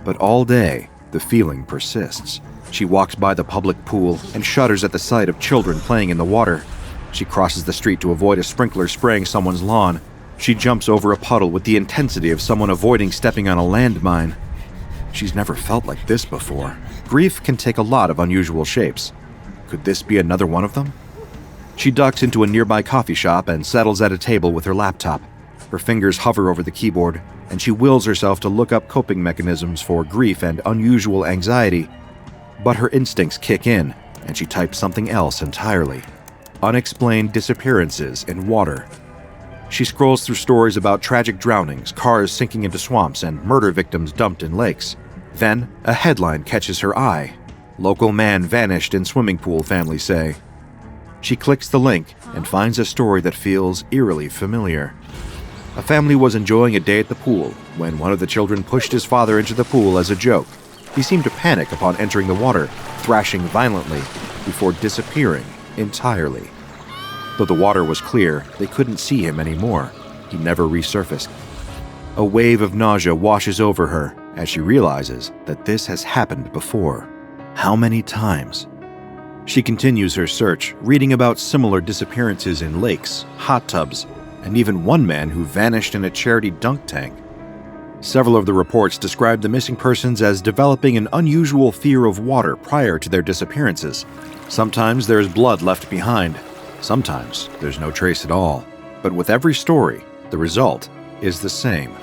But all day, the feeling persists. She walks by the public pool and shudders at the sight of children playing in the water. She crosses the street to avoid a sprinkler spraying someone's lawn. She jumps over a puddle with the intensity of someone avoiding stepping on a landmine. She's never felt like this before. Grief can take a lot of unusual shapes. Could this be another one of them? She ducks into a nearby coffee shop and settles at a table with her laptop. Her fingers hover over the keyboard, and she wills herself to look up coping mechanisms for grief and unusual anxiety. But her instincts kick in, and she types something else entirely. Unexplained disappearances in water. She scrolls through stories about tragic drownings, cars sinking into swamps, and murder victims dumped in lakes. Then, a headline catches her eye. Local man vanished in swimming pool, families say. She clicks the link and finds a story that feels eerily familiar. A family was enjoying a day at the pool when one of the children pushed his father into the pool as a joke. He seemed to panic upon entering the water, thrashing violently, before disappearing entirely. Though the water was clear, they couldn't see him anymore. He never resurfaced. A wave of nausea washes over her as she realizes that this has happened before. How many times? She continues her search, reading about similar disappearances in lakes, hot tubs, and even one man who vanished in a charity dunk tank. Several of the reports describe the missing persons as developing an unusual fear of water prior to their disappearances. Sometimes there is blood left behind. Sometimes there's no trace at all. But with every story, the result is the same.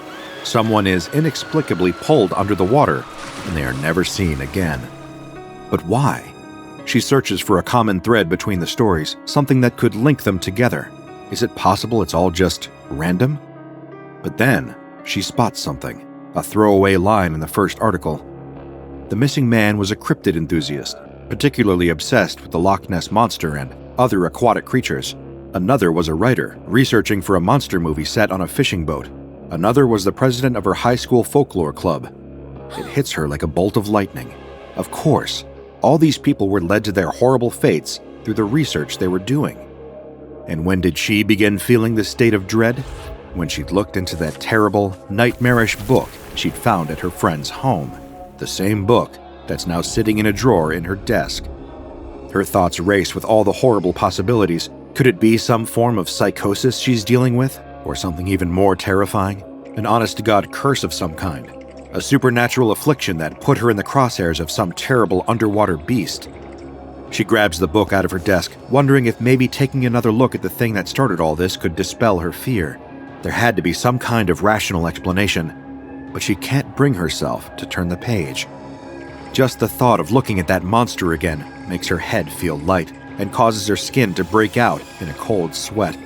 Someone is inexplicably pulled under the water, and they are never seen again. But why? She searches for a common thread between the stories, something that could link them together. Is it possible it's all just random? But then, she spots something, a throwaway line in the first article. The missing man was a cryptid enthusiast, particularly obsessed with the Loch Ness Monster and other aquatic creatures. Another was a writer, researching for a monster movie set on a fishing boat. Another was the president of her high school folklore club. It hits her like a bolt of lightning. Of course, all these people were led to their horrible fates through the research they were doing. And when did she begin feeling this state of dread? When she'd looked into that terrible, nightmarish book she'd found at her friend's home. The same book that's now sitting in a drawer in her desk. Her thoughts race with all the horrible possibilities. Could it be some form of psychosis she's dealing with? Or something even more terrifying? An honest-to-God curse of some kind? A supernatural affliction that put her in the crosshairs of some terrible underwater beast? She grabs the book out of her desk, wondering if maybe taking another look at the thing that started all this could dispel her fear. There had to be some kind of rational explanation, but she can't bring herself to turn the page. Just the thought of looking at that monster again makes her head feel light and causes her skin to break out in a cold sweat.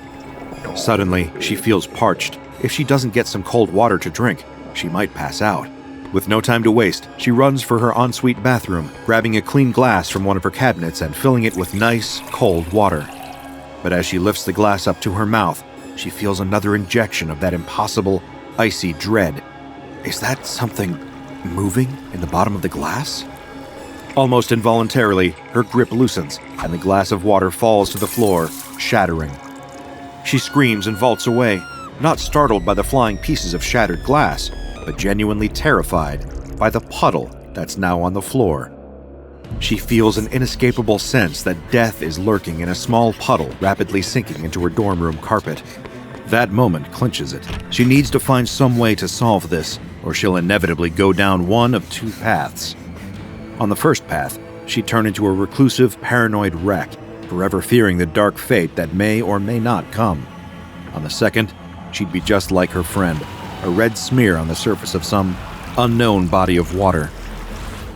Suddenly, she feels parched. If she doesn't get some cold water to drink, she might pass out. With no time to waste, she runs for her ensuite bathroom, grabbing a clean glass from one of her cabinets and filling it with nice, cold water. But as she lifts the glass up to her mouth, she feels another injection of that impossible, icy dread. Is that something moving in the bottom of the glass? Almost involuntarily, her grip loosens, and the glass of water falls to the floor, shattering. She screams and vaults away, not startled by the flying pieces of shattered glass, but genuinely terrified by the puddle that's now on the floor. She feels an inescapable sense that death is lurking in a small puddle rapidly sinking into her dorm room carpet. That moment clinches it. She needs to find some way to solve this, or she'll inevitably go down one of two paths. On the first path, she'd turn into a reclusive, paranoid wreck, forever fearing the dark fate that may or may not come. On the second, she'd be just like her friend, a red smear on the surface of some unknown body of water.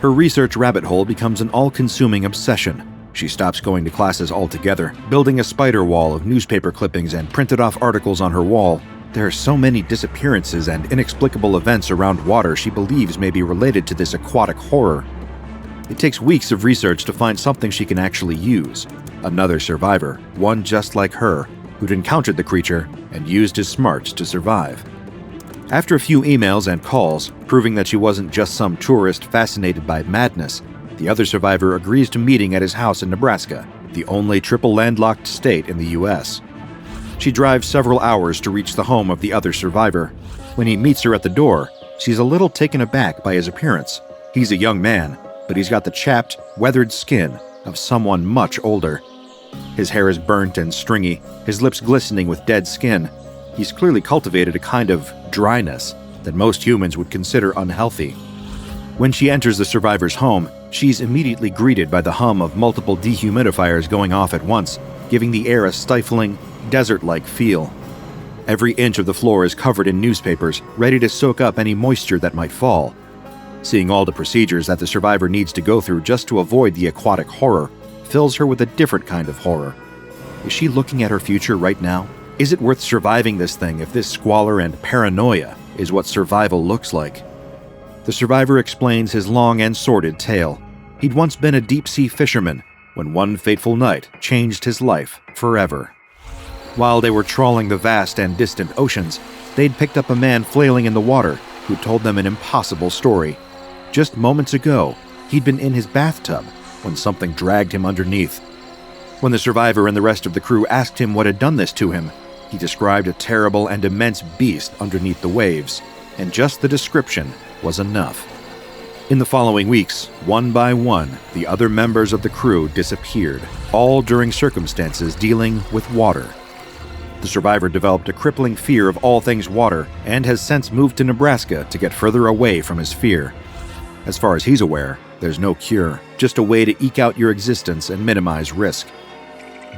Her research rabbit hole becomes an all-consuming obsession. She stops going to classes altogether, building a spider wall of newspaper clippings and printed-off articles on her wall. There are so many disappearances and inexplicable events around water she believes may be related to this aquatic horror. It takes weeks of research to find something she can actually use. Another survivor, one just like her, who'd encountered the creature and used his smarts to survive. After a few emails and calls, proving that she wasn't just some tourist fascinated by madness, the other survivor agrees to meeting at his house in Nebraska, the only triple landlocked state in the U.S. She drives several hours to reach the home of the other survivor. When he meets her at the door, she's a little taken aback by his appearance. He's a young man, but he's got the chapped, weathered skin of someone much older. His hair is burnt and stringy, his lips glistening with dead skin. He's clearly cultivated a kind of dryness that most humans would consider unhealthy. When she enters the survivor's home, she's immediately greeted by the hum of multiple dehumidifiers going off at once, giving the air a stifling, desert-like feel. Every inch of the floor is covered in newspapers, ready to soak up any moisture that might fall. Seeing all the procedures that the survivor needs to go through just to avoid the aquatic horror fills her with a different kind of horror. Is she looking at her future right now? Is it worth surviving this thing if this squalor and paranoia is what survival looks like? The survivor explains his long and sordid tale. He'd once been a deep-sea fisherman when one fateful night changed his life forever. While they were trawling the vast and distant oceans, they'd picked up a man flailing in the water who told them an impossible story. Just moments ago, he'd been in his bathtub when something dragged him underneath. When the survivor and the rest of the crew asked him what had done this to him, he described a terrible and immense beast underneath the waves, and just the description was enough. In the following weeks, one by one, the other members of the crew disappeared, all during circumstances dealing with water. The survivor developed a crippling fear of all things water and has since moved to Nebraska to get further away from his fear. As far as he's aware, there's no cure, just a way to eke out your existence and minimize risk.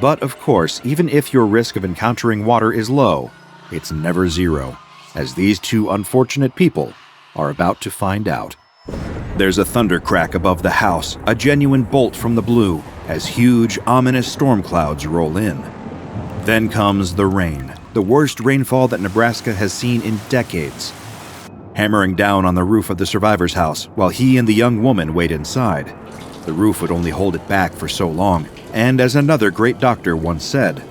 But of course, even if your risk of encountering water is low, it's never zero, as these two unfortunate people are about to find out. There's a thunder crack above the house, a genuine bolt from the blue, as huge, ominous storm clouds roll in. Then comes the rain, the worst rainfall that Nebraska has seen in decades. Hammering down on the roof of the survivor's house while he and the young woman wait inside. The roof would only hold it back for so long, and as another great doctor once said,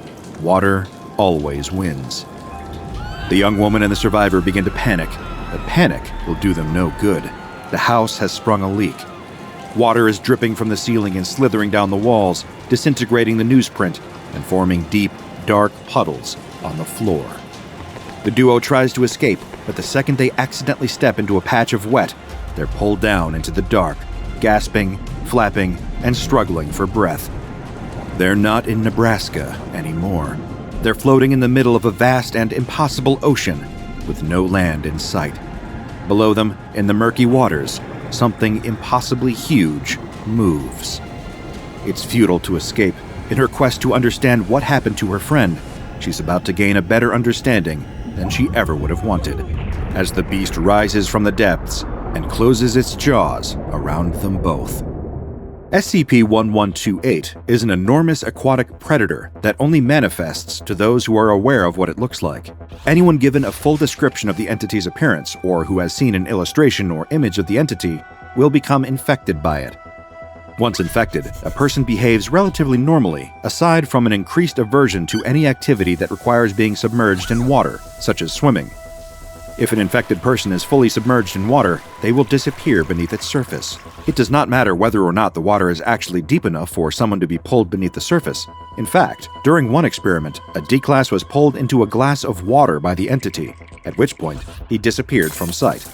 water always wins. The young woman and the survivor begin to panic, but panic will do them no good. The house has sprung a leak. Water is dripping from the ceiling and slithering down the walls, disintegrating the newsprint and forming deep, dark puddles on the floor. The duo tries to escape, but the second they accidentally step into a patch of wet, they're pulled down into the dark, gasping, flapping, and struggling for breath. They're not in Nebraska anymore. They're floating in the middle of a vast and impossible ocean with no land in sight. Below them, in the murky waters, something impossibly huge moves. It's futile to escape. In her quest to understand what happened to her friend, she's about to gain a better understanding than she ever would have wanted, as the beast rises from the depths and closes its jaws around them both. SCP-1128 is an enormous aquatic predator that only manifests to those who are aware of what it looks like. Anyone given a full description of the entity's appearance, or who has seen an illustration or image of the entity, will become infected by it. Once infected, a person behaves relatively normally, aside from an increased aversion to any activity that requires being submerged in water, such as swimming. If an infected person is fully submerged in water, they will disappear beneath its surface. It does not matter whether or not the water is actually deep enough for someone to be pulled beneath the surface. In fact, during one experiment, a D-class was pulled into a glass of water by the entity, at which point he disappeared from sight.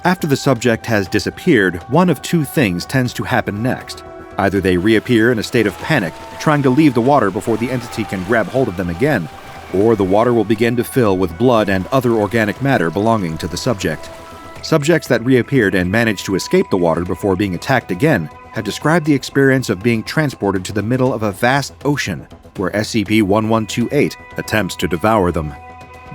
After the subject has disappeared, one of two things tends to happen next. Either they reappear in a state of panic, trying to leave the water before the entity can grab hold of them again, or the water will begin to fill with blood and other organic matter belonging to the subject. Subjects that reappeared and managed to escape the water before being attacked again have described the experience of being transported to the middle of a vast ocean, where SCP-1128 attempts to devour them.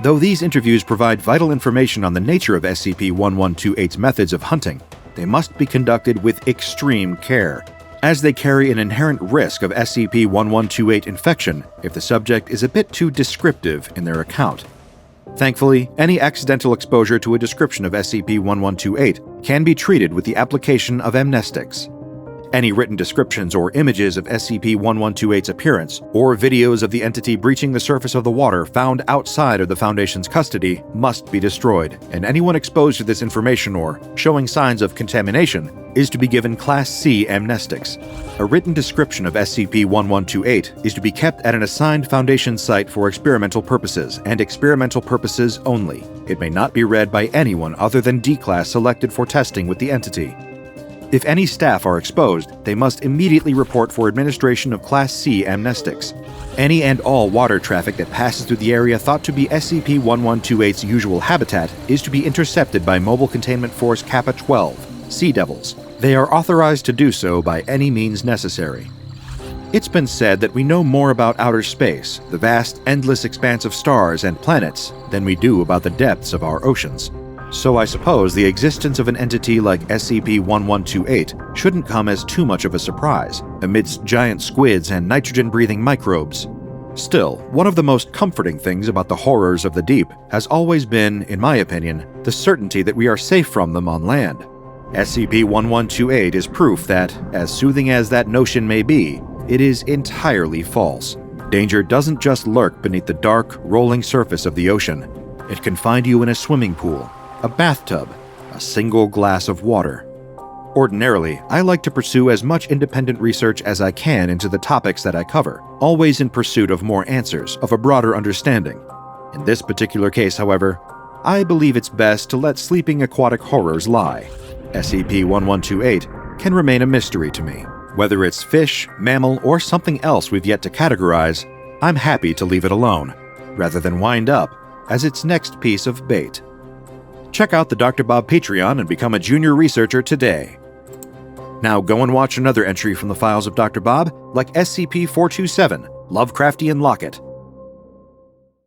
Though these interviews provide vital information on the nature of SCP-1128's methods of hunting, they must be conducted with extreme care, as they carry an inherent risk of SCP-1128 infection if the subject is a bit too descriptive in their account. Thankfully, any accidental exposure to a description of SCP-1128 can be treated with the application of amnestics. Any written descriptions or images of SCP-1128's appearance, or videos of the entity breaching the surface of the water found outside of the Foundation's custody must be destroyed, and anyone exposed to this information or showing signs of contamination is to be given Class C amnestics. A written description of SCP-1128 is to be kept at an assigned Foundation site for experimental purposes, and experimental purposes only. It may not be read by anyone other than D-Class selected for testing with the entity. If any staff are exposed, they must immediately report for administration of Class C amnestics. Any and all water traffic that passes through the area thought to be SCP-1128's usual habitat is to be intercepted by Mobile Containment Force Kappa-12, Sea Devils. They are authorized to do so by any means necessary. It's been said that we know more about outer space, the vast, endless expanse of stars and planets, than we do about the depths of our oceans. So I suppose the existence of an entity like SCP-1128 shouldn't come as too much of a surprise, amidst giant squids and nitrogen-breathing microbes. Still, one of the most comforting things about the horrors of the deep has always been, in my opinion, the certainty that we are safe from them on land. SCP-1128 is proof that, as soothing as that notion may be, it is entirely false. Danger doesn't just lurk beneath the dark, rolling surface of the ocean. It can find you in a swimming pool, a bathtub, a single glass of water. Ordinarily, I like to pursue as much independent research as I can into the topics that I cover, always in pursuit of more answers, of a broader understanding. In this particular case, however, I believe it's best to let sleeping aquatic horrors lie. SCP-1128 can remain a mystery to me. Whether it's fish, mammal, or something else we've yet to categorize, I'm happy to leave it alone, rather than wind up as its next piece of bait. Check out the DrBob Patreon and become a junior researcher today. Now go and watch another entry from the files of DrBob, like SCP-427, Lovecraftian Locket,